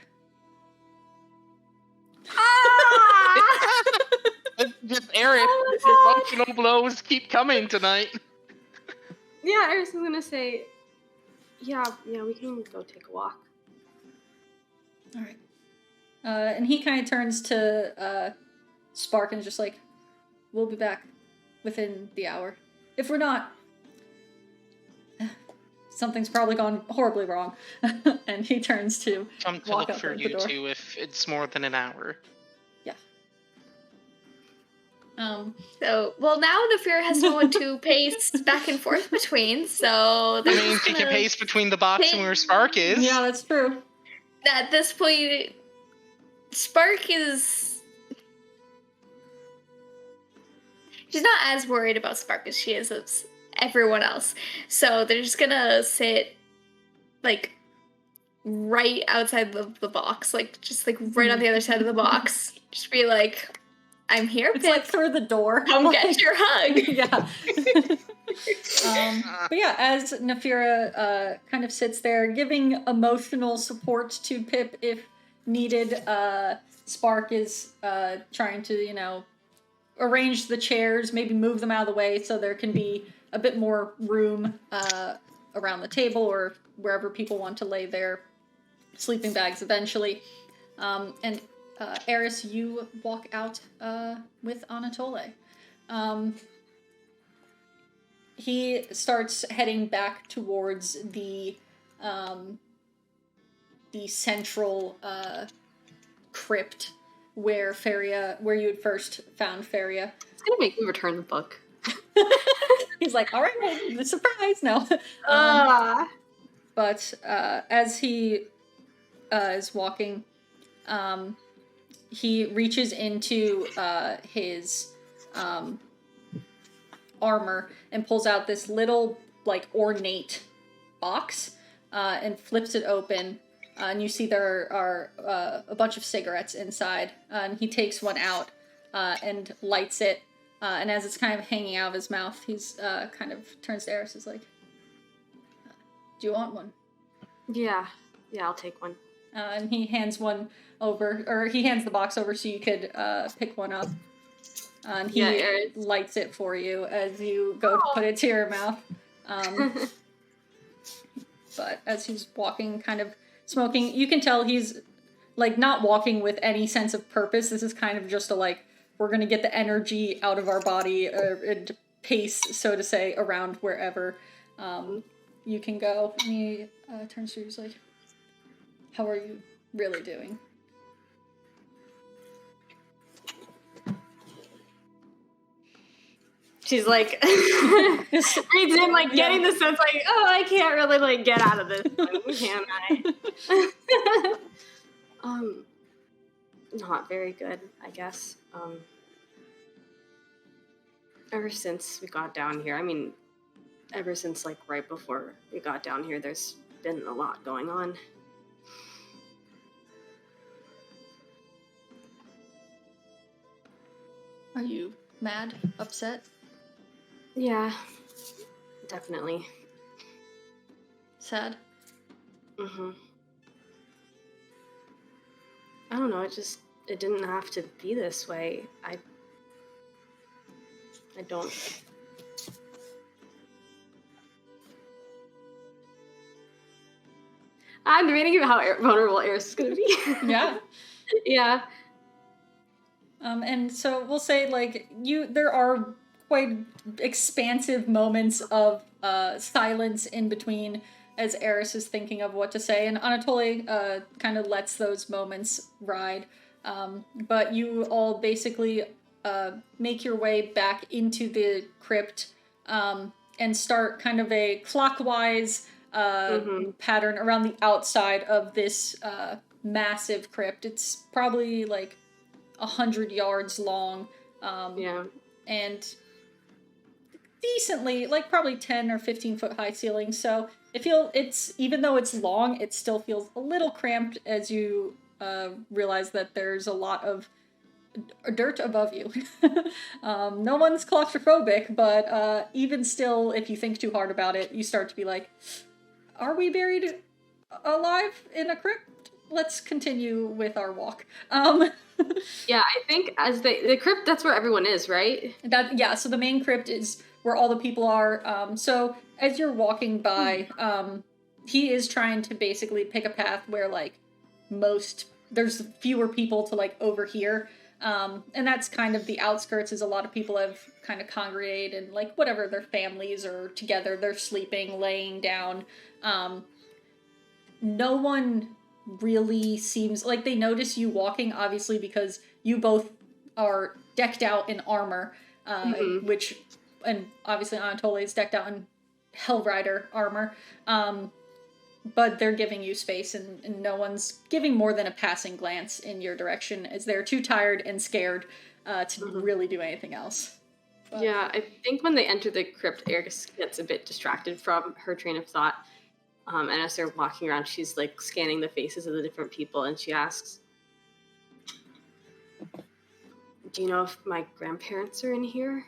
S2: Just Aeris, emotional blows keep coming tonight.
S3: Yeah, Aeris is gonna say, yeah, we can go take a walk.
S1: All right. And he kind of turns to Spark and is just like, "We'll be back within the hour. If we're not, something's probably gone horribly wrong." And he turns to
S2: Come to
S1: walk
S2: look
S1: out
S2: for
S1: the
S2: you
S1: door.
S2: two if it's more than an hour.
S1: Yeah.
S5: So, well, now Nafira has no one to pace back and forth between, so...
S2: I mean, she can pace between the box and where Spark is.
S1: Yeah, that's true.
S5: At this point, Spark is... She's not as worried about Spark as she is of everyone else. So they're just gonna sit, like, right outside the box. Like, just, like, right on the other side of the box. Just be like, "I'm here,
S1: It's
S5: Pip.
S1: like through the door.
S5: Come get your hug."
S1: Yeah. But yeah, as Nafira kind of sits there giving emotional support to Pip if needed, Spark is trying to, arrange the chairs, maybe move them out of the way so there can be a bit more room around the table or wherever people want to lay their sleeping bags eventually. And Aeris, you walk out with Anatole. He starts heading back towards the central crypt where you had first found Feria.
S3: It's gonna make me return the book.
S1: He's like, "All right, well, the surprise now." But as he is walking, he reaches into his armor and pulls out this little, like, ornate box and flips it open. And you see there are a bunch of cigarettes inside. And he takes one out and lights it. And as it's kind of hanging out of his mouth, he's kind of turns to Aeris, is like, "Do you want one?"
S3: Yeah, I'll take one.
S1: And he hands one over, or he hands the box over so you could pick one up. And he
S3: Aeris
S1: lights it for you as you go to put it to your mouth. But as he's walking, kind of smoking, you can tell he's like not walking with any sense of purpose. This is kind of just a like, we're gonna get the energy out of our body and pace, so to say, around wherever you can go. And he turns to you, he's like, how are you really doing?
S3: She's like, reads him, like, getting the sense, like, oh, I can't really, like, get out of this one, can I? Not very good, I guess. Ever since we got down here, I mean, ever since, like, right before we got down here, there's been a lot going on.
S1: Are you mad? Upset?
S3: Yeah, definitely.
S1: Sad?
S3: Mm-hmm. I don't know, it didn't have to be this way. I don't... I'm debating about how vulnerable Aeris is gonna be.
S1: Yeah.
S3: Yeah.
S1: And so we'll say, like, there are quite expansive moments of silence in between as Aeris is thinking of what to say, and Anatoly kind of lets those moments ride. But you all basically make your way back into the crypt and start kind of a clockwise pattern around the outside of this massive crypt. It's probably like 100 yards long. And decently, like probably 10 or 15 foot high ceilings. So it's even though it's long, it still feels a little cramped as you realize that there's a lot of dirt above you. No one's claustrophobic, but even still, if you think too hard about it, you start to be like, are we buried alive in a crypt? Let's continue with our walk.
S3: Yeah, I think as the crypt, that's where everyone is, right?
S1: So the main crypt is where all the people are. So as you're walking by, he is trying to basically pick a path where like there's fewer people to like overhear. And that's kind of the outskirts, is a lot of people have kind of congregated and like whatever, their families are together, they're sleeping, laying down. No one really seems like they notice you walking, obviously, because you both are decked out in armor, and obviously Anatoly is decked out in Hellrider armor, but they're giving you space, and no one's giving more than a passing glance in your direction, as they're too tired and scared to really do anything else. But...
S3: Yeah, I think when they enter the crypt, Aeris gets a bit distracted from her train of thought. And as they're walking around, she's like scanning the faces of the different people, and she asks, do you know if my grandparents are in here?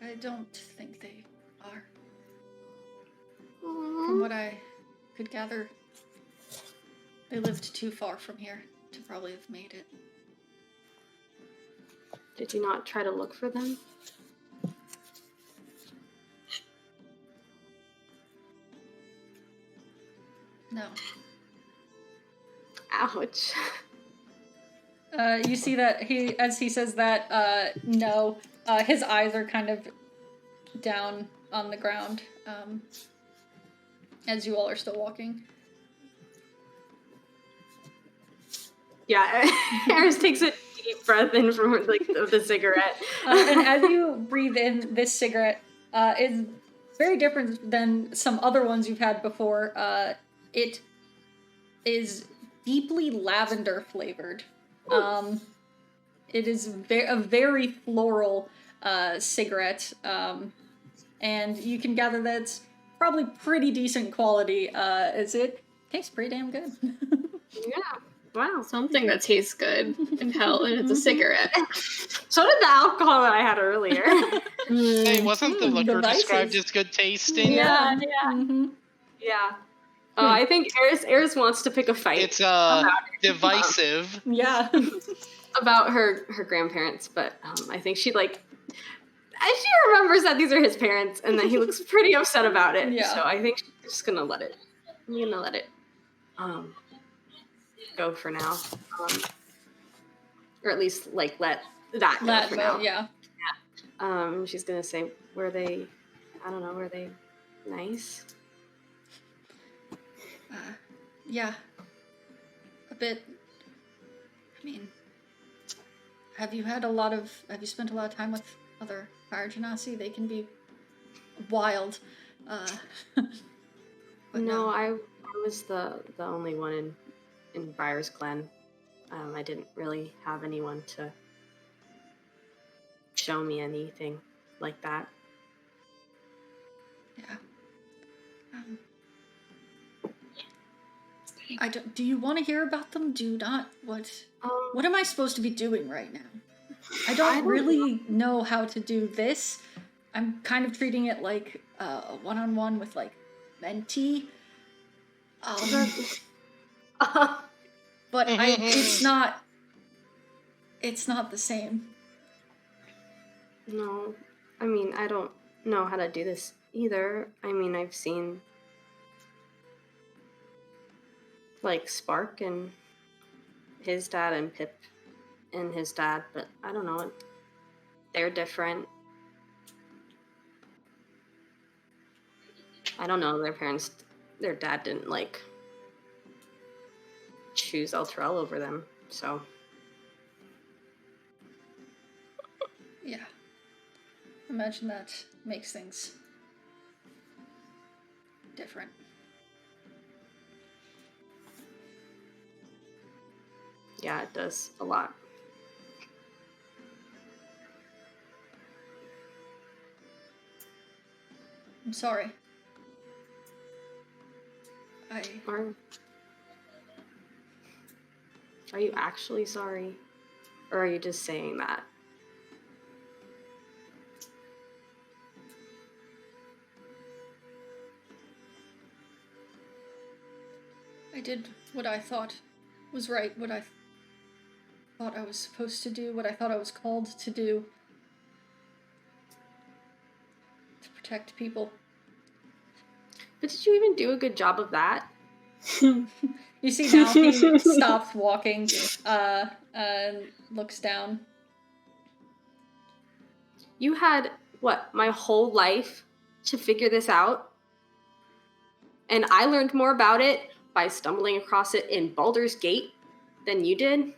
S1: I don't think they are. From what I could gather, they lived too far from here to probably have made it.
S3: Did you not try to look for them?
S1: No.
S3: Ouch.
S1: You see that as he says that, no, his eyes are kind of down on the ground, as you all are still walking.
S3: Yeah, Aeris takes a deep breath in from like the cigarette.
S1: And as you breathe in, this cigarette is very different than some other ones you've had before. It is deeply lavender flavored. It is a very floral cigarette, and you can gather that it's probably pretty decent quality, as it tastes pretty damn good.
S3: Yeah, wow.
S4: Something that tastes good in hell, and it's a cigarette.
S3: So did the alcohol that I had earlier.
S2: Hey, wasn't the liquor
S1: devices.
S2: described as good tasting?
S3: Yeah.
S1: Mm-hmm.
S3: Yeah. I think Aeris wants to pick a fight.
S2: It's divisive.
S1: Yeah.
S3: About her grandparents, but I think she like she remembers that these are his parents and that he looks pretty upset about it.
S1: Yeah.
S3: So I think she's just gonna let it. I'm gonna let it go for now. Or at least like let that go for now.
S1: Yeah.
S3: She's gonna say, were they nice?
S1: Yeah. A bit. I mean, have you spent a lot of time with other fire genasi? They can be wild. But
S3: No, I was the only one in Briar's clan. I didn't really have anyone to show me anything like that.
S1: Yeah. Do you want to hear about them? Do not. What am I supposed to be doing right now? I don't really know how to do this. I'm kind of treating it like a one-on-one with like mentee. But it's not the same.
S3: No, I mean, I don't know how to do this either. I mean, I've seen like Spark and his dad and Pip and his dad, but I don't know. They're different. I don't know. Their dad didn't like choose Elturel over them, so.
S1: Yeah. Imagine that makes things different.
S3: Yeah, it does a lot.
S1: I'm sorry.
S3: Are you actually sorry? Or are you just saying that?
S1: I did what I thought was right, what I thought I was supposed to do, what I thought I was called to do. To protect people.
S3: But did you even do a good job of that?
S1: You see now he stops walking, and looks down.
S3: You had, my whole life to figure this out? And I learned more about it by stumbling across it in Baldur's Gate than you did?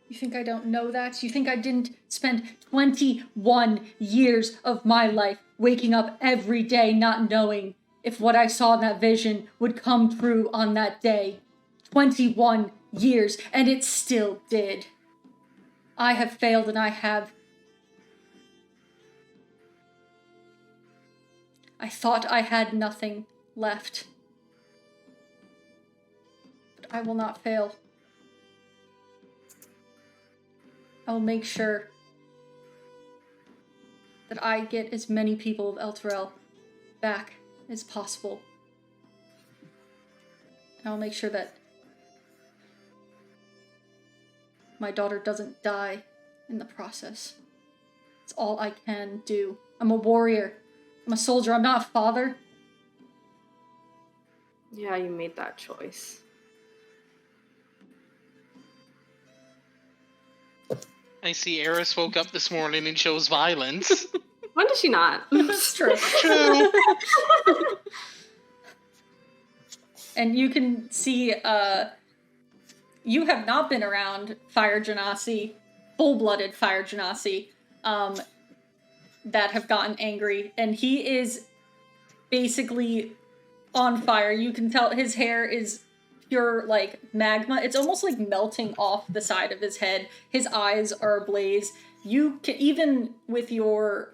S1: You think I don't know that? You think I didn't spend 21 years of my life waking up every day not knowing if what I saw in that vision would come true on that day? 21 years, and it still did. I have failed, and I thought I had nothing left. But I will not fail. I will make sure that I get as many people of Elturel back as possible. And I will make sure that my daughter doesn't die in the process. It's all I can do. I'm a warrior. I'm a soldier. I'm not a father.
S3: Yeah, you made that choice.
S2: I see Aeris woke up this morning and chose violence.
S3: When does she not?
S1: That's true.
S2: True.
S1: And you can see, you have not been around Fire Genasi, full-blooded Fire Genasi, that have gotten angry, and he is basically on fire. You can tell his hair is pure, like, magma. It's almost like melting off the side of his head. His eyes are ablaze. You can, even with your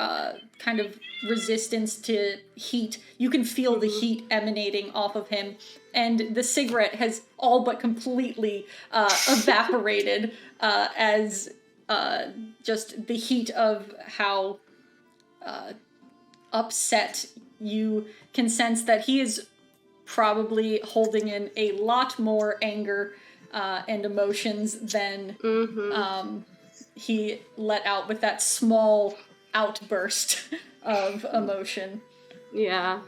S1: kind of resistance to heat, you can feel the heat emanating off of him. And the cigarette has all but completely evaporated as just the heat of how upset you can sense that he is probably holding in a lot more anger and emotions than
S3: Mm-hmm.
S1: he let out with that small outburst of emotion.
S3: Yeah.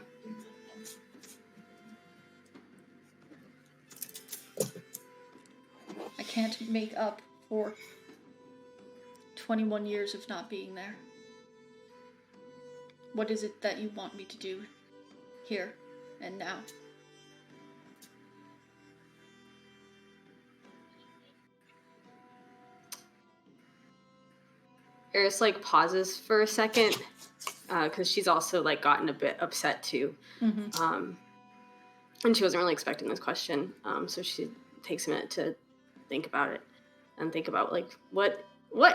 S1: I can't make up for 21 years of not being there. What is it that you want me to do here and now?
S3: Aeris like pauses for a second because she's also like gotten a bit upset too.
S1: Mm-hmm.
S3: And she wasn't really expecting this question. So she takes a minute to think about it and think about like what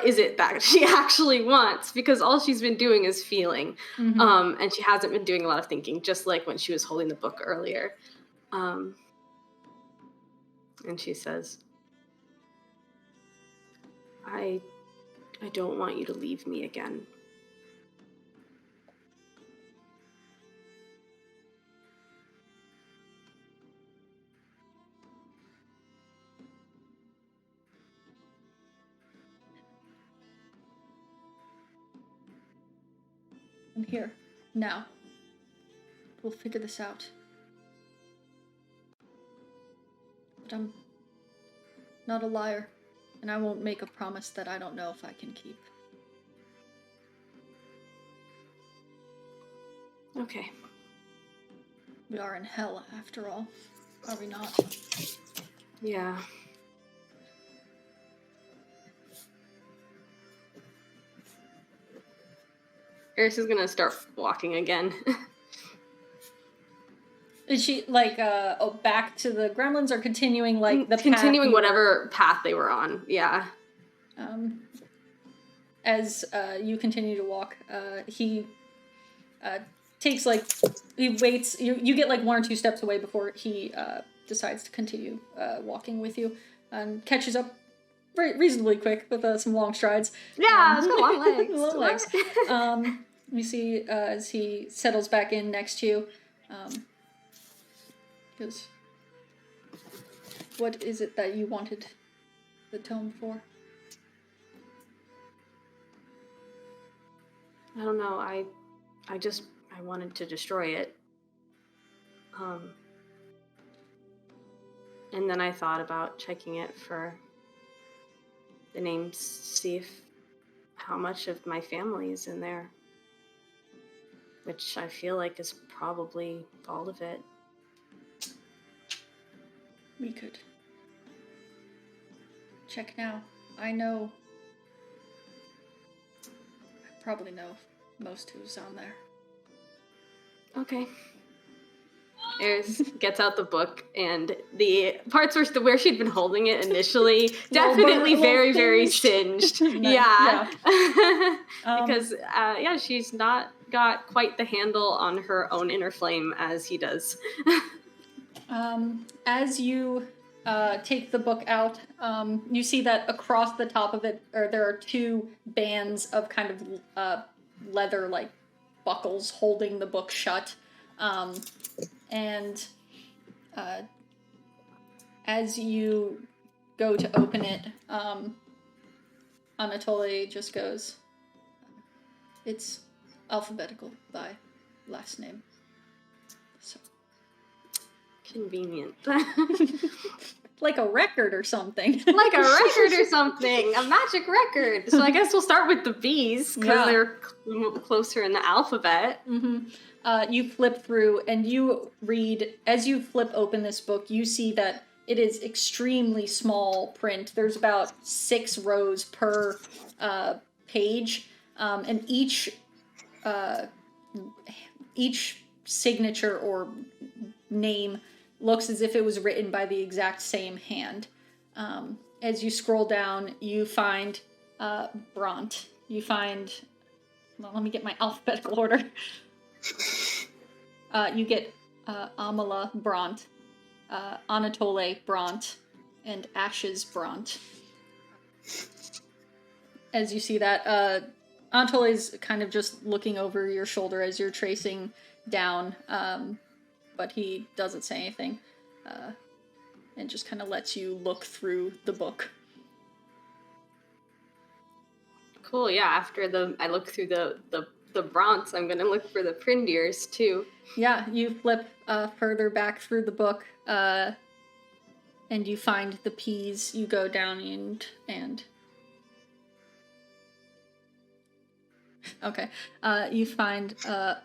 S3: is it that she actually wants, because all she's been doing is feeling.
S1: Mm-hmm.
S3: And she hasn't been doing a lot of thinking, just like when she was holding the book earlier. And she says, I don't want you to leave me again.
S1: I'm here. Now. We'll figure this out. But I'm not a liar, and I won't make a promise that I don't know if I can keep.
S3: Okay.
S1: We are in hell, after all. Are we not?
S3: Yeah. Aeris is gonna start walking again.
S1: Is she, like, back to the Gremlins, or continuing, like, the
S3: continuing
S1: path
S3: whatever path they were on, yeah.
S1: As you continue to walk, he takes, like, he waits, you get, like, 1 or 2 steps away before he decides to continue walking with you, and catches up reasonably quick with some long strides.
S3: Yeah, it's got long legs.
S1: Long legs. You see as he settles back in next to you, goes, what is it that you wanted the tome for?
S3: I don't know, I wanted to destroy it. And then I thought about checking it for the names, see if how much of my family is in there. Which I feel like is probably all of it.
S1: We could check now. I probably know most who's on there.
S3: Okay. Aeris gets out the book, and the parts where she'd been holding it initially definitely very, very singed. Yeah. Because, she's not got quite the handle on her own inner flame as he does.
S1: As you take the book out, you see that across the top of it, there are 2 bands of kind of leather, like, buckles holding the book shut. And as you go to open it, Anatoly just goes, it's alphabetical by last name. So
S3: convenient.
S1: Like a record or something.
S3: Like a record or something. A magic record. So I guess we'll start with the B's, because they're closer in the alphabet.
S1: Mm-hmm. You flip through and you read, as you flip open this book, you see that it is extremely small print. There's about 6 rows per page, and each signature or name looks as if it was written by the exact same hand. As you scroll down, you find Bront. You find... Well, let me get my alphabetical order. You get Amala Bront, Anatole Bront, and Ashes Bront. As you see that, Anatole's kind of just looking over your shoulder as you're tracing down, but he doesn't say anything. and just kind of lets you look through the book.
S3: Cool. Yeah. After I look through the bronze, I'm gonna look for the Prindiers too.
S1: Yeah, you flip further back through the book, and you find the peas. You go down and okay. You find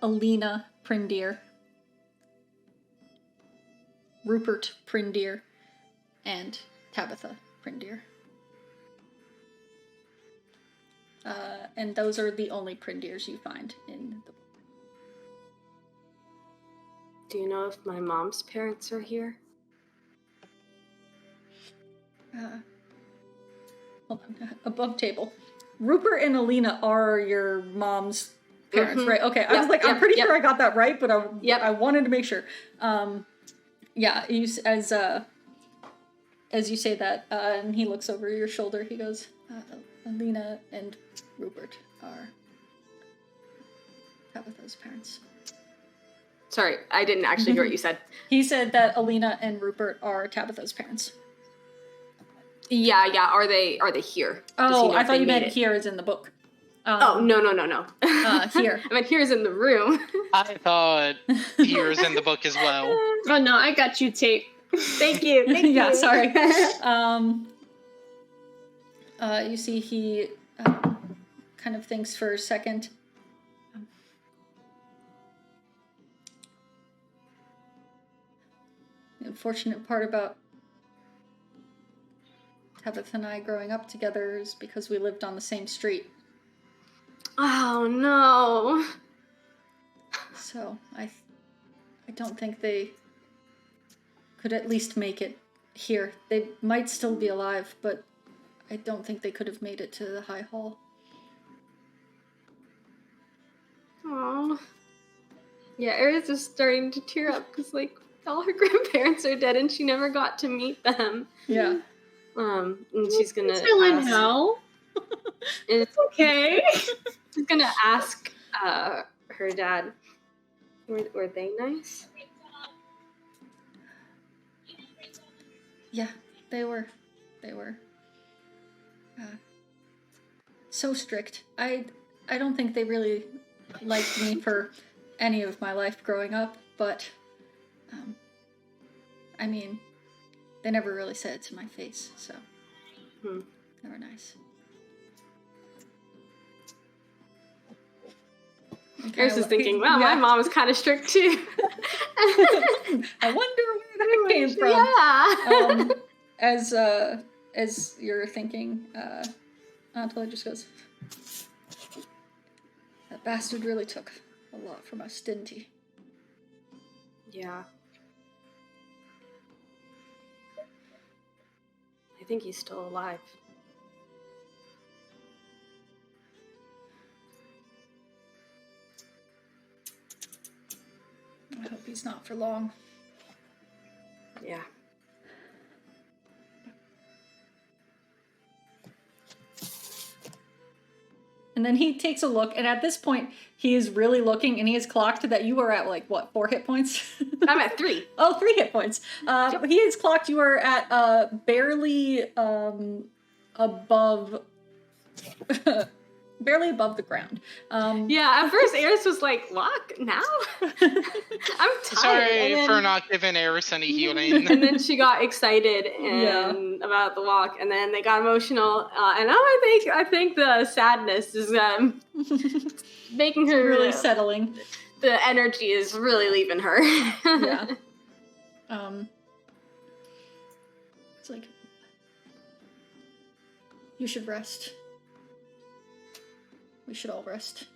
S1: Alina Prindier, Rupert Prindier, and Tabitha Prindier. And those are the only Prindiers you find in the book.
S3: Do you know if my mom's parents are here?
S1: Hold on. Above table. Rupert and Alina are your mom's parents,
S3: Mhm.
S1: right? Okay, I
S3: Yep,
S1: was like, I'm
S3: yep,
S1: pretty
S3: yep.
S1: sure I got that right, but
S3: Yep.
S1: I wanted to make sure. Yeah, as you say that, and he looks over your shoulder, he goes, Alina and Rupert are Tabitha's parents.
S3: Sorry, I didn't actually hear what you said.
S1: He said that Alina and Rupert are Tabitha's parents.
S3: Yeah. Are they here? Does he
S1: Oh,
S3: know
S1: I
S3: if
S1: thought
S3: they
S1: you
S3: made
S1: meant
S3: it?
S1: here is in the book.
S3: Oh no.
S1: Here.
S3: I meant here's in the room.
S2: I thought here's in the book as well.
S4: Oh no, I got you, Tate.
S3: Thank you.
S1: Yeah, sorry. You see he kind of thinks for a second. The unfortunate part about Tabitha and I growing up together is because we lived on the same street.
S3: Oh no.
S1: So I don't think they could at least make it here. They might still be alive, but I don't think they could have made it to the High Hall.
S3: Oh. Yeah, Aeris is starting to tear up because like all her grandparents are dead and she never got to meet them.
S1: Yeah.
S3: And she's gonna
S4: Still in
S3: ask,
S4: hell.
S3: it's
S4: Okay.
S3: she's gonna ask her dad, were they nice?
S1: Yeah, they were so strict. I don't think they really liked me for any of my life growing up, but I mean, they never really said it to my face, so they were nice.
S3: Aeris is thinking, wow, my mom is kind of strict too.
S1: I wonder where that came from.
S3: Yeah.
S1: As you're thinking, Antela just goes, that bastard really took a lot from us, didn't he?
S3: Yeah. I think he's still alive.
S1: I hope he's not for long.
S3: Yeah.
S1: And then he takes a look, and at this point, he is really looking, and he has clocked that you are at, like, what, 4 hit points?
S3: I'm at 3.
S1: Oh, 3 hit points. He has clocked you are at barely above... barely above the ground.
S3: Yeah, at first Aeris was like, "Lock now?" I'm tired.
S2: Sorry for not giving Aeris any healing.
S3: And then she got excited and about the walk, and then they got emotional. And now I think the sadness is making her
S1: really settling.
S3: The energy is really leaving her.
S1: Yeah. It's like, you should rest. We should all rest.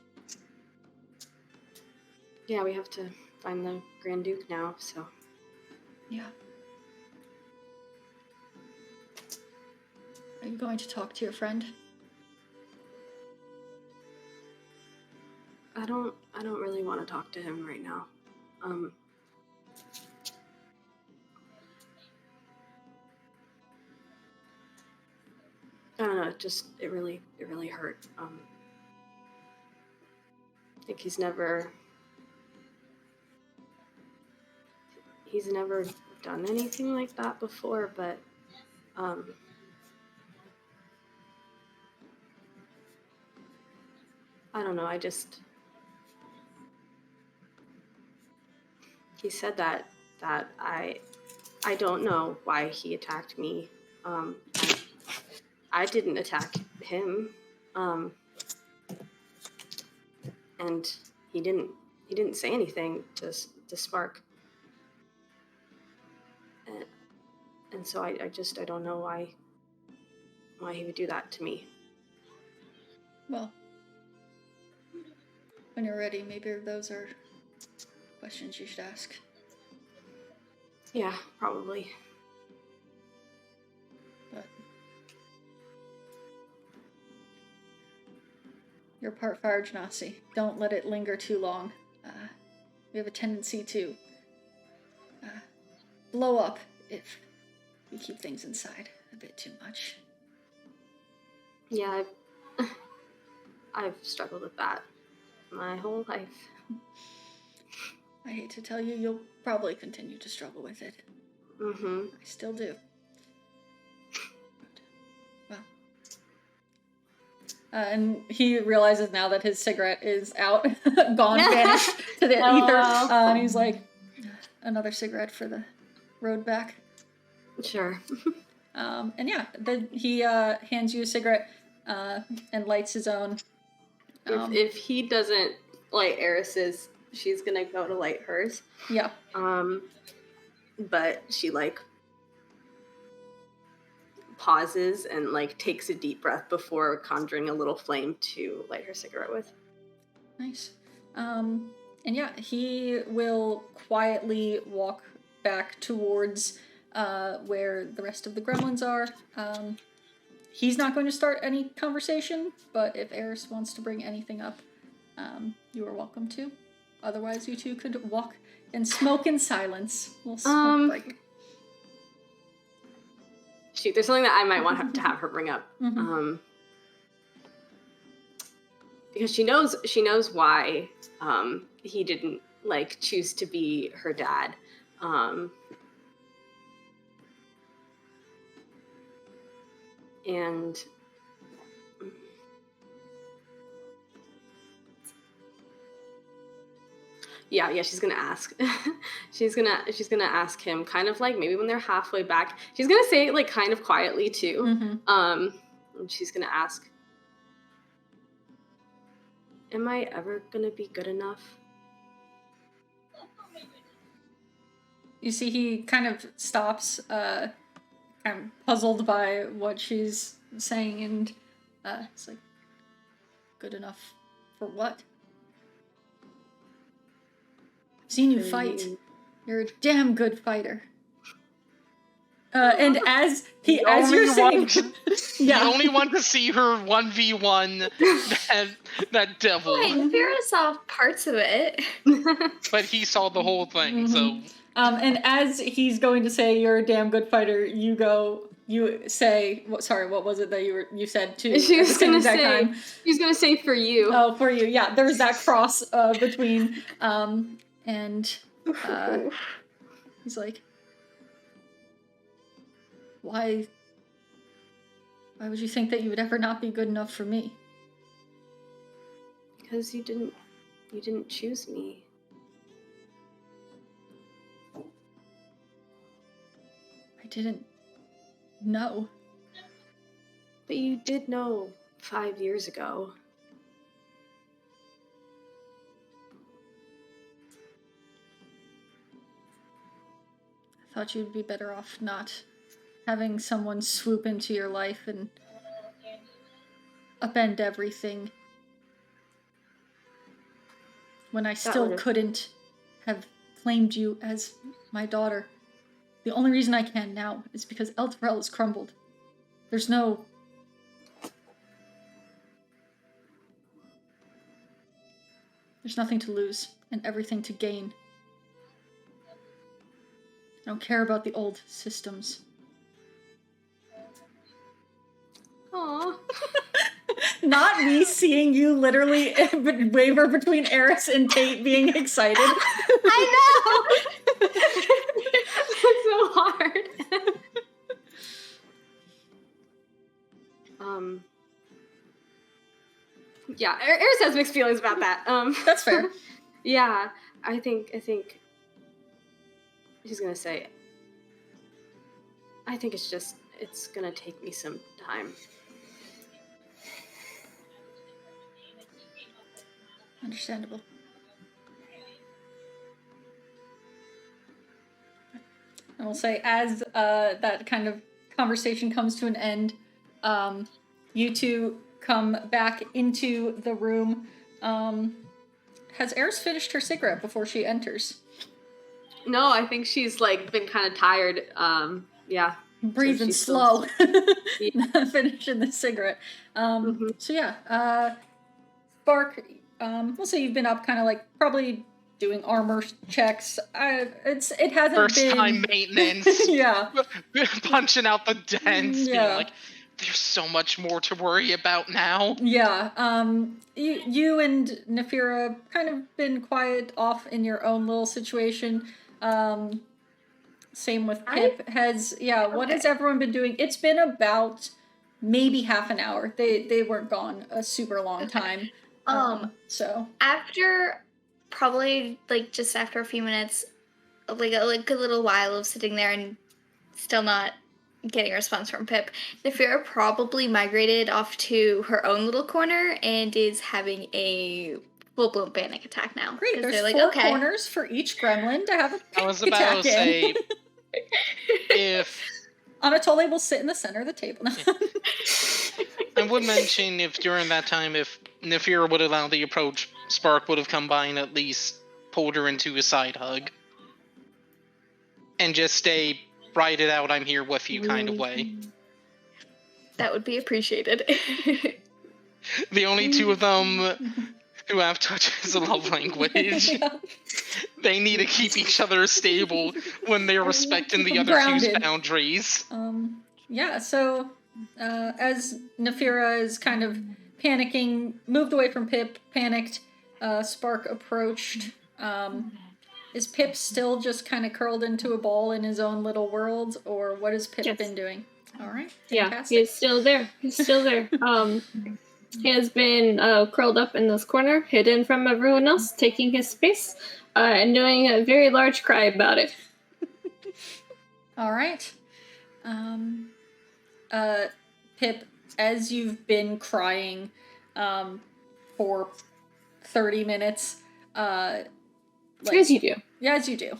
S3: Yeah, we have to find the Grand Duke now, so.
S1: Yeah. Are you going to talk to your friend?
S3: I don't really want to talk to him right now. I don't know, it really hurt. I think he's never done anything like that before, but I don't know. He said that I don't know why he attacked me. I didn't attack him. And he didn't say anything to Spark. And so I don't know why he would do that to me.
S1: Well, when you're ready, maybe those are questions you should ask.
S3: Yeah, probably.
S1: But you're part fire genasi. Don't let it linger too long. We have a tendency to blow up if we keep things inside a bit too much.
S3: Yeah, I've struggled with that my whole life.
S1: I hate to tell you, you'll probably continue to struggle with it.
S3: Mm-hmm.
S1: I still do. Well. And he realizes now that his cigarette is out, gone, vanished to the ether. And he's like, another cigarette for the road back.
S3: Sure.
S1: And yeah, then he hands you a cigarette and lights his own.
S3: If he doesn't light Aeris's, she's gonna go to light hers.
S1: Yeah.
S3: But she pauses and takes a deep breath before conjuring a little flame to light her cigarette with.
S1: Nice. And yeah, he will quietly walk back towards where the rest of the gremlins are. He's not going to start any conversation, but if Aeris wants to bring anything up, you are welcome to. Otherwise, you two could walk and smoke in silence. We'll smoke break.
S3: Shoot, there's something that I might want to have her bring up.
S1: Mm-hmm.
S3: Because she knows why he didn't choose to be her dad. And yeah, she's gonna ask. she's gonna ask him, kind of maybe when they're halfway back. She's gonna say it kind of quietly too.
S1: Mm-hmm.
S3: And she's gonna ask, "Am I ever gonna be good enough?"
S1: You see, he kind of stops, kind of puzzled by what she's saying, and it's like, good enough for what? I've seen you fight. You're a damn good fighter. And as you're saying,
S2: yeah, the only one to see her 1v1 that devil.
S5: Wait, Vera saw parts of it.
S2: But he saw the whole thing, so.
S1: And as he's going to say you're a damn good fighter, you say, what was it that you said too?
S3: She was gonna say for you.
S1: Oh, for you, yeah. There's that cross between, and he's like, why would you think that you would ever not be good enough for me?
S3: Because you didn't choose me.
S1: I didn't know.
S3: But you did know 5 years ago.
S1: I thought you'd be better off not having someone swoop into your life and upend everything when I still couldn't have claimed you as my daughter. The only reason I can now is because Elturel has crumbled. There's nothing to lose and everything to gain. I don't care about the old systems.
S3: Aww.
S1: Not me seeing you literally waver between Aeris and Tate being excited.
S3: I know! Yeah, Eris has mixed feelings about that.
S1: That's fair.
S3: Yeah, I think she's gonna say. I think it's gonna take me some time.
S1: Understandable. I will say, as that kind of conversation comes to an end, you two come back into the room. Has Aeris finished her cigarette before she enters?
S3: No, I think she's like been kind of tired. Yeah.
S1: Breathing
S3: she's
S1: slow.
S3: Yeah.
S1: Not finishing the cigarette. So yeah, Spark, we'll say you've been up kind of like probably doing armor checks. It hasn't
S2: First
S1: been...
S2: time maintenance.
S1: Yeah.
S2: Punching out the dents.
S1: Yeah.
S2: Being like, there's so much more to worry about now.
S1: Yeah, you and Nefira kind of been quiet off in your own little situation. Same with Pip. What has everyone been doing? It's been about maybe half an hour. They weren't gone a super long time. So
S5: after probably like just after a few minutes, like a little while of sitting there and still not getting a response from Pip, Nefira probably migrated off to her own little corner and is having a full-blown panic attack now.
S1: Great, there's
S5: like,
S1: 4 corners for each gremlin to have a panic
S2: I was about to say, if...
S1: Anatole will sit in the center of the table.
S2: I would mention if during that time, if Nefira would allow the approach, Spark would have come by and at least pulled her into a side hug. And just stay... write it out, I'm here with you kind of way.
S5: That would be appreciated.
S2: The only two of them who have touch as a love language.
S1: Yeah.
S2: They need to keep each other stable when they're respecting the other two's boundaries.
S1: So as Nefira is kind of panicking, moved away from Pip, panicked, Spark approached. Is Pip still just kind of curled into a ball in his own little world, or what has Pip been doing? All right, fantastic.
S4: Yeah, he's still there. He has been curled up in this corner, hidden from everyone else, taking his space, and doing a very large cry about it.
S1: All right. Pip, as you've been crying for 30 minutes,
S4: as you do.
S1: Yeah, as you do.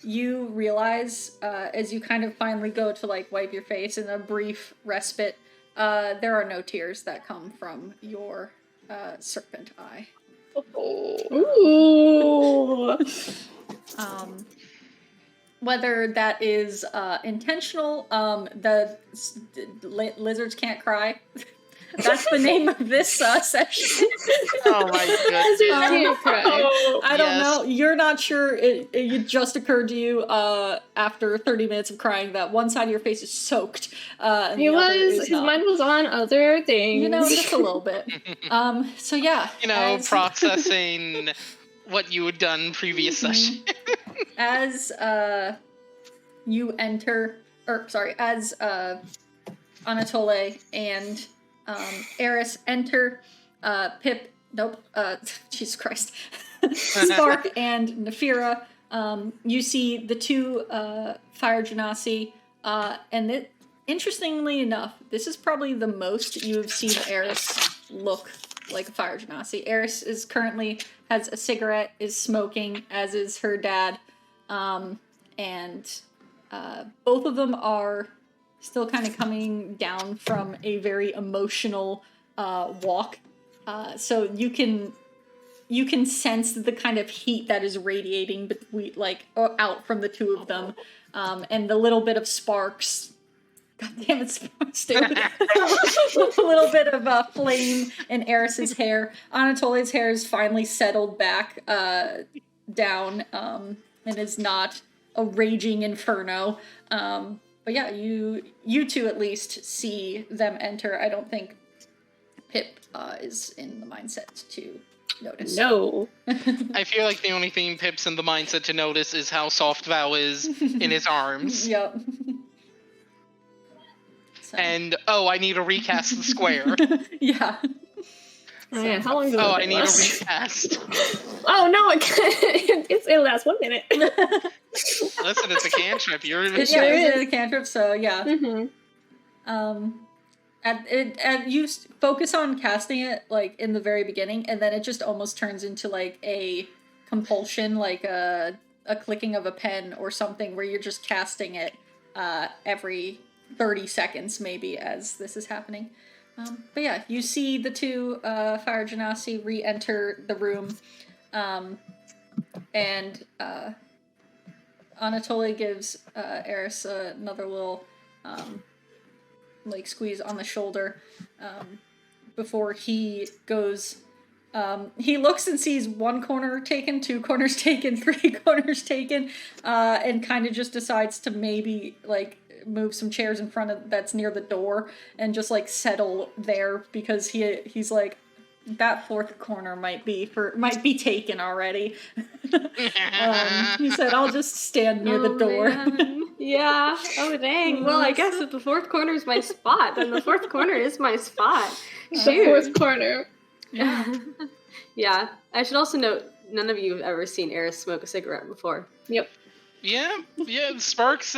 S1: You realize, as you kind of finally go to, like, wipe your face in a brief respite, there are no tears that come from your serpent eye.
S4: Ooh.
S1: Whether that is intentional, the lizards can't cry. That's the name of this session.
S2: Oh my goodness.
S1: I don't know. You're not sure. It just occurred to you after 30 minutes of crying that one side of your face is soaked. And his
S4: mind was on other things.
S1: You know, just a little bit. So yeah.
S2: Processing what you had done previous session.
S1: As you enter, as Anatole and Aeris enter, Pip, Jesus Christ, Spark and Nefira, you see the two fire genasi, and interestingly enough, this is probably the most you have seen Aeris look like a fire genasi. Aeris is currently has a cigarette, is smoking, as is her dad, and both of them are still kind of coming down from a very emotional walk. So you can sense the kind of heat that is radiating between, out from the two of them, and the little bit of sparks. God damn it, sparks, dude. A little bit of flame in Eris's hair. Anatole's hair is finally settled back down, and is not a raging inferno. But yeah, you two at least see them enter. I don't think Pip is in the mindset to notice.
S4: No.
S2: I feel like the only thing Pip's in the mindset to notice is how soft Val is in his arms.
S1: Yep. So.
S2: And, I need to recast the square.
S1: Yeah.
S4: Oh, yeah. How long does
S2: I
S4: it
S2: need
S4: last?
S2: to recast.
S4: Oh no, it lasts 1 minute.
S2: Listen, it's a cantrip.
S1: It's
S4: sure
S1: a cantrip, so yeah.
S4: Mm-hmm.
S1: And you focus on casting it like in the very beginning, and then it just almost turns into like a compulsion, like a clicking of a pen or something, where you're just casting it every 30 seconds maybe as this is happening. But yeah, you see the two fire genasi re-enter the room, and Anatoly gives Aeris another little like squeeze on the shoulder before he goes. He looks and sees one corner taken, 2 corners taken, 3 corners taken, and kind of just decides to maybe like move some chairs in front of that's near the door and just like settle there because he's like, that 4th corner might be taken already. He said, I'll just stand near the door.
S3: Man. Yeah. Oh, dang. Well, I guess if the 4th corner is my spot, then the 4th corner is my spot.
S4: The
S3: Shoot.
S4: 4th corner.
S3: Yeah. I should also note, none of you have ever seen Aeris smoke a cigarette before.
S4: Yep.
S2: Yeah. Sparks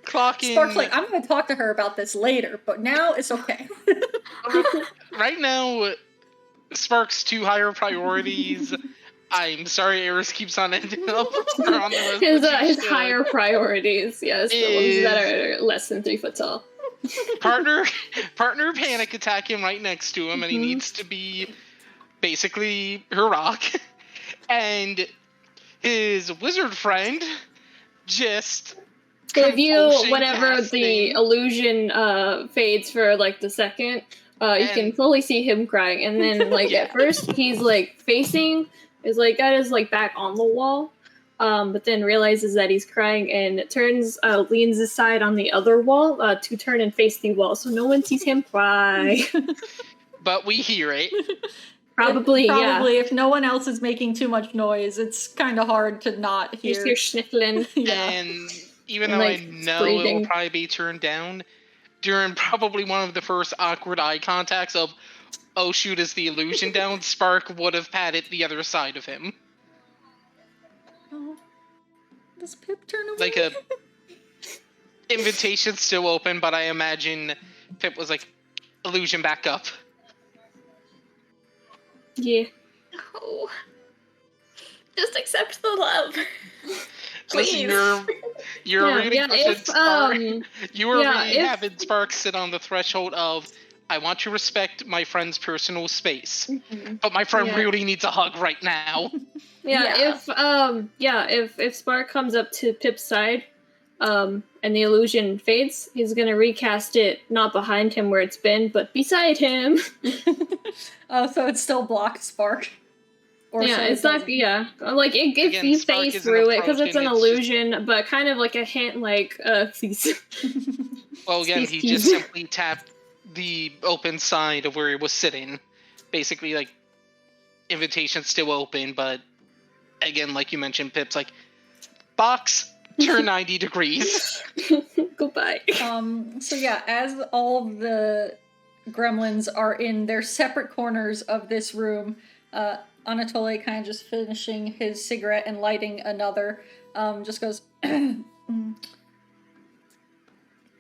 S2: clocking.
S1: Spark's like, I'm going to talk to her about this later, but now it's okay.
S2: Right now, Spark's 2 higher priorities. I'm sorry, Aeris keeps on ending up on the list.
S4: His higher priorities, yes, the ones that are less than 3 foot tall.
S2: Partner panic attack him right next to him, and he needs to be basically her rock. And his wizard friend just.
S4: So if you,
S2: compulsion
S4: whenever
S2: casting.
S4: the illusion fades for like the second, you can fully see him crying, and then like at first he's like facing, is like got his like back on the wall, but then realizes that he's crying and turns, leans aside on the other wall to turn and face the wall, so no one sees him cry.
S2: But we hear it.
S4: Probably,
S1: if no one else is making too much noise, it's kind of hard to not hear.
S4: Just hear sniffling.
S2: And even
S4: And,
S2: though
S4: like,
S2: I know it
S4: breathing.
S2: will probably be turned down, during probably one of the first awkward eye contacts of, oh shoot, is the illusion down, Spark would have patted the other side of him.
S1: Oh, does Pip turn away?
S2: Like a invitation still open, but I imagine Pip was like, illusion back up.
S4: Yeah.
S5: No. Just accept the love.
S2: Listen,
S5: Please.
S2: you're
S4: Yeah,
S2: really
S4: yeah,
S2: pushing
S4: if,
S2: Spark. You were
S4: yeah,
S2: really
S4: if-
S2: having Spark sit on the threshold of, I want to respect my friend's personal space, but my friend
S4: Yeah.
S2: really needs a hug right now.
S4: If Spark comes up to Pip's side, and the illusion fades, he's gonna recast it not behind him where it's been, but beside him.
S1: Oh, so it's still blocked Spark. Or
S4: Yeah,
S1: so
S4: it's
S1: it
S4: not.
S1: doesn't.
S4: Yeah, like if
S2: Again,
S4: you
S2: Spark
S4: face
S2: isn't
S4: through it because it's an
S2: approaching, it's
S4: illusion, but kind of like a hint, like please.
S2: Well, again,
S4: Please,
S2: he just
S4: please.
S2: simply tapped the open side of where he was sitting. Basically, like, invitation still open, but again, like you mentioned, Pip's like, box, turn 90 degrees.
S4: Goodbye.
S1: So yeah, as all the gremlins are in their separate corners of this room, Anatoly, kind of just finishing his cigarette and lighting another, just goes,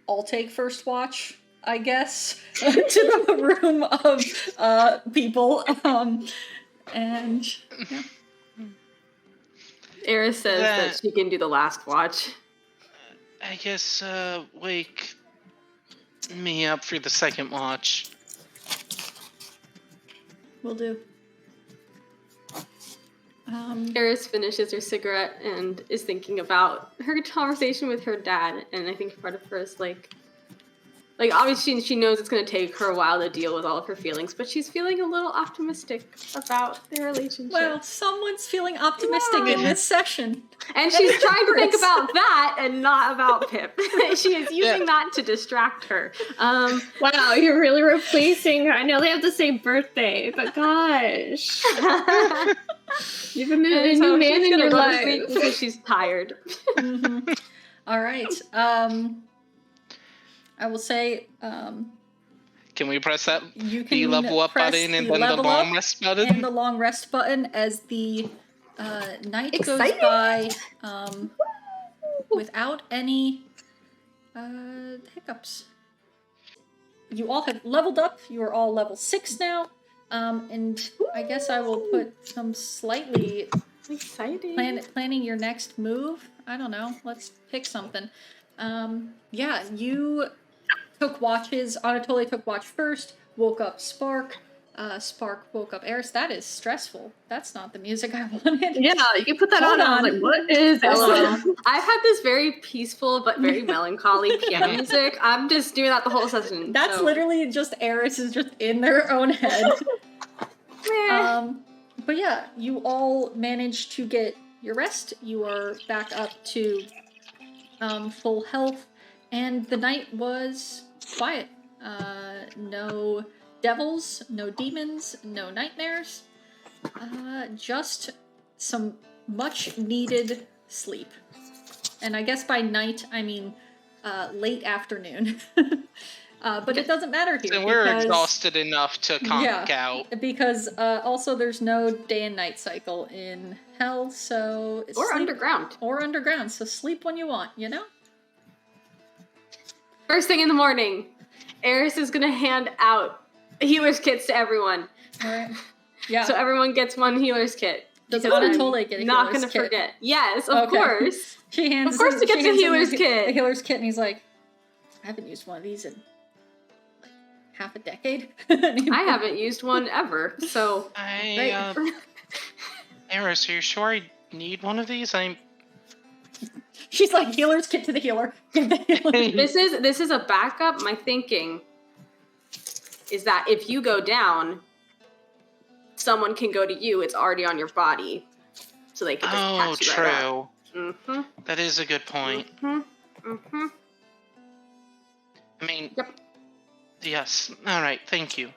S1: I'll take first watch, I guess, to the room of people. And yeah.
S3: Aeris says that she can do the last watch.
S2: I guess, wake me up for the second watch.
S1: Will do.
S3: Aeris finishes her cigarette and is thinking about her conversation with her dad, and I think part of her is like obviously she knows it's going to take her a while to deal with all of her feelings, but she's feeling a little optimistic about their relationship.
S1: Well, someone's feeling optimistic in this session.
S3: And she's trying to think
S1: Chris.
S3: about that and not about Pip. She is using that to distract her.
S4: Wow, you're really replacing her. I know they have the same birthday, but gosh. You have a
S3: and
S4: new
S3: so
S4: man
S3: she's
S4: in
S3: gonna
S4: your
S3: go to sleep
S4: life.
S3: because she's tired.
S1: All right. I will say,
S2: Can we press that
S1: you
S2: the
S1: can
S2: level up
S1: press
S2: button and
S1: the
S2: then the
S1: level
S2: long
S1: up
S2: rest
S1: and
S2: button?
S1: the long rest button as the night goes
S3: Exciting!
S1: by without any hiccups. You all have leveled up. You are all level 6 now. And I guess I will put some slightly
S3: Exciting.
S1: planning your next move. I don't know. Let's pick something. Yeah, you took watches. Anatoly took watch first. Woke up Spark. Spark woke up Aeris. That is stressful. That's not the music I wanted.
S4: Yeah, you put that
S1: Hold
S4: on. I
S1: on.
S4: was like, what is this?
S3: Also, I've had this very peaceful but very melancholy piano music. I'm just doing that the whole session.
S1: That's
S3: so.
S1: literally just Aeris is just in their own head.
S3: Meh.
S1: But yeah, you all managed to get your rest. You are back up to full health, and the night was quiet. No devils, no demons, no nightmares. Just some much needed sleep. And I guess by night I mean late afternoon. But it doesn't matter here.
S2: And we're
S1: because,
S2: exhausted enough to conk out.
S1: because also there's no day and night cycle in hell, so
S3: Or
S1: sleep-
S3: underground.
S1: Or underground, so sleep when you want, you know?
S3: First thing in the morning, Aeris is gonna hand out healer's kits to everyone.
S1: Alright. Yeah.
S3: So everyone gets one healer's kit.
S1: Does
S3: because I'm
S1: Anatoly get a
S3: not
S1: healer's
S3: gonna
S1: kit?
S3: forget. Yes, of
S1: Okay.
S3: course.
S1: She hands
S3: Of course he gets a healer's
S1: a
S3: kit.
S1: healer's kit, and he's like, I haven't used one of these in like half a decade.
S3: I haven't used one ever, so
S2: Aeris, are you sure I need one of these?
S1: She's like, healer's kit to the healer. Give the healer.
S3: this is a backup. My thinking is that if you go down, someone can go to you. It's already on your body, so they can just patch you right up.
S2: True. That is a good point.
S3: Mm-hmm.
S2: I mean,
S3: Yep.
S2: Yes. All right. Thank you.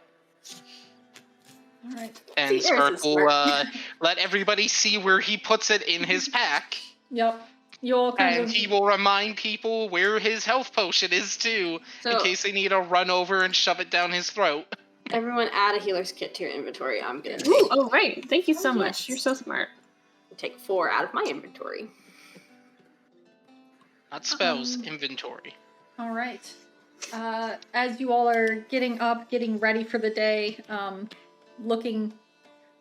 S1: Alright.
S2: And
S3: See, Aeris
S2: Spark
S3: is
S2: will
S3: smart.
S2: let everybody see where he puts it in his pack,
S1: Yep. You all kind
S2: and
S1: of
S2: he will remind people where his health potion is too, in
S3: So
S2: case they need to run over and shove it down his throat.
S3: everyone, add a healer's kit to your inventory. I'm gonna
S4: Ooh, oh, right. Thank you so
S3: Oh,
S4: much.
S3: yes.
S4: You're so smart.
S3: take 4 out of my inventory.
S2: Not spells, inventory.
S1: Alright. As you all are getting up, getting ready for the day, looking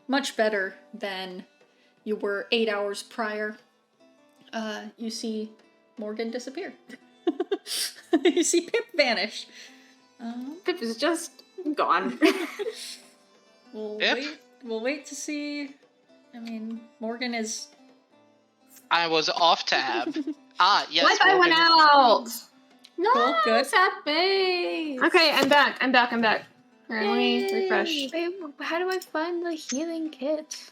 S1: much better than you were 8 hours prior, you see Morgan disappear. You see Pip vanish.
S3: Pip is just gone.
S2: Pip?
S1: We'll wait to see. I mean, Morgan is...
S2: I was off tab. Yes.
S4: Wi-Fi went out!
S3: No,
S1: Cool, good.
S3: sad face.
S4: Okay, I'm back. Alright, let me
S3: Yay.
S4: refresh.
S5: Wait, how do I find the healing kit?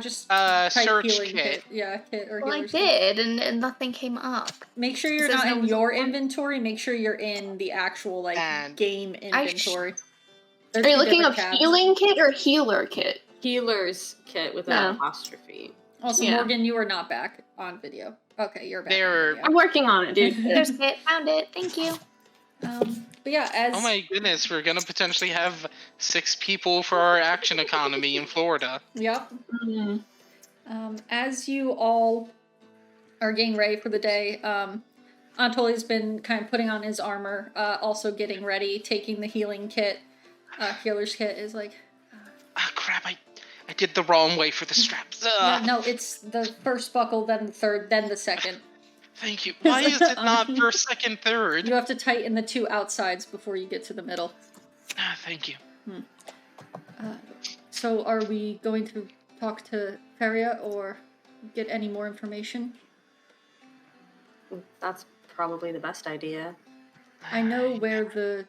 S1: Just type
S2: Search
S1: healing
S2: kit.
S1: Yeah, kit or
S5: Well, I
S1: healer's kit.
S5: did, and nothing came up.
S1: Make sure you're
S5: It says
S1: not
S5: there
S1: in
S5: was
S1: your
S5: one.
S1: inventory. Make sure you're in the actual
S2: And
S1: game inventory.
S4: Are you looking up healing kit or healer kit?
S3: Healer's kit with
S4: No.
S3: an apostrophe.
S1: Also,
S4: Yeah.
S1: Morgan, you are not back on video. Okay, you're back.
S2: There-
S1: On video.
S4: I'm working on it, dude.
S5: There's kit. Found it. Thank you.
S1: But yeah, as
S2: Oh my goodness, we're gonna potentially have 6 people for our action economy in Florida.
S1: yep.
S4: Mm.
S1: As you all are getting ready for the day, Anatoly's been kind of putting on his armor, also getting ready, taking the healing kit. Healer's kit is like,
S2: Ah, crap! I did the wrong way for the straps.
S1: yeah, no, it's the first buckle, then the third, then the second.
S2: Thank you. Why is it not first, second, third?
S1: You have to tighten the 2 outsides before you get to the middle.
S2: Thank you.
S1: So are we going to talk to Feria or get any more information?
S3: That's probably the best idea.
S1: I know where the...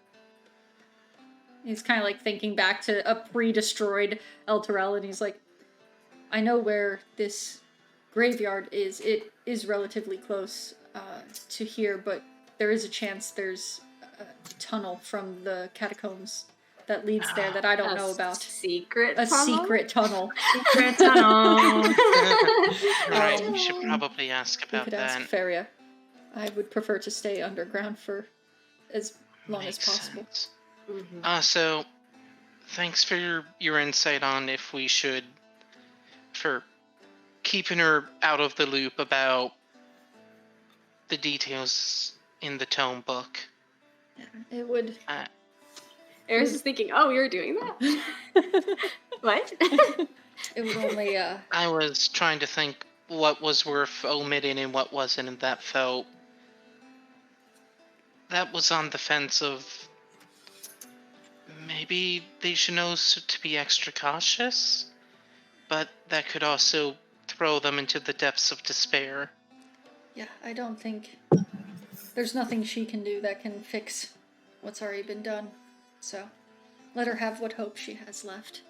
S1: He's kind of like thinking back to a pre-destroyed Elturel, and he's like, I know where this graveyard is. It is relatively close to here, but there is a chance there's a tunnel from the catacombs that leads there that I don't know about.
S3: Secret
S1: A
S3: tunnel?
S1: secret tunnel.
S4: Secret tunnel.
S2: Right, we should probably ask
S1: We
S2: about
S1: could ask
S2: that.
S1: Feria. I would prefer to stay underground for as long
S2: Makes
S1: as possible.
S2: sense.
S3: Mhm.
S2: So, thanks for your insight on if we should, for keeping her out of the loop about the details in the tome book.
S1: Yeah, it would.
S3: Aeris is thinking, oh, you're doing that? What?
S1: It would only.
S2: I was trying to think what was worth omitting and what wasn't, and that was on the fence of maybe they should know to be extra cautious, but that could also throw them into the depths of despair.
S1: Yeah, I don't think there's nothing she can do that can fix what's already been done. So, let her have what hope she has left.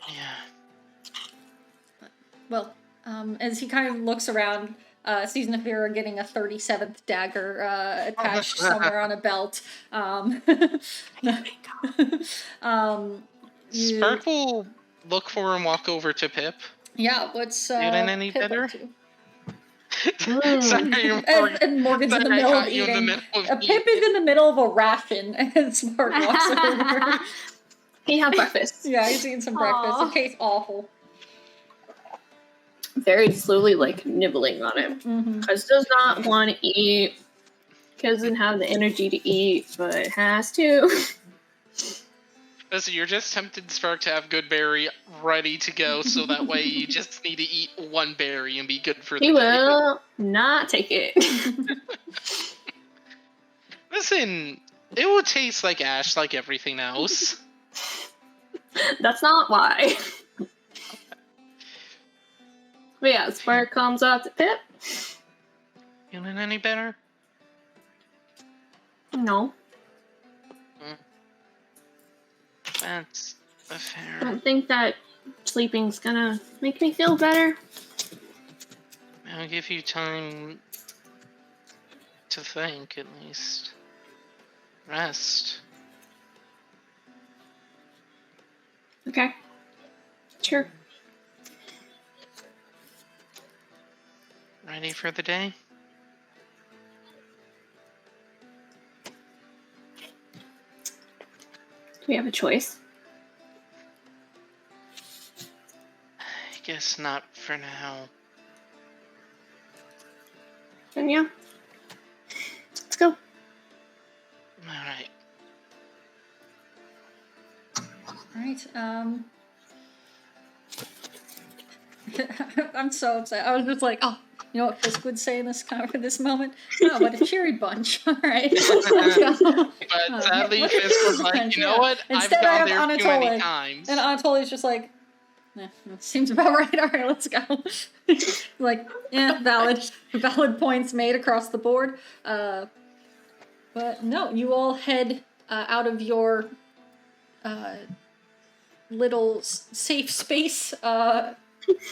S2: Yeah.
S1: Well, as he kind of looks around, sees Nefira getting a 37th dagger attached somewhere on a belt.
S2: Spark will look for and walk over to Pip.
S1: Yeah, what's
S2: Feeling any
S1: Pip
S2: better?
S1: up to?
S2: Sorry,
S1: And Morgan's in the
S2: sorry, I
S1: middle of
S2: caught you in the
S1: eating.
S2: middle of
S1: Pip is in the middle of a ration, and Spark walks over.
S4: He had breakfast.
S1: Yeah, he's eating some breakfast.
S3: Aw.
S1: It tastes awful.
S4: Very slowly, like, nibbling on it.
S1: Mm-hmm.
S4: Cuz does not want to eat. Cuz doesn't have the energy to eat, but has to.
S2: Listen, you're just tempting Spark to have good berry ready to go, so that way you just need to eat one berry and be good for the
S4: He
S2: day.
S4: will not take it.
S2: Listen, it will taste like ash like everything else.
S4: That's not why. But yeah, Spark comes up to Pip.
S2: Feeling any better?
S4: No,
S2: That's a fair.
S4: I don't think that sleeping's gonna make me feel better.
S2: I'll give you time to think, at least. Rest.
S4: Okay. Sure.
S2: Ready for the day?
S4: Do we have a choice?
S2: I guess not for now.
S4: Then yeah. Let's go.
S2: Alright.
S1: Alright, I'm so upset. I was just like, oh, you know what Fisk would say in this moment? Oh, what a cheery bunch. Alright.
S2: But sadly, Fisk was like, you know what?
S1: Instead,
S2: I've
S1: I
S2: gone
S1: have
S2: there too many
S1: Anatoly.
S2: times.
S1: And Anatoly's just like, seems about right. Alright, let's go. Like, yeah, valid points made across the board. But no, you all head out of your little safe space,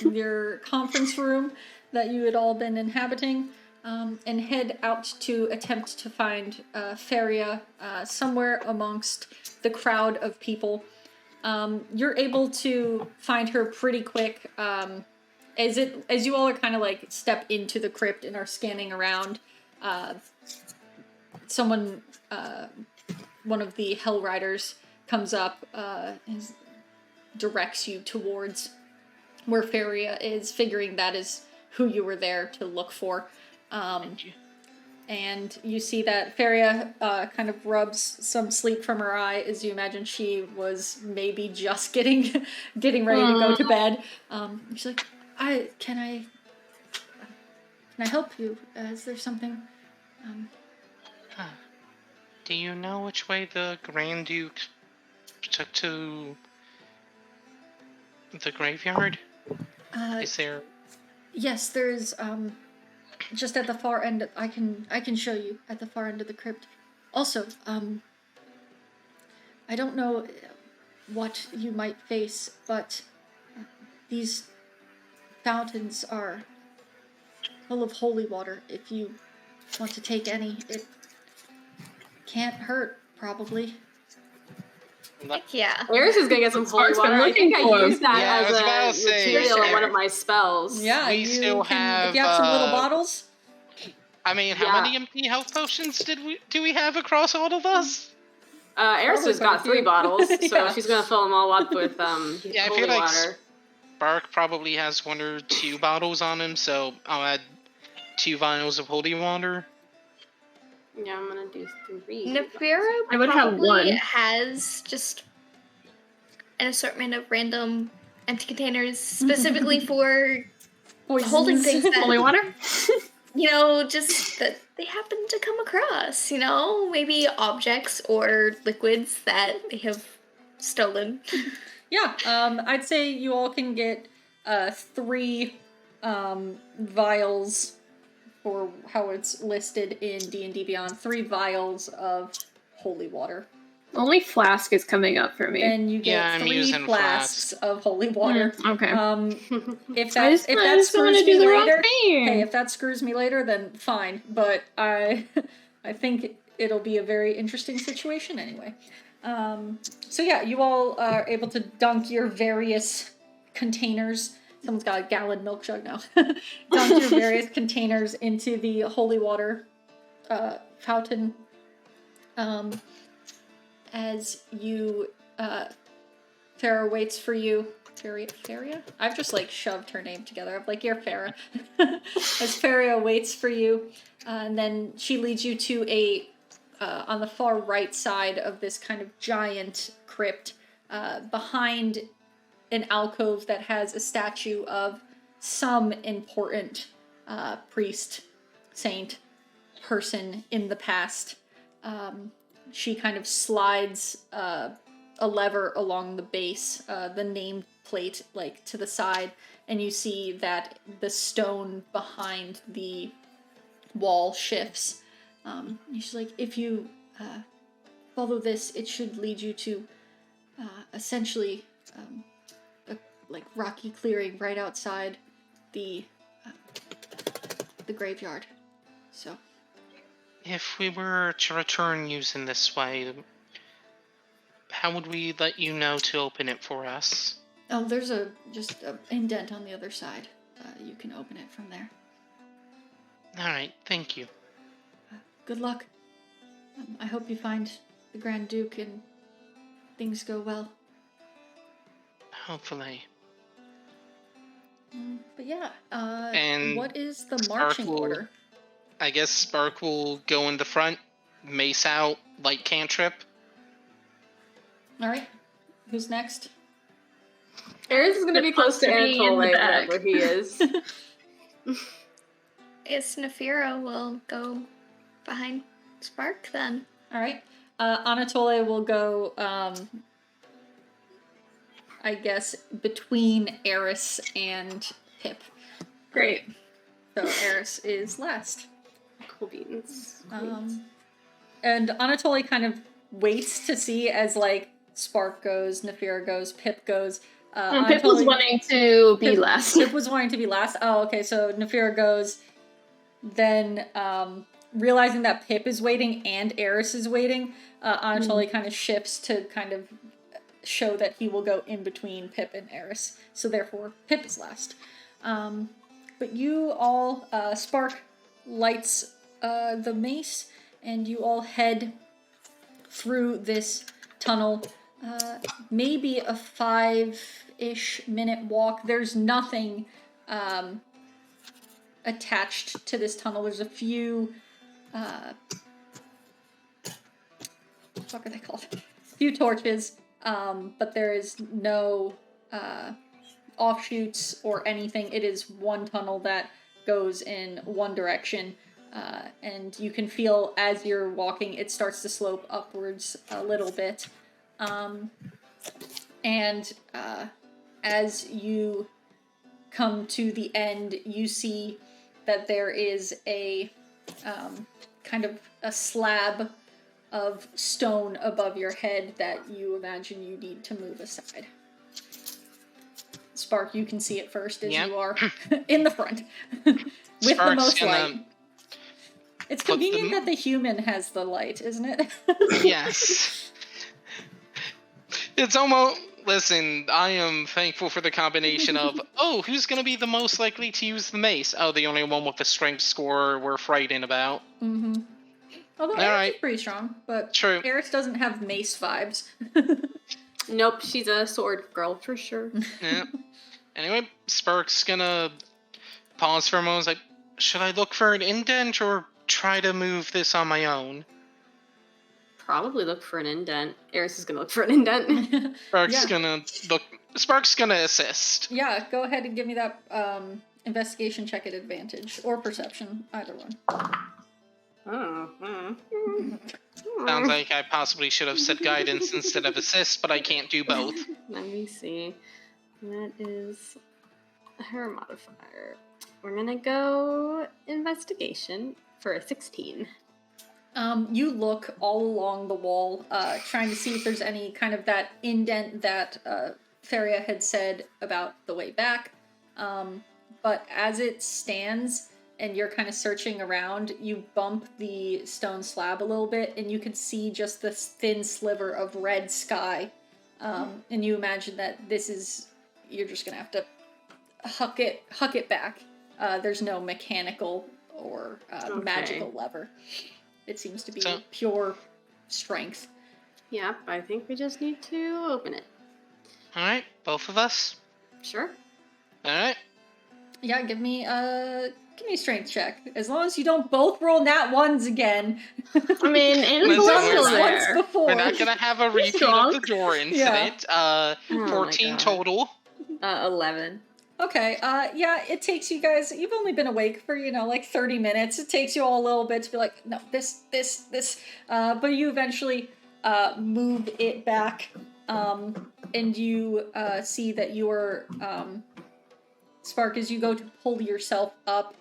S1: your conference room that you had all been inhabiting, and head out to attempt to find Feria somewhere amongst the crowd of people. You're able to find her pretty quick. As you all are kind of like step into the crypt and are scanning around, someone, one of the Hell Riders comes up and directs you towards where Feria is, figuring that is who you were there to look for. And you see that Feria kind of rubs some sleep from her eye, as you imagine she was maybe just getting ready to go to bed. She's like, can I help you? Is there something?
S2: Do you know which way the Grand Duke took to the graveyard? Is there?
S1: Yes, there's just at the far end. I can show you at the far end of the crypt. Also, I don't know what you might face, but these fountains are full of holy water. If you want to take any, it can't hurt, probably.
S5: Heck yeah.
S3: Aeris is gonna get some holy
S4: Spark's been
S3: water. I think
S4: looking for
S3: I
S4: him.
S3: used that
S2: Yeah, I was about to
S3: as a
S2: say,
S3: material in one
S2: Aeris.
S3: of my spells.
S1: Yeah,
S2: We
S1: you
S2: still
S1: can,
S2: have,
S1: if you have some little bottles.
S2: I mean, how many empty health potions do we have across all of us?
S3: Aeris has got 3 bottles, so
S1: Yeah.
S3: she's gonna fill them all up with
S2: I
S3: holy
S2: feel like
S3: water.
S2: Spark probably has 1 or 2 bottles on him, so I'll add 2 vials of holy water.
S3: Yeah, I'm gonna do 3.
S5: Nefira
S4: I would have
S5: probably
S4: 1.
S5: has just an assortment of random empty containers specifically for holding things that,
S4: Holy water?
S5: just that they happen to come across, maybe objects or liquids that they have stolen.
S1: Yeah, I'd say you all can get 3 vials, for how it's listed in D&D Beyond, 3 vials of holy water.
S4: Only flask is coming up for me.
S1: Then you get
S2: I'm
S1: 3
S2: using
S1: flasks of holy water.
S4: Okay.
S1: If
S4: I
S1: that
S4: just don't
S1: screws
S4: wanna
S1: me
S4: do the wrong
S1: later,
S4: thing.
S1: hey, if that screws me later, then fine. But I think it'll be a very interesting situation anyway. So yeah, you all are able to dunk your various containers. Someone's got a gallon milk jug now. Dunk your various containers into the holy water fountain. As you, Farah waits for you. Faria? I've just shoved her name together. I'm like, you're Farah. As Faria waits for you, and then she leads you to a on the far right side of this kind of giant crypt, behind an alcove that has a statue of some important priest, saint, person in the past. She kind of slides a lever along the base, the name plate to the side, and you see that the stone behind the wall shifts. And she's like, if you follow this, it should lead you to essentially a rocky clearing right outside the graveyard. So
S2: If we were to return using this way, how would we let you know to open it for us?
S1: oh, there's just an indent on the other side. You can open it from there.
S2: Alright, thank you.
S1: Good luck. I hope you find the Grand Duke and things go well.
S2: Hopefully.
S1: But yeah,
S2: And
S1: what is the marching
S2: Spark will-
S1: order?
S2: I guess Spark will go in the front, mace out, light cantrip.
S1: Alright, who's next?
S3: Aeris is gonna be close to
S4: Be in the
S3: Anatole,
S4: back.
S3: wherever he is.
S5: I guess Nefira will go behind Spark then.
S1: Alright, Anatole will go, I guess, between Aeris and Pip.
S4: Great.
S1: So Aeris is last.
S3: Cool beans.
S1: And Anatoly kind of waits to see as Spark goes, Nefira goes, Pip goes.
S4: Pip was
S1: Anatoly-
S4: wanting to be
S1: Pip-
S4: last.
S1: Pip was wanting to be last. Oh, okay. So Nefira goes. Then realizing that Pip is waiting and Aeris is waiting, Anatoly kind of shifts to kind of show that he will go in between Pip and Aeris. So therefore, Pip is last. But you all, Spark lights the mace, and you all head through this tunnel. Maybe a 5-ish minute walk. There's nothing attached to this tunnel. There's a few, what are they called? A few torches, but there is no offshoots or anything. It is one tunnel that goes in one direction, and you can feel as you're walking it starts to slope upwards a little bit, and as you come to the end, you see that there is a kind of a slab of stone above your head that you imagine you need to move aside. Spark, you can see it first as
S2: Yep.
S1: you are in the front with the
S2: Spark's
S1: most
S2: gonna
S1: light. It's
S2: put
S1: convenient
S2: the-
S1: that the human has the light, isn't it?
S2: Yes. It's almost Listen, I am thankful for the combination of, oh, who's going to be the most likely to use the mace? Oh, the only one with the strength score we're frightened about.
S1: Mm-hmm. Although
S2: All
S1: Aeris
S2: right.
S1: is pretty strong, but
S2: True.
S1: Aeris doesn't have mace vibes.
S3: Nope, she's a sword girl for sure.
S2: Yeah. Anyway, Spark's gonna pause for a moment. Like, should I look for an indent or try to move this on my own?
S3: Probably look for an indent. Aeris is gonna look for an indent.
S2: Spark's
S1: Yeah.
S2: gonna look. Spark's gonna assist.
S1: Yeah, go ahead and give me that investigation check at advantage, or perception, either one.
S2: Sounds like I possibly should have said guidance instead of assist, but I can't do both.
S3: Let me see. That is her modifier. We're gonna go investigation for a 16.
S1: You look all along the wall, trying to see if there's any kind of that indent that Feria had said about the way back. But as it stands and you're kind of searching around, you bump the stone slab a little bit and you can see just this thin sliver of red sky. And you imagine that this is, you're just gonna have to huck it back. There's no mechanical or magical lever. It seems to be pure strength.
S3: Yep, I think we just need to open it.
S2: Alright, both of us?
S3: Sure.
S2: Alright.
S1: Yeah, give me a strength check. As long as you don't both roll nat ones again.
S4: I mean, and
S2: Listen,
S4: it's still
S2: we're-
S1: once
S4: there.
S1: before.
S2: We're not gonna have a repeat
S4: strong.
S2: of the door
S1: Yeah.
S2: incident.
S3: my
S2: 14
S3: God.
S2: total.
S3: 11.
S1: Okay, yeah, it takes you guys, you've only been awake for, like 30 minutes. It takes you all a little bit to be like, no, this. But you eventually move it back, and you see that your, Spark, as you go to pull yourself up,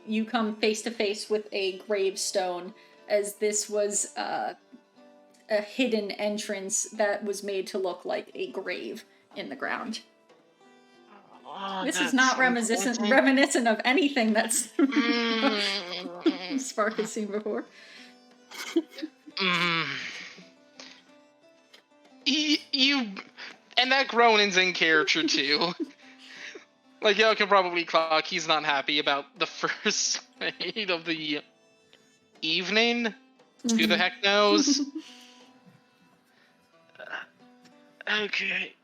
S1: you come face to face with a gravestone, as this was a hidden entrance that was made to look like a grave in the ground.
S2: Oh,
S1: This is
S2: that's
S1: not
S2: so
S1: reminiscent of anything that's
S2: Mm.
S1: Spark has seen before.
S2: You and that Gronin's in character too. Like y'all can probably clock he's not happy about the first night of the evening. Who the heck knows? Okay.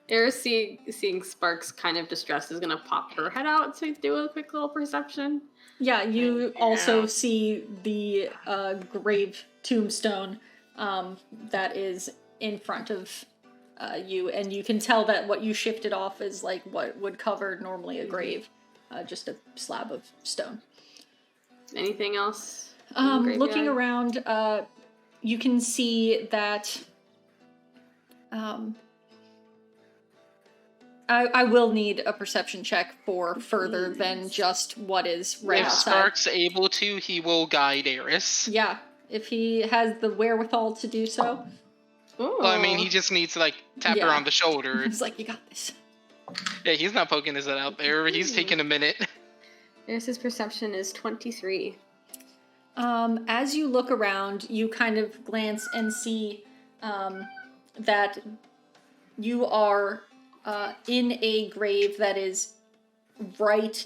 S3: Aeris seeing Sparks kind of distressed is gonna pop her head out to do a quick little perception.
S1: Yeah, you
S2: Yeah.
S1: also see the grave tombstone that is in front of you, and you can tell that what you shifted off is like what would cover normally a grave, just a slab of stone.
S3: Anything else? in the
S1: Looking
S3: graveyard?
S1: around, you can see that I will need a perception check for further than just what is right
S2: If
S1: outside.
S2: Spark's able to, he will guide Aeris.
S1: Yeah, if he has the wherewithal to do so.
S3: Ooh.
S2: Well, I mean, he just needs to like tap her
S1: Yeah.
S2: on the shoulder.
S1: He's like, you got this.
S2: Yeah, he's not poking his head out there. He's taking a minute.
S3: Aeris' perception is 23.
S1: As you look around, you kind of glance and see that you are in a grave that is right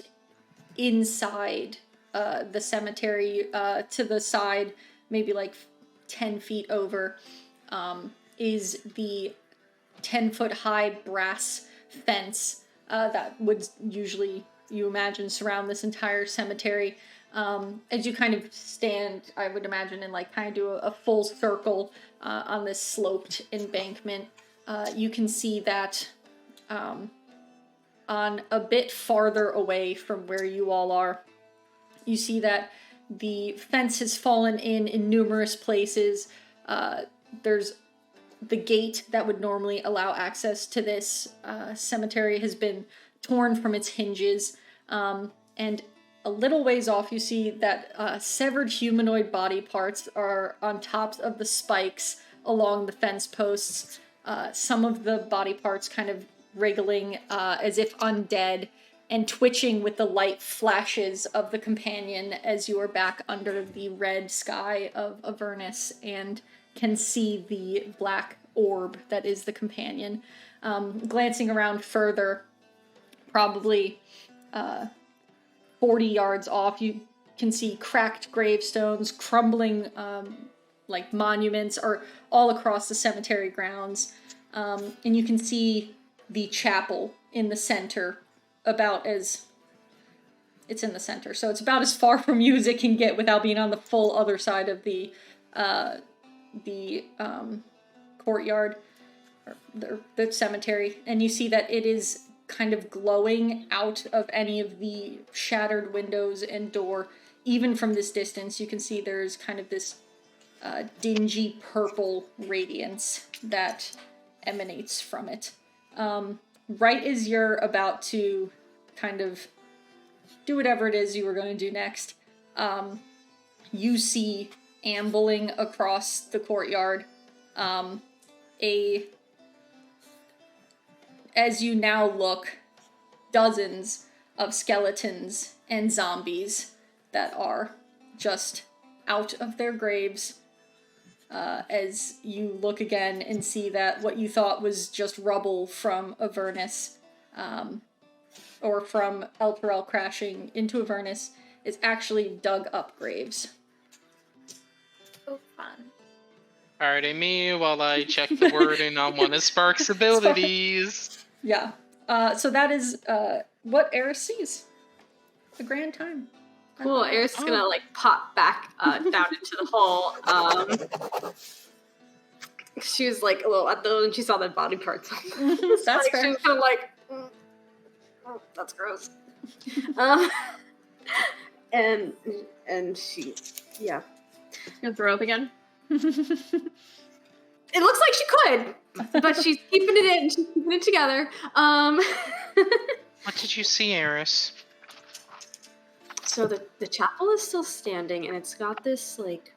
S1: inside the cemetery. To the side, maybe like 10 feet over, is the 10-foot high brass fence that would usually, you imagine, surround this entire cemetery. As you kind of stand, I would imagine, and like kind of do a full circle on this sloped embankment, you can see that on a bit farther away from where you all are, you see that the fence has fallen in numerous places. There's the gate that would normally allow access to this cemetery has been torn from its hinges, and a little ways off you see that severed humanoid body parts are on top of the spikes along the fence posts. Some of the body parts kind of wriggling as if undead, and twitching with the light flashes of the companion as you are back under the red sky of Avernus and can see the black orb that is the companion. Glancing around further, probably 40 yards off, you can see cracked gravestones, crumbling like monuments are all across the cemetery grounds. And you can see the chapel in the center, it's in the center, so it's about as far from you as it can get without being on the full other side of the courtyard, or the cemetery. And you see that it is kind of glowing out of any of the shattered windows and door. Even from this distance, you can see there's kind of this dingy purple radiance that emanates from it. Right as you're about to kind of do whatever it is you were going to do next, you see ambling across the courtyard as you now look, dozens of skeletons and zombies that are just out of their graves. As you look again and see that what you thought was just rubble from Avernus, or from Elturel crashing into Avernus, is actually dug up graves.
S5: So fun.
S2: Alrighty, me while I check the wording on one of Spark's abilities.
S1: Yeah. So that is what Aeris sees. A grand time.
S3: Cool. Aeris is gonna like pop back down into the hole. She was like a little at the when she saw the body parts.
S1: That's
S3: like,
S1: fair.
S3: She was kind of like, oh, that's gross. And she, yeah.
S4: Gonna throw up again.
S3: It looks like she could, but she's keeping it in. She's keeping it together.
S2: What did you see, Aeris?
S3: So the chapel is still standing, and it's got this like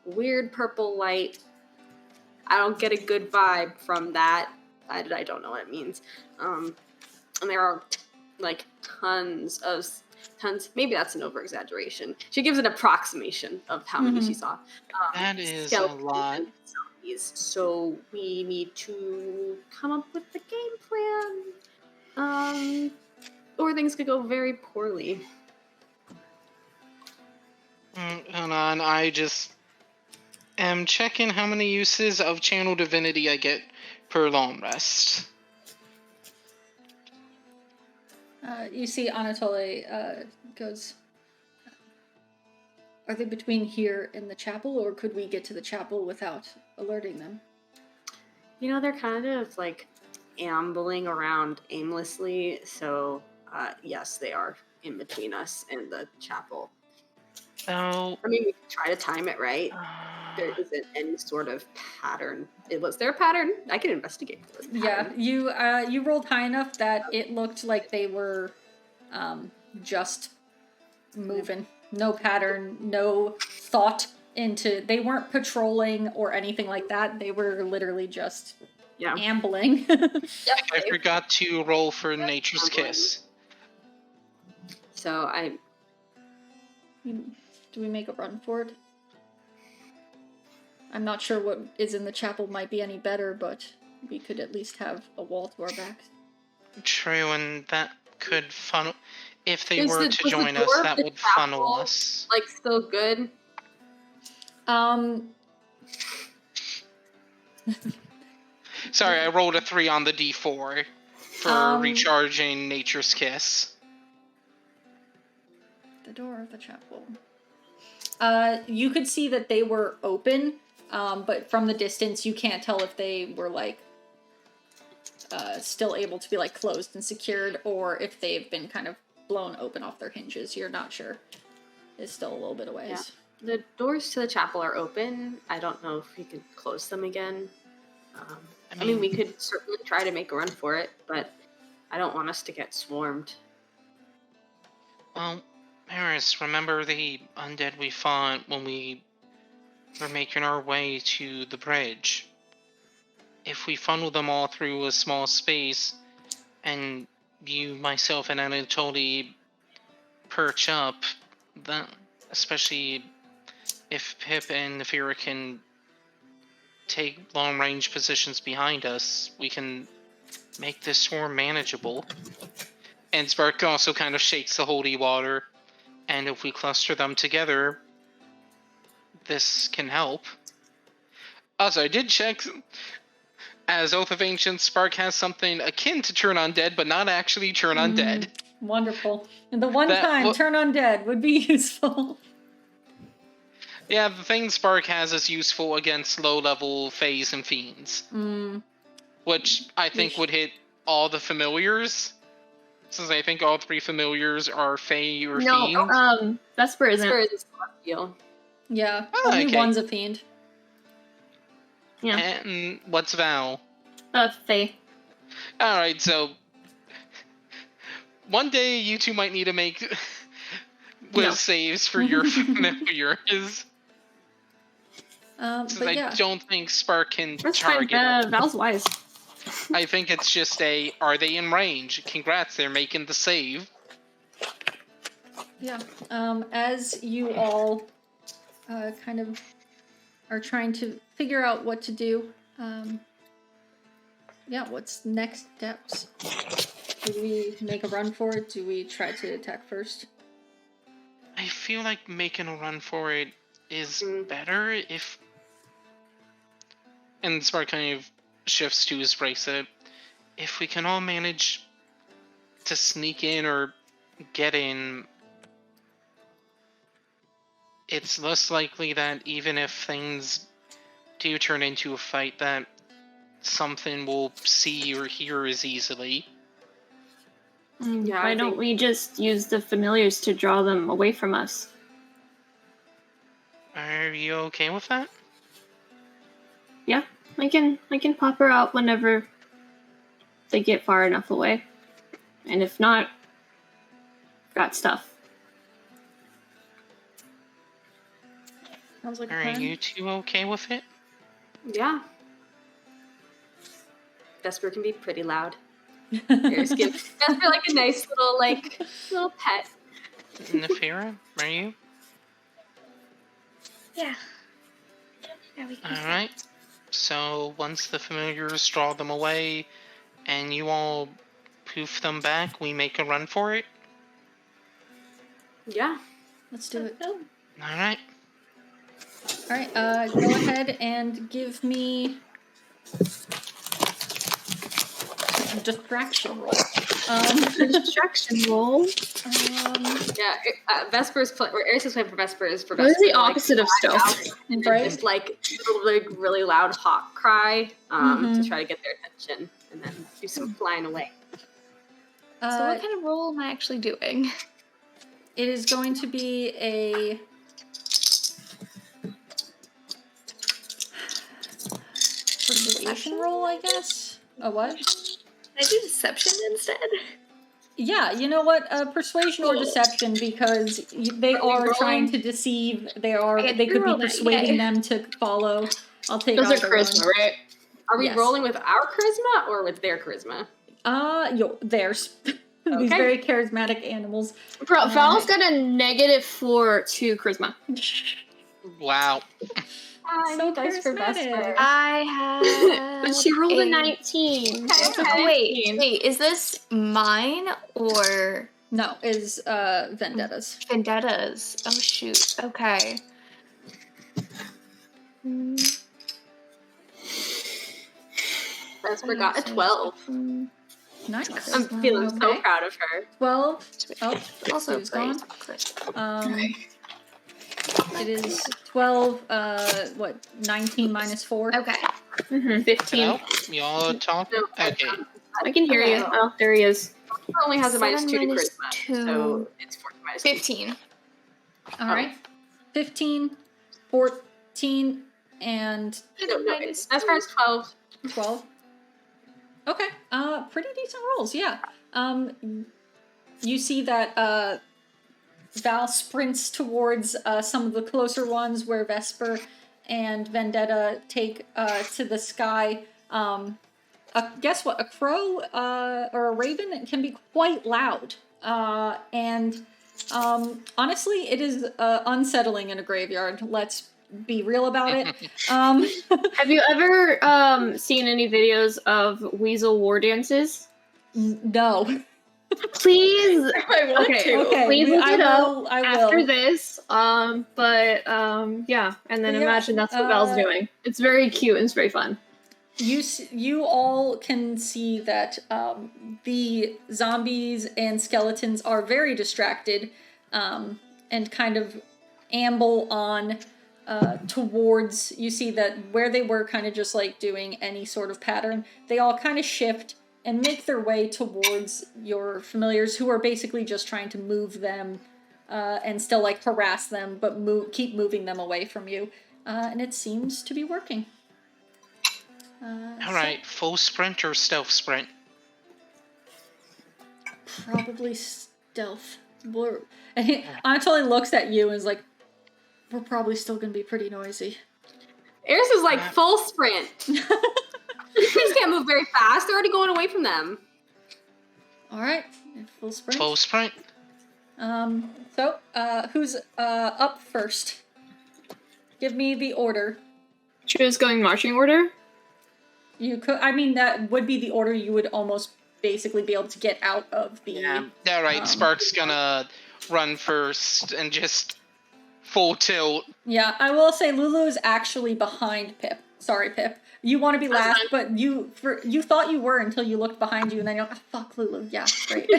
S3: weird purple light. I don't get a good vibe from that. I don't know what it means. And there are like tons. Maybe that's an over exaggeration. She gives an approximation of how many she saw.
S2: That is a lot.
S3: Zombies. So we need to come up with the game plan. Or things could go very poorly.
S2: Hold on, I just am checking how many uses of Channel Divinity I get per long rest.
S1: You see Anatole goes, are they between here and the chapel, or could we get to the chapel without alerting them?
S3: You know, they're kind of like ambling around aimlessly, so yes, they are in between us and the chapel.
S2: So,
S3: I mean, we can try to time it right. There isn't any sort of pattern. Was there a pattern? I can investigate if there was a pattern.
S1: Yeah, you rolled high enough that it looked like they were just moving. No pattern, no thought into... They weren't patrolling or anything like that. They were literally just ambling.
S2: I forgot to roll for Nature's Kiss.
S3: So
S1: Do we make a run for it? I'm not sure what is in the chapel might be any better, but we could at least have a wall to our backs.
S2: True, and that could funnel... If they
S3: was
S2: were to join us, that would funnel us.
S3: Like, still good?
S2: Sorry, I rolled a 3 on the D4 for recharging Nature's Kiss.
S1: The door of the chapel. You could see that they were open, but from the distance you can't tell if they were like still able to be like closed and secured, or if they've been kind of blown open off their hinges. You're not sure. It's still a little bit of ways.
S3: Yeah. The doors to the chapel are open. I don't know if we could close them again. I mean, we could certainly try to make a run for it, but I don't want us to get swarmed.
S2: Well, Aeris, remember the undead we fought when we were making our way to the bridge? If we funnel them all through a small space, and you, myself, and Anatoly perch up, that, especially if Pip and Nefira can take long-range positions behind us, we can make this swarm manageable. And Spark also kind of shakes the holy water. And if we cluster them together, this can help. Also, I did check. As Oath of Ancients, Spark has something akin to Turn Undead, but not actually Turn Undead.
S1: Wonderful. And the one
S2: That-
S1: time
S2: well-
S1: Turn Undead would be useful.
S2: Yeah, the thing Spark has is useful against low-level Fays and Fiends. Which I think would hit all the familiars. Since I think all 3 familiars are Fey or Fiend.
S4: No, Vesper isn't.
S3: Vesper is a celestial.
S1: Yeah,
S2: Oh,
S1: only
S2: okay.
S1: one's a fiend.
S4: Yeah.
S2: And what's Val?
S4: Faye.
S2: Alright, so... One day you two might need to make...
S4: No.
S2: saves for your familiars. Since
S1: But
S2: I
S1: yeah.
S2: don't think Spark can
S4: That's fine.
S2: target.
S4: Val's wise.
S2: I think it's just are they in range? Congrats, they're making the save.
S1: Yeah. As you all kind of are trying to figure out what to do, yeah, what's next steps? Do we make a run for it? Do we try to attack first?
S2: I feel like making a run for it is better if... And Spark kind of shifts to his bracelet. If we can all manage to sneak in or get in, it's less likely that even if things do turn into a fight, that something will see or hear as easily.
S3: Yeah,
S4: Why
S3: I
S4: don't
S3: think-
S4: we just use the familiars to draw them away from us?
S2: Are you okay with that?
S4: Yeah, I can pop her out whenever they get far enough away. And if not, got stuff.
S1: Sounds like a
S2: Are
S1: plan.
S2: you two okay with it?
S3: Yeah. Vesper can be pretty loud. Aeris give Vesper like a nice little pet.
S2: Nefira, are you?
S5: Yeah. Yeah, we can.
S2: Alright. So once the familiars draw them away and you all poof them back, we make a run for it?
S3: Yeah.
S1: Let's do it.
S2: Alright.
S1: Alright, go ahead and give me a distraction roll.
S4: Distraction roll.
S3: Yeah. Vesper's or Aeris is playing for Vesper is for
S4: What
S3: Vesper.
S4: is the opposite of stealth?
S1: Right?
S3: Just like really loud hawk cry to try to get their attention, and then do some flying away.
S5: So what kind of role am I actually doing?
S1: It is going to be a persuasion roll, I guess. A what?
S5: Can I do deception instead?
S1: Yeah, you know what? Persuasion or deception, because they are trying to deceive. They
S5: get
S1: could be
S5: to roll that,
S1: persuading
S5: yay.
S1: them to follow. I'll take
S4: Those are
S1: either
S4: charisma,
S1: one.
S4: right?
S3: Are we
S1: Yes.
S3: rolling with our charisma or with their charisma?
S1: Theirs. These
S3: Okay.
S1: very charismatic animals.
S4: Bro, Val's got a -4 to charisma.
S2: Wow.
S3: I
S1: So
S3: need dice for
S1: charismatic.
S3: Vesper.
S5: I have.
S4: But she rolled a 19.
S3: Okay.
S5: Wait, is this mine or
S1: No, is Vendetta's.
S5: Vendetta's? Oh shoot. Okay.
S3: Vesper got a 12.
S1: Nice.
S3: I'm feeling so
S1: Okay.
S3: proud of her.
S1: 12. Oh,
S5: Also
S1: Sue's gone.
S5: great.
S1: It is 12, 19 minus 4?
S5: Okay.
S4: 15.
S2: Hello? Y'all talk?
S3: No,
S2: Okay.
S4: I can hear you.
S3: Okay.
S4: Oh, there he is.
S3: Vesper only has a -2 to
S5: 7
S3: charisma,
S5: minus 2.
S3: so it's 14 minus 2.
S5: 15.
S1: Alright. 15, 14, and
S3: No,
S5: Minus
S3: Vesper has 12.
S1: 12. Okay. Pretty decent rolls, yeah. You see that Val sprints towards some of the closer ones where Vesper and Vendetta take to the sky. Guess what? A crow or a raven can be quite loud. And honestly, it is unsettling in a graveyard. Let's be real about it.
S4: Have you ever seen any videos of weasel war dances?
S1: No.
S4: Please.
S6: I want to.
S1: Okay.
S4: Please look it up
S1: I
S4: after
S1: will.
S4: this. Yeah, and then
S1: Yeah,
S4: imagine that's what Val's doing. It's very cute and it's very fun.
S1: You all can see that the zombies and skeletons are very distracted and kind of amble on towards, you see that where they were kind of just like doing any sort of pattern, they all kind of shift and make their way towards your familiars, who are basically just trying to move them and still like harass them, but keep moving them away from you. And it seems to be working.
S2: Alright, full sprint or stealth sprint?
S1: Probably stealth. Anatoly looks at you and is like, we're probably still going to be pretty noisy.
S3: Aeris is like full sprint. These can't move very fast. They're already going away from them.
S1: All right, full sprint.
S2: Full sprint.
S1: So, who's up first? Give me the order.
S4: Choose going marching order.
S1: You could. I mean, that would be the order you would almost basically be able to get out of the.
S2: Yeah. Alright, Spark's gonna run first and just full tilt.
S1: Yeah, I will say Lulu is actually behind Pip. Sorry, Pip. You want to be last, but you thought you were until you looked behind you, and then you're like, oh, fuck, Lulu. Yeah, great.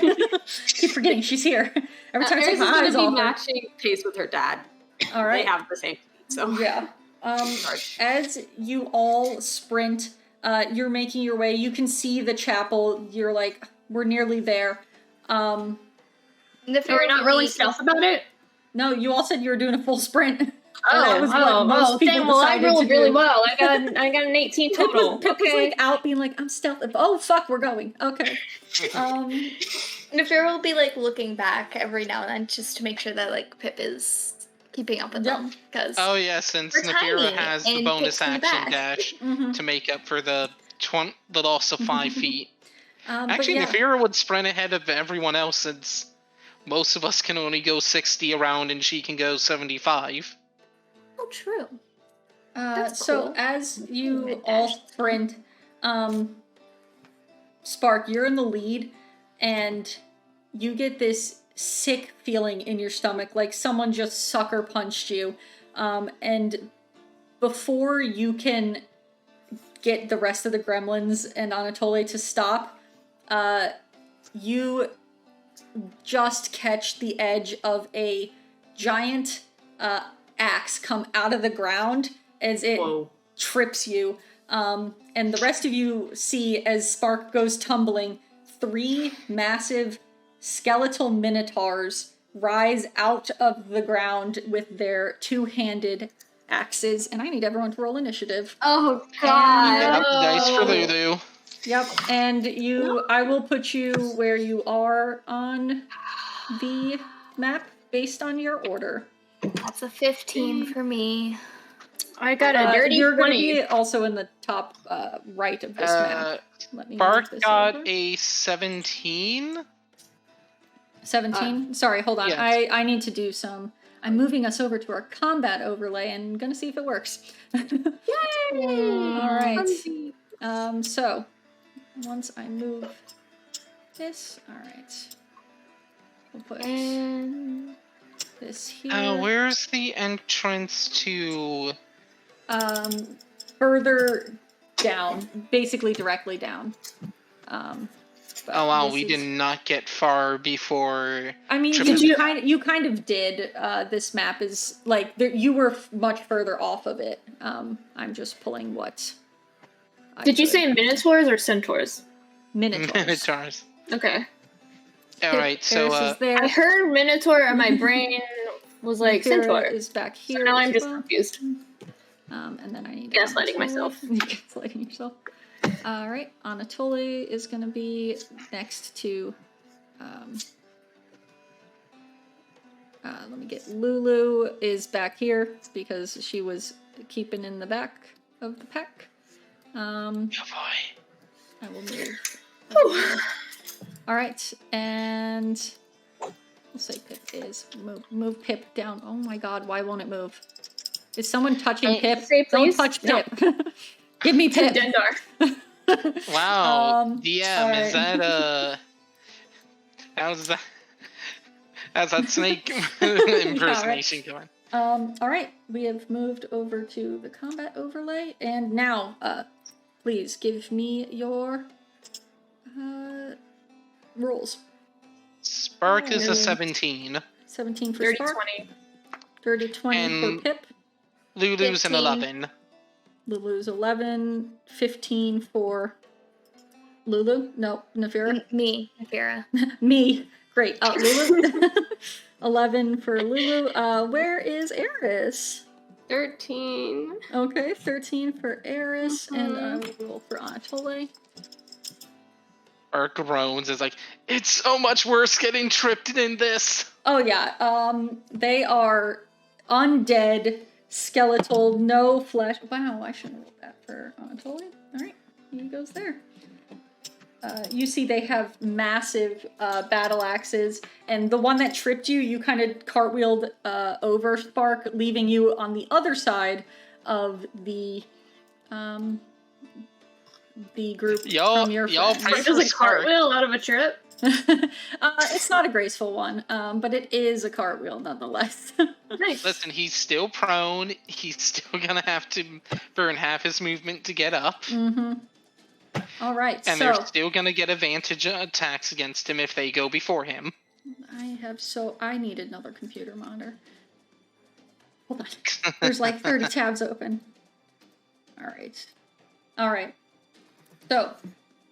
S1: Keep forgetting she's here. Every time I take my eyes off her.
S3: Matching pace with her dad.
S1: All right.
S3: They have the same speed, so.
S1: Yeah. As you all sprint, you're making your way. You can see the chapel. You're like, we're nearly there.
S4: Are we not really stealth about it?
S1: No, you all said you were doing a full sprint.
S4: Well, I rolled really well. I got an 18 total.
S1: Pip was like out being like, I'm stealth. Oh, fuck, we're going. Okay.
S5: Nefira will be like looking back every now and then just to make sure that like Pip is keeping up with them. Because
S2: oh yeah, since Nefira has the bonus action dash to make up for the loss of 5 feet. Actually, Nefira would sprint ahead of everyone else since most of us can only go 60 around and she can go 75.
S5: Oh, true.
S1: So
S5: cool.
S1: as you all sprint, Spark, you're in the lead, and you get this sick feeling in your stomach, like someone just sucker punched you. And before you can get the rest of the gremlins and Anatoly to stop, you just catch the edge of a giant axe come out of the ground as it trips you. And the rest of you see, as Spark goes tumbling, 3 massive skeletal minotaurs rise out of the ground with their 2-handed axes. And I need everyone to roll initiative.
S3: Oh, God.
S2: Dice for Lulu.
S1: Yep, and I will put you where you are on the map based on your order.
S5: That's a 15 for me.
S4: I got a dirty 20.
S1: You're going to be also in the top right of this map. Let me
S2: Bart
S1: move this
S2: got
S1: over.
S2: a 17.
S1: 17? Sorry, hold on.
S2: Yes.
S1: I need to do some... I'm moving us over to our combat overlay and going to see if it works.
S3: Yay!
S1: All right. So, once I move this... All right. We'll put this here.
S2: Where's the entrance to...
S1: Further down. Basically directly down.
S2: Oh wow, we did not get far before.
S1: I mean, you kind of did. This map is like you were much further off of it. I'm just pulling what.
S4: Did you say minotaurs or centaurs?
S1: Minotaurs.
S2: Minotaurs.
S4: Okay.
S2: All right, so
S4: I heard minotaur and my brain was like centaur.
S1: Is back here.
S4: So now I'm just confused.
S1: And then I need
S4: gaslighting myself.
S1: Gaslighting yourself. All right, Anatoly is going to be next to. Let me get Lulu is back here because she was keeping in the back of the pack.
S2: Oh boy.
S1: I will move. All right, and we'll say Pip is move Pip down. Oh my God, why won't it move? Is someone touching Pip?
S4: Say
S1: Don't
S4: please?
S1: touch
S4: No.
S1: Pip. Give me Pip.
S4: Dendar.
S2: Wow. DM,
S1: all
S2: is
S1: right.
S2: that how's that snake impersonation going?
S1: All right, we have moved over to the combat overlay, and now, please give me your rolls.
S2: Spark is a 17.
S1: 17 for
S4: 30,
S1: Spark.
S4: 20.
S1: 30, 20
S2: And
S1: for Pip.
S2: Lulu's an
S5: 15.
S2: 11.
S1: Lulu's 11. 15 for Lulu. No, Nafira.
S5: Me, Vera.
S1: Me. Great. Lulu. 11 for Lulu. Where is Aeris?
S3: 13.
S1: Okay, 13 for Aeris, and I will roll for Anatole.
S2: Spark groans. Is like, it's so much worse getting tripped in this.
S1: Oh yeah, they are undead, skeletal, no flesh. Wow, I shouldn't roll that for Anatoly. Alright, he goes there. You see they have massive battle axes, and the one that tripped you, you kind of cartwheeled over, Spark, leaving you on the other side of the group
S2: Y'all
S1: from your
S2: pray
S1: friends.
S2: for
S4: Does a
S2: Spark.
S4: cartwheel out of a trip?
S1: It's not a graceful one, but it is a cartwheel nonetheless.
S4: Nice.
S2: Listen, he's still prone. He's still gonna have to burn half his movement to get up.
S1: Mm-hmm. All right,
S2: And
S1: so
S2: they're still gonna get advantage attacks against him if they go before him.
S1: I need another computer monitor. Hold on. There's like 30 tabs open. All right. So,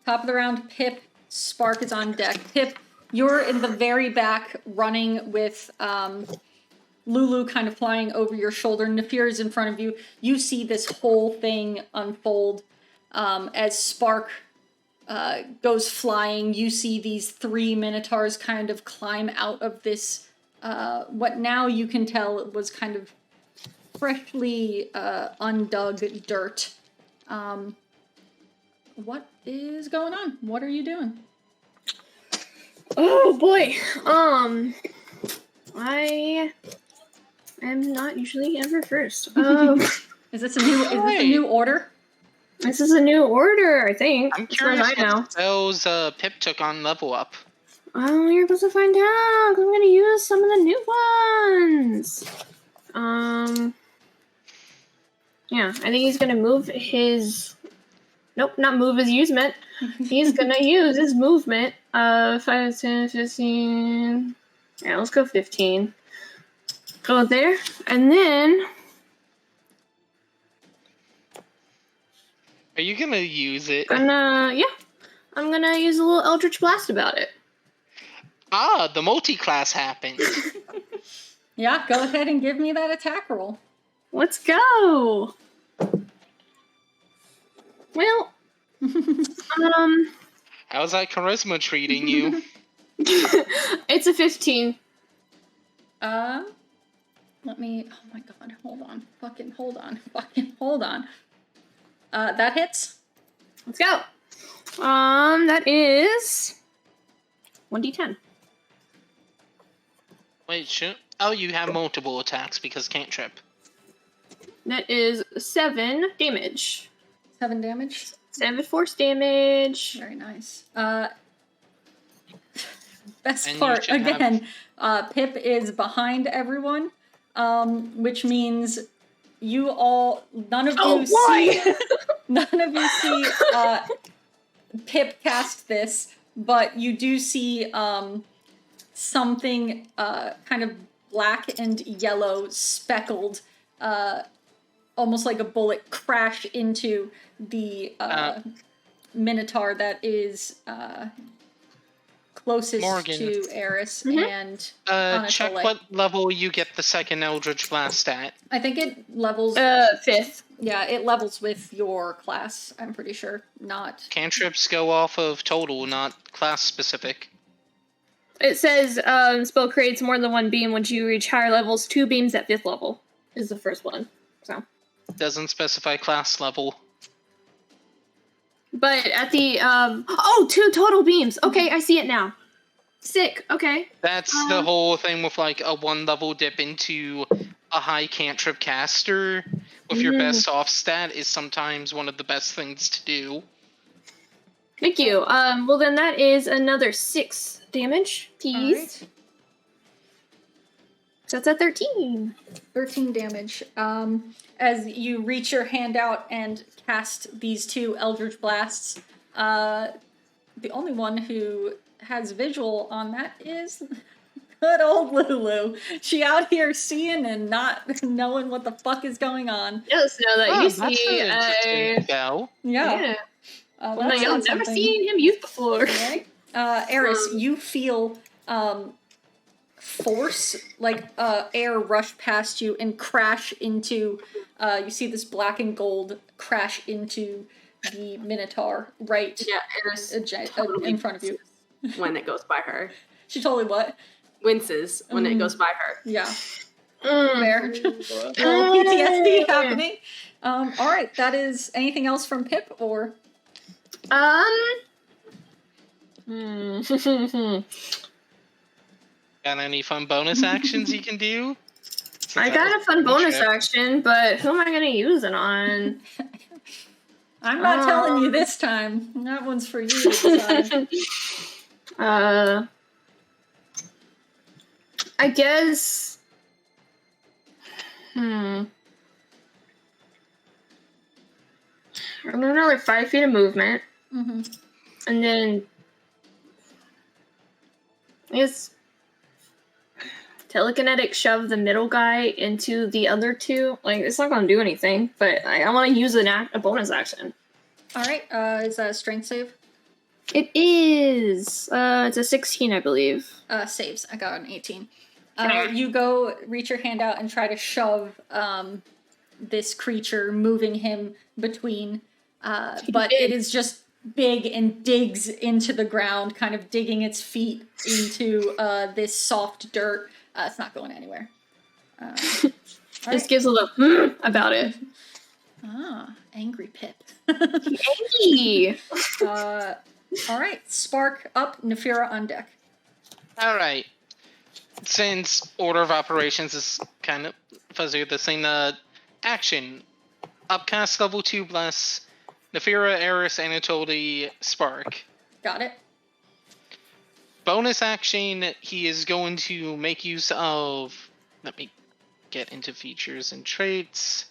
S1: top of the round, Pip, Spark is on deck. Pip, you're in the very back running with Lulu kind of flying over your shoulder. Nafir is in front of you. You see this whole thing unfold as Spark goes flying. You see these 3 minotaurs kind of climb out of this, what now you can tell was kind of freshly undug dirt. What is going on? What are you doing?
S4: Oh boy. I am not usually ever first.
S1: Is this a new order?
S4: This is a new order, I think.
S2: I'm
S4: As far as
S2: curious
S4: I know.
S2: what spells Pip took on level up.
S4: Oh, you're supposed to find out. 'Cause I'm gonna use some of the new ones. Yeah, I think he's gonna move his. Nope, not move his usement. He's gonna use his movement. 5, 10, 15. Yeah, let's go 15. Go there, and then.
S2: Are you gonna use it?
S4: I'm gonna use a little Eldritch Blast about it.
S2: Ah, the multi-class happened.
S1: Yeah, go ahead and give me that attack roll.
S4: Let's go. Well,
S2: How's that charisma treating you?
S4: it's a 15.
S1: Let me. Oh my god! Hold on! Hold on! That hits.
S4: Let's go. That is 1d10.
S2: Wait, oh, you have multiple attacks because cantrip.
S4: That is 7 damage.
S1: 7 damage.
S4: 7 force damage.
S1: Very nice. Best
S2: And you
S1: part
S2: should
S1: again. Pip is behind everyone, which means you all. None of you see. None of you see Pip cast this, but you do see something kind of black and yellow speckled, almost like a bullet, crash into the Minotaur that is closest
S2: Morgan.
S1: to Aeris
S4: Mhm.
S1: and
S2: Check
S1: Anatole.
S2: what level you get the second Eldritch Blast at.
S1: I think it levels.
S4: 5th.
S1: Yeah, it levels with your class. I'm pretty sure. Not.
S2: Cantrips go off of total, not class specific.
S4: It says spell creates more than one beam when you reach higher levels. 2 beams at 5th level is the first one. So,
S2: Doesn't specify class level.
S4: but at the 2 total beams. Okay, I see it now. Sick. Okay.
S2: That's the whole thing with like a 1 level dip into a high cantrip caster with your best off stat is sometimes one of the best things to do.
S4: Thank you. Well, then that is another 6 damage, please.
S1: Alright.
S4: So that's a 13.
S1: 13 damage. As you reach your hand out and cast these 2 Eldritch Blasts, the only one who has visual on that is good old Lulu. She out here seeing and not knowing what the fuck is going on.
S4: Just know that
S2: Oh,
S4: you
S2: that's an
S4: see
S2: interesting go.
S1: Yeah.
S4: Well, no,
S1: that's
S4: y'all
S1: not
S4: never
S1: something-
S4: seen him use before.
S1: Right? Aeris, you feel force, like air rush past you and crash into, you see this black and gold crash into the Minotaur right
S3: Yeah, Aeris
S1: in front of you.
S3: when it goes by her.
S1: She totally what?
S3: Winces when it goes by her.
S1: Yeah.
S4: Mm.
S1: Fair. Little PTSD happening. Alright, that is anything else from Pip or
S2: Got any fun bonus actions you can do?
S4: I got a fun bonus action, but who am I going to use it on?
S1: I'm not telling you this time. That one's for you to decide.
S4: I guess. I'm another 5 feet of movement,
S1: Mm-hmm.
S4: and then I guess telekinetic shove the middle guy into the other 2. Like, it's not going to do anything, but I want to use a bonus action.
S1: Alright, is that a strength save?
S4: It is. It's a 16, I believe.
S1: Saves. I got an 18.
S4: Okay.
S1: You go reach your hand out and try to shove this creature, moving him between, but it is just big and digs into the ground, kind of digging its feet into this soft dirt. It's not going anywhere.
S4: Just gives a little about it.
S1: Ah, angry Pip.
S4: Hey!
S1: Alright, Spark up, Nefira on deck.
S2: Alright. Since order of operations is kind of fuzzy with this thing, action. Upcast level 2 bless. Nefira, Aeris, Anatoly, Spark.
S1: Got it.
S2: Bonus action, he is going to make use of... Let me get into features and traits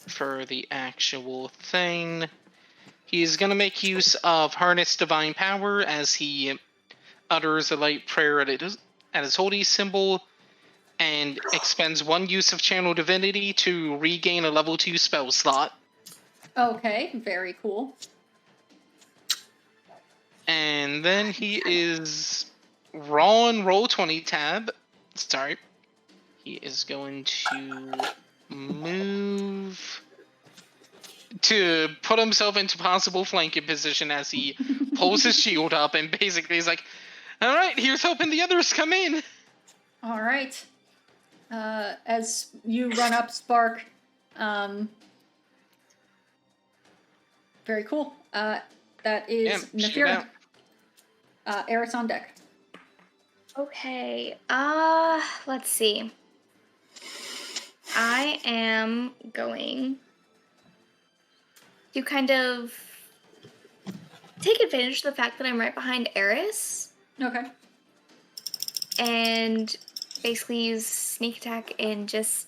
S2: for the actual thing. He's going to make use of Harness Divine Power as he utters a light prayer at his holy symbol and expends 1 use of Channel Divinity to regain a level 2 spell slot.
S1: Okay, very cool.
S2: And then he is on Roll20 tab. Sorry. He is going to move to put himself into possible flanking position as he pulls his shield up and basically is like, alright, here's hoping the others come in.
S1: Alright. As you run up, Spark, very cool. That is
S2: Yeah, shoot
S1: Nefira.
S2: out.
S1: Aeris on deck.
S5: Okay. Let's see. I am going to kind of take advantage of the fact that I'm right behind Aeris
S1: Okay.
S5: and basically use sneak attack and just...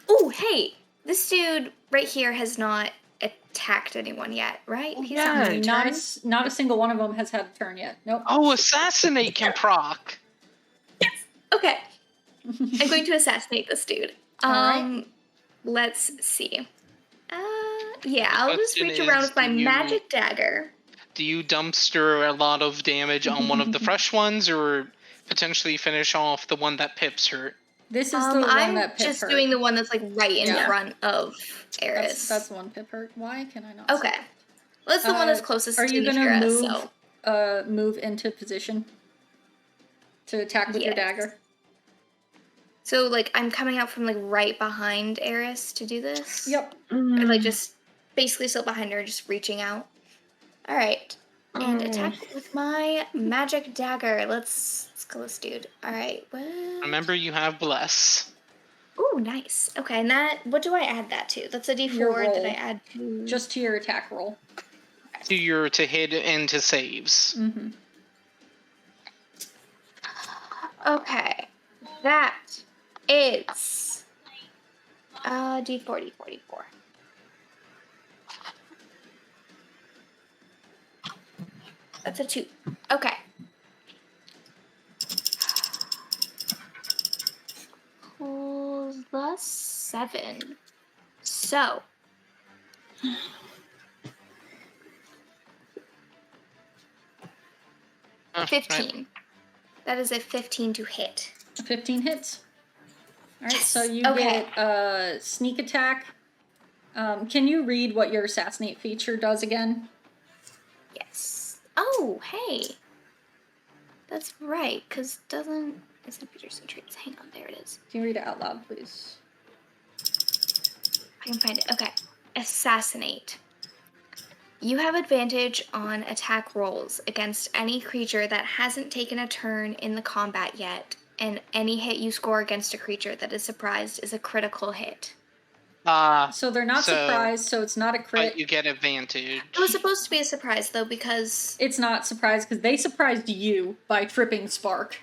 S5: Oh, hey! This dude right here has not attacked anyone yet, right? He's
S2: yeah.
S5: on
S1: Not
S5: turn.
S1: not a single one of them has had a turn yet. Nope.
S2: Oh, Assassinate can proc.
S5: Okay. I'm going to assassinate this dude.
S1: Alright.
S5: Let's see. Yeah, I'll just
S2: Question
S5: reach around
S2: is,
S5: with my
S2: do you-
S5: magic dagger.
S2: Do you dumpster a lot of damage on one of the fresh ones, or potentially finish off the one that Pip's hurt?
S1: This is the one
S5: I'm
S1: that Pip
S5: just
S1: hurt.
S5: doing the one that's like right in
S1: Yeah.
S5: front of Aeris.
S1: That's the one Pip hurt. Why can I not? see
S5: Okay.
S1: it?
S5: Well, that's the one that's closest
S1: Are
S5: to
S1: you gonna
S5: Nefira,
S1: move?
S5: so...
S1: Move into position to attack with your
S5: Yes.
S1: dagger.
S5: So, like, I'm coming out from, like, right behind Aeris to do this?
S1: Yep.
S5: Or, like, just basically still behind her, just reaching out. Alright. and attack with my magic dagger. Let's kill this dude. All right. What?
S2: Remember, you have bless.
S5: Ooh, nice. Okay, and that. What do I add that to? That's a
S1: Your
S5: D4 that
S1: roll.
S5: I add to.
S1: Just to your attack roll.
S2: To your to hit and to saves.
S1: Mm-hmm.
S5: Okay, that is D4, D4, D4. That's a 2. Okay. Plus 7. So.
S2: Oh,
S5: 15.
S2: right.
S5: That is a 15 to hit.
S1: 15 hits. Alright,
S5: Yes.
S1: so you
S5: Okay.
S1: get sneak attack. Can you read what your assassinate feature does again?
S5: Yes. Oh, hey. That's right, because doesn't... It's not Peterson traits. Hang on, there it is.
S1: Can you read it out loud, please?
S5: I can find it. Okay. Assassinate. You have advantage on attack rolls against any creature that hasn't taken a turn in the combat yet, and any hit you score against a creature that is surprised is a critical hit.
S1: So they're not surprised, so it's not a crit.
S2: But you get advantage.
S5: It was supposed to be a surprise, though, because...
S1: It's not surprised because they surprised you by tripping Spark.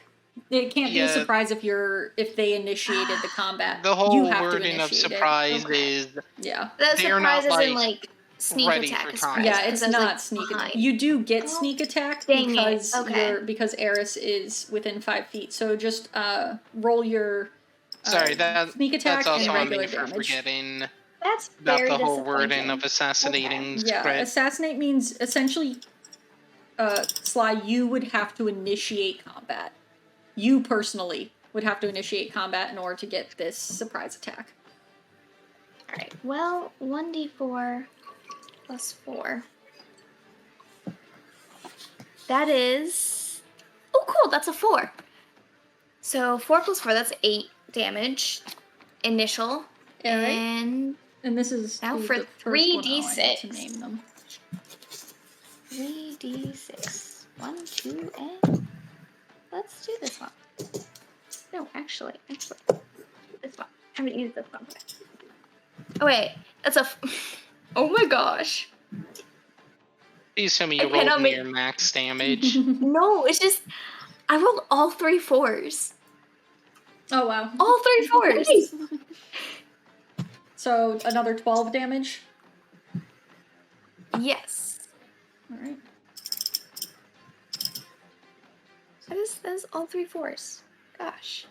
S1: It can't be a
S2: Yeah.
S1: surprise if they initiated the combat.
S2: The whole
S1: You have to
S2: wording of
S1: initiate it.
S2: surprise
S5: Okay.
S2: is
S1: Yeah.
S5: The
S2: They're
S5: surprise
S2: not,
S5: is in,
S2: like,
S5: sneak
S2: ready
S5: attack
S2: for
S5: is
S2: combat.
S5: surprise.
S1: Yeah,
S5: 'cause
S1: it's
S5: I was,
S1: not sneak
S5: behind.
S1: attack. You do get sneak attack
S5: Dang it.
S1: because
S5: Okay.
S1: because Aeris is within 5 feet. So just roll your
S2: sorry. That
S1: sneak attack
S2: that's also
S1: and
S2: on
S1: regular
S2: me for
S1: damage.
S2: forgetting
S5: That's
S2: about
S5: very
S2: the whole
S5: disappointing.
S2: wording of assassinating
S1: Yeah,
S2: crit.
S1: assassinate means essentially, Sly, you would have to initiate combat. You personally would have to initiate combat in order to get this surprise attack.
S5: Alright, well, 1d4 plus 4. That is... Oh, cool, that's a 4. So 4 plus 4, that's 8 damage. Initial.
S1: Alright.
S5: And
S1: And this is
S5: Now
S1: to
S5: for
S1: the first one. Oh, I need
S5: 3d6.
S1: to name them.
S5: 3d6. 1, 2, and... Let's do this one. No, actually, this one. I haven't used this one. Oh, wait, that's a... Oh my gosh.
S2: Please tell me
S5: I
S2: you rolled
S5: cannot
S2: near max damage.
S5: No, it's just... I rolled all 3 4s.
S1: Oh wow.
S5: All 3 4s.
S1: So another 12 damage.
S5: Yes.
S1: Alright.
S5: That is all 3 4s. Gosh.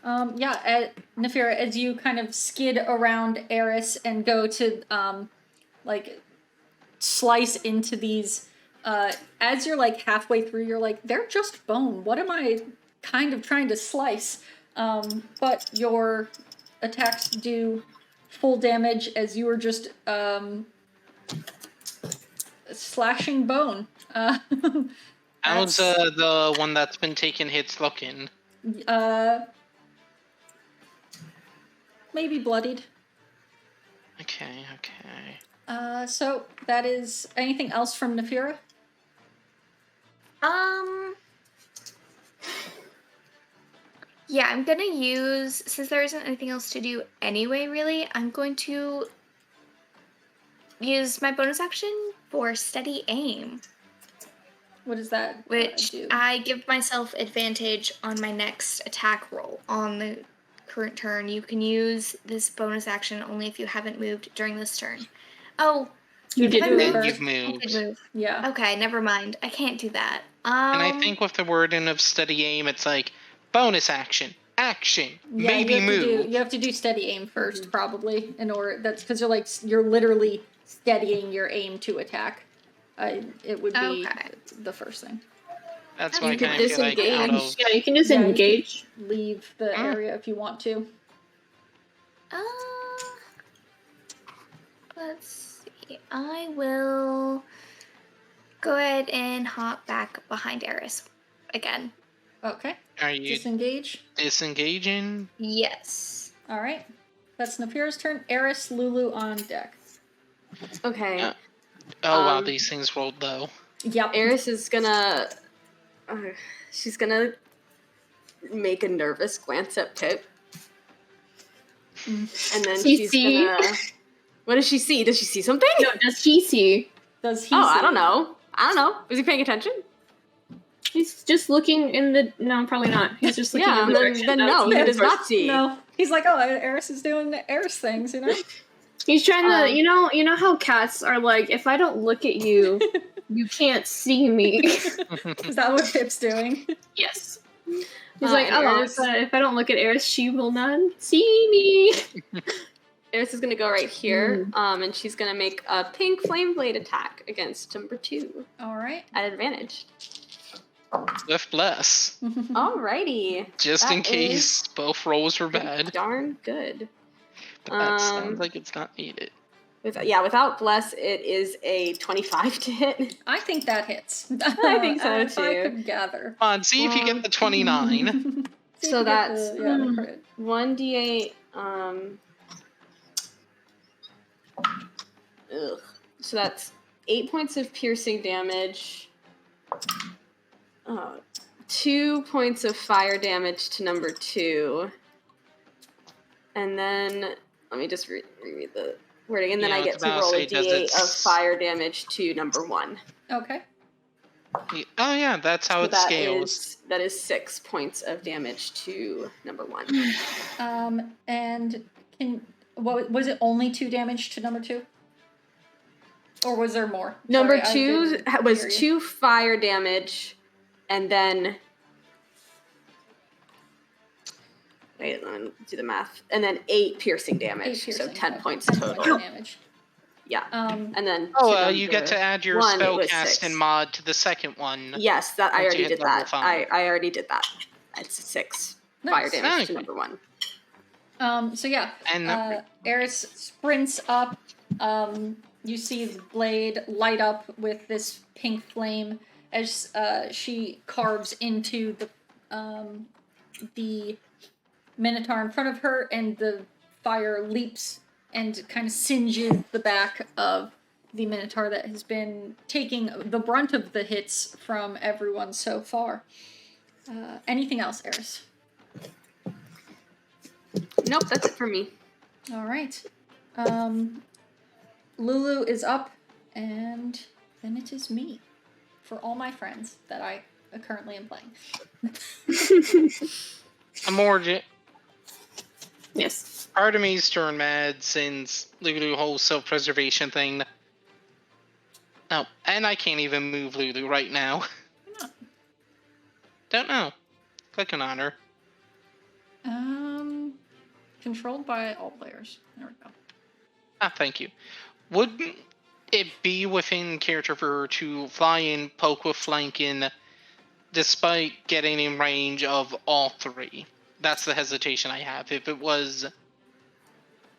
S1: Yeah, Nefira, as you kind of skid around Aeris and go to, slice into these, as you're, halfway through, you're like, they're just bone. What am I kind of trying to slice? But your attacks do full damage as you are just, slashing bone.
S2: How's the one that's been taking hits looking?
S1: Maybe bloodied.
S2: Okay, okay.
S1: So that is anything else from Nefira?
S5: Yeah, I'm gonna use, since there isn't anything else to do anyway, really, I'm going to use my bonus action for steady aim,
S1: What does that
S5: which
S1: do?
S5: I give myself advantage on my next attack roll on the current turn. You can use this bonus action only if you haven't moved during this turn. Oh,
S1: You did
S5: I
S1: move
S5: moved?
S1: first.
S2: You've
S5: I
S2: moved.
S5: did move.
S1: Yeah.
S5: Okay, never mind. I can't do that.
S2: And I think with the wording of steady aim, it's like bonus action, maybe move.
S1: You have to do steady aim first, probably, in order. That's because you're literally steadying your aim to attack. It would be
S5: Okay.
S1: the first thing.
S2: That's
S5: You
S2: why I
S4: You
S2: kind
S4: can
S2: of feel like out
S4: disengage.
S2: of.
S4: Yeah, you can
S1: Yeah,
S4: disengage.
S1: Leave the
S2: Ah.
S1: area if you want to.
S5: Let's see. I will go ahead and hop back behind Aeris again.
S1: Okay.
S2: Are you
S1: Disengage.
S2: disengaging?
S5: Yes.
S1: All right. That's Nefira's turn. Eris, Lulu on deck.
S3: Okay.
S2: Yeah. Oh wow,
S3: Um,
S2: these things rolled low.
S1: Yep.
S3: Aeris is gonna. She's gonna make a nervous glance at Pip. And then she's gonna. What does she see? Does she see something?
S4: No, does he see?
S1: Does he?
S3: Oh,
S1: see
S3: I don't know. Is he paying attention?
S4: He's just looking in the. No, probably not. He's just looking in the direction.
S3: then no, he does not see.
S1: No. He's like, oh, Aeris is doing Aeris things, you know?
S4: He's trying to, you know how cats are like, if I don't look at you, you can't see me.
S1: Is that what Pip's doing?
S4: Yes. He's like, oh,
S3: Aeris-
S4: if I don't look at Aeris, she will not see me.
S3: Aeris is gonna go right here, and she's gonna make a pink flame blade attack against number 2
S1: All right.
S3: at advantage.
S2: With bless.
S3: Alrighty.
S2: Just
S3: That
S2: in case
S3: is
S2: both rolls were
S3: pretty
S2: bad.
S3: Darn good.
S2: But that sounds like it's not needed.
S3: Without bless, it is a 25 to hit.
S1: I think that hits.
S3: I think so,
S1: If I
S3: too.
S1: could gather.
S2: Come on, see if you get the 29.
S1: See if
S3: So
S1: you get
S3: that's-
S1: the crit.
S3: 1d8. So that's 8 points of piercing damage. 2 points of fire damage to number 2. And then, let me just reread the wording. And then
S2: Yeah,
S3: I
S2: I
S3: get
S2: was
S3: to
S2: about to
S3: roll
S2: say,
S3: a
S2: does
S3: d8
S2: it
S3: of fire damage to number 1.
S1: Okay.
S2: Oh yeah, that's how
S3: So
S2: it scales.
S3: that is 6 points of damage to number 1.
S1: And what was it? Only 2 damage to number 2, or was there more?
S3: Number
S1: Sorry, I
S3: 2
S1: didn't
S3: was
S1: hear you.
S3: 2 fire damage, and then wait, let me do the math. And then 8 piercing damage,
S1: 8
S3: so
S1: piercing,
S3: 10
S1: okay,
S3: points
S1: 10
S3: total.
S1: points of damage.
S3: Yeah, and then
S2: Oh,
S3: to
S2: you get to
S3: number
S2: add your
S3: 1, it was
S2: spellcast
S3: 6.
S2: and mod to the second one.
S3: Yes, that I
S2: Once you
S3: already
S2: hit
S3: did
S2: level
S3: that.
S2: 5.
S3: I already did that. It's 6 fire
S1: Nice.
S3: damage to
S2: Okay.
S3: number 1.
S1: So yeah,
S2: And
S1: Aeris sprints up. You see the blade light up with this pink flame as she carves into the Minotaur in front of her, and the fire leaps and kind of singes the back of the Minotaur that has been taking the brunt of the hits from everyone so far. Anything else, Aeris?
S3: Nope, that's it for me.
S1: All right. Lulu is up, and then it is me for all my friends that I currently am playing.
S2: Amorge,
S4: Yes.
S2: Artemis turn mad since Lulu whole self-preservation thing. No, and I can't even move Lulu right now.
S1: Why not?
S2: Don't know. Clicking on her.
S1: Controlled by all players. There we go.
S2: Ah, thank you. Wouldn't it be within character for her to fly in, poke with flanking, despite getting in range of all 3? That's the hesitation I have. If it was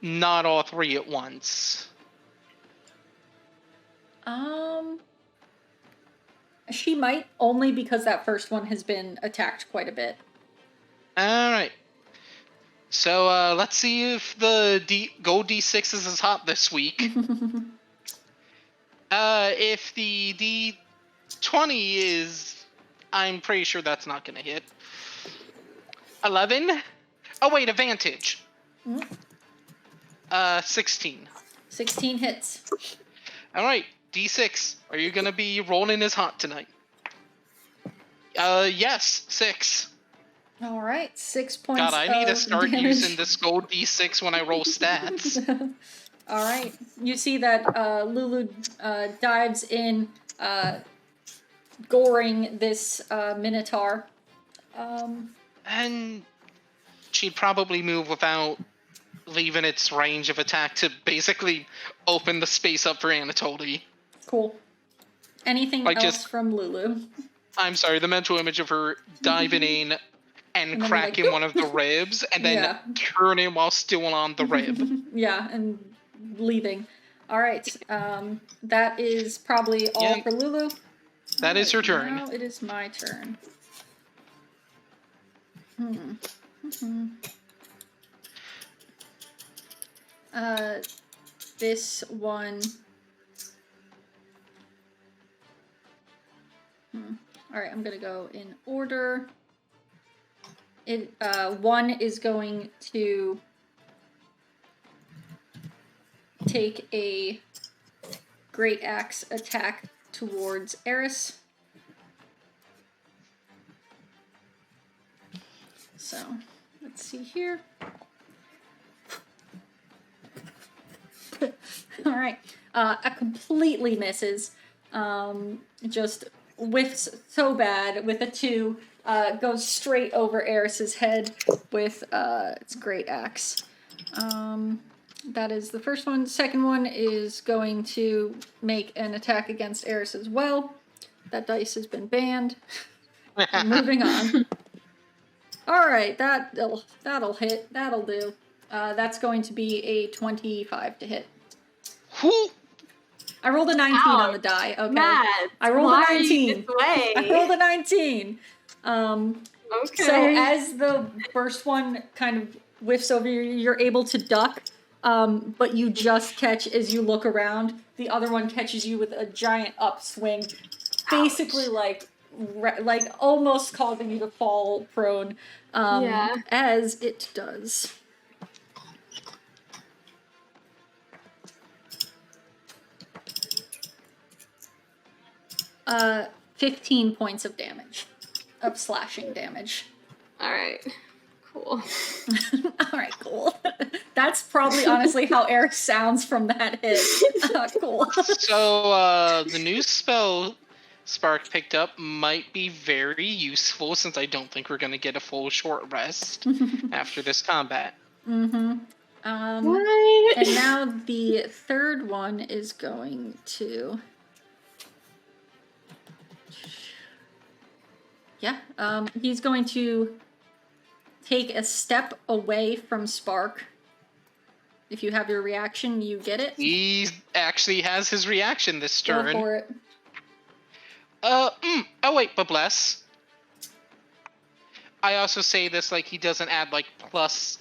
S2: not all 3 at once.
S1: She might, only because that first one has been attacked quite a bit.
S2: Alright. So, let's see if the gold D6 is as hot this week. If the D20 is... I'm pretty sure that's not gonna hit. 11? Oh wait, advantage. 16.
S1: 16 hits.
S2: Alright, D6. Are you gonna be rolling as hot tonight? Yes, 6.
S1: All right, 6 points.
S2: God, I need to
S1: of
S2: start
S1: damage.
S2: using this gold D6 when I roll stats.
S1: All right, you see that Lulu dives in, goring this Minotaur.
S2: And she'd probably move without leaving its range of attack to basically open the space up for Anatoly.
S1: Cool. Anything
S2: Like,
S1: else
S2: just-
S1: from Lulu?
S2: I'm sorry, the mental image of her diving in and
S1: And then,
S2: cracking
S1: like,
S2: one of the ribs, and then
S1: Yeah.
S2: turning while still on the rib.
S1: Yeah, and leaving. All right, that is probably all
S2: Yeah.
S1: for Lulu.
S2: That is her turn.
S1: Now it is my turn. This one Alright, I'm gonna go in order. One is going to take a Great Axe attack towards Aeris. So, let's see here. Alright. It completely misses. Just whiffs so bad with a 2. Goes straight over Aeris's head with its Great Axe. That is the first one. Second one is going to make an attack against Aeris as well. That dice has been banned. Moving on. Alright, that'll hit. That'll do. That's going to be a 25 to hit.
S2: Whew.
S1: I rolled a 19 on the die. Okay.
S3: Matt,
S1: I rolled
S3: why
S1: a
S3: are
S1: 19.
S3: you this way?
S1: I rolled a 19.
S3: Okay.
S1: So as the first one kind of whiffs over you, you're able to duck, but you just catch as you look around. The other one catches you with a giant upswing, basically like almost causing you to fall prone. As it does. 15 points of damage. Of slashing damage.
S3: Alright. Cool.
S1: Alright, cool. That's probably honestly how Aeris sounds from that hit. Cool.
S2: So, the new spell Spark picked up might be very useful since I don't think we're going to get a full short rest after this combat.
S1: Mm-hmm.
S4: What?
S1: And now the third one is going to... Yeah, he's going to take a step away from Spark. If you have your reaction, you get it.
S2: He actually has his reaction this turn.
S1: Go for it.
S2: Oh wait, but bless. I also say this like he doesn't add like plus.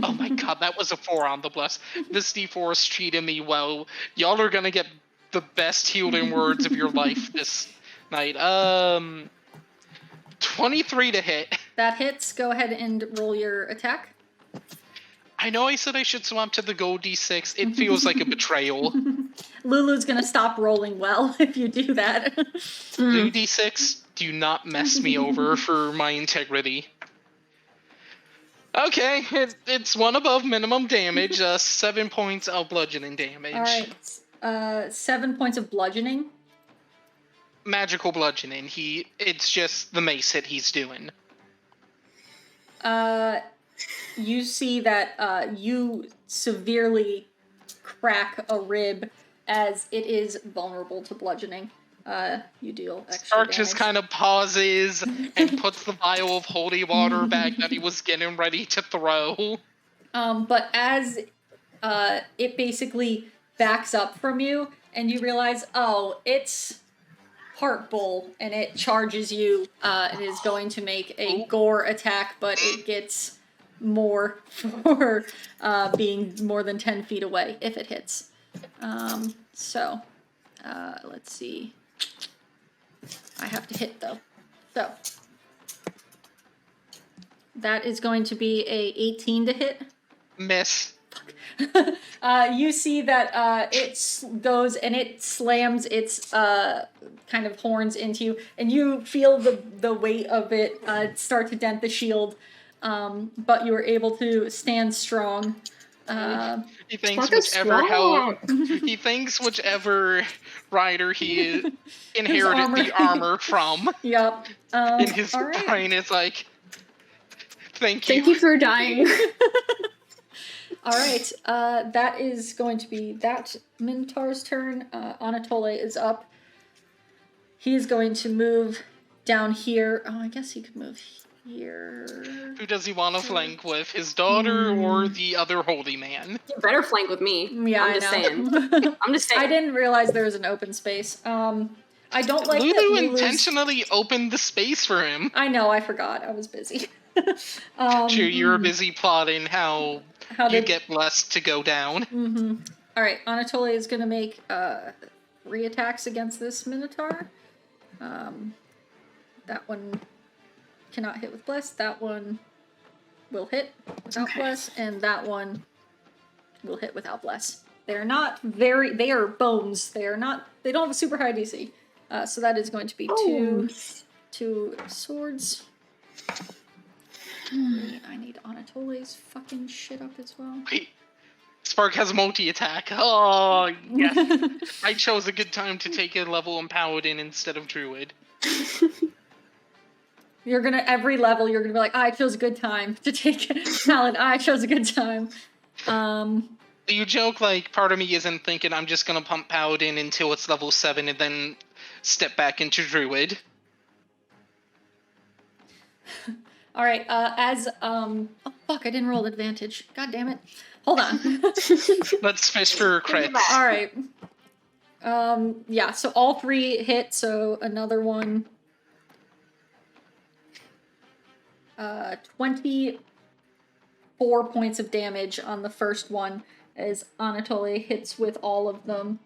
S2: Oh my god, that was a 4 on the bless. This D4 is treating me well. Y'all are gonna get the best healing words of your life this night. 23 to hit.
S1: That hits. Go ahead and roll your attack.
S2: I know I said I should swap to the gold D6. It feels like a betrayal.
S1: Lulu's gonna stop rolling well if you do that.
S2: Blue D6, do not mess me over for my integrity. Okay, it's one above minimum damage, 7 points of bludgeoning damage.
S1: Alright, 7 points of bludgeoning.
S2: Magical bludgeoning. It's just the mace hit he's doing.
S1: You see that you severely crack a rib as it is vulnerable to bludgeoning. You deal extra
S2: Stark
S1: damage.
S2: just kind of pauses and puts the vial of holy water back that he was getting ready to throw.
S1: But as it basically backs up from you, and you realize, oh, it's Heart Bowl, and it charges you. It is going to make a gore attack, but it gets more for being more than 10 feet away if it hits. Let's see. I have to hit though. So that is going to be a 18 to hit.
S2: Miss.
S1: You see that it goes and it slams its kind of horns into you, and you feel the weight of it start to dent the shield, but you were able to stand strong.
S2: He thinks whichever rider he inherited the armor from.
S1: Yep.
S2: In his brain, it's like, thank you.
S4: Thank you for dying.
S1: All right, that is going to be that Minotaur's turn. Anatole is up. He is going to move down here. Oh, I guess he could move here.
S2: Who does he want to flank with? His daughter or the other holy man?
S3: You better flank with me.
S1: Yeah,
S3: I'm just saying. I'm just saying.
S1: I didn't realize there was an open space. I don't like that
S2: Lulu
S1: Lulu's...
S2: intentionally opened the space for him.
S1: I know, I forgot. I was busy.
S2: Sure, you were busy plotting how you get blessed to go down.
S1: Mm-hmm. All right, Anatole is going to make 3 attacks against this Minotaur. that one cannot hit with Bless. That one will hit without Bless, and that one will hit without Bless. They are bones. They don't have a super high DC. So that is going to be two swords. I need Anatole's fucking shit up as well.
S2: Wait. Spark has multi-attack. Oh, yes. I chose a good time to take a level in Paladin instead of Druid.
S1: Every level, you're gonna be like, I chose a good time to take Paladin. I chose a good time.
S2: You joke, like, part of me isn't thinking I'm just gonna pump Paladin until it's level 7 and then step back into Druid.
S1: Alright, oh fuck, I didn't roll advantage. God damn it. Hold on.
S2: Let's fish for crits.
S1: Alright. Yeah, so all 3 hit, so another one. 24 points of damage on the first one as Anatole hits with all of them.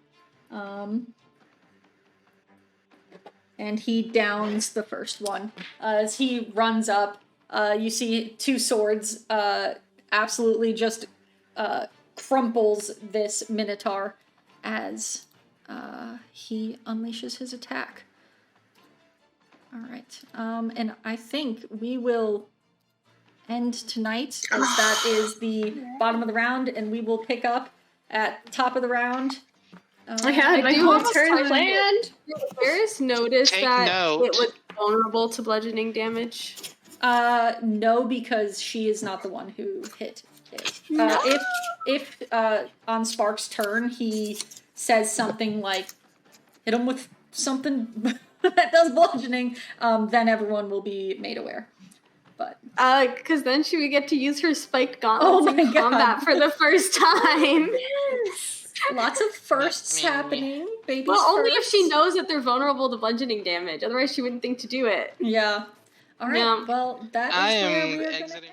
S1: And he downs the first one. As he runs up, you see 2 swords absolutely just crumples this Minotaur as he unleashes his attack. Alright, and I think we will end tonight, as that is the bottom of the round, and we will pick up at the top of the round.
S4: I had my whole turn planned.
S3: Did Aeris notice
S2: Take
S3: that
S2: note.
S3: it was vulnerable to bludgeoning damage?
S1: No, because she is not the one who hit it. If on Spark's turn he says something like, hit him with something that does bludgeoning, then everyone will be made aware. But
S3: because then she would get to use her spiked gauntlets in combat for the first time.
S1: Lots of firsts happening. Baby.
S3: Well, only if she knows that they're vulnerable to bludgeoning damage. Otherwise, she wouldn't think to do it.
S1: Yeah. All right.
S3: Yeah.
S1: Well, that is
S2: I
S1: where
S2: am
S1: we are gonna
S2: exiting.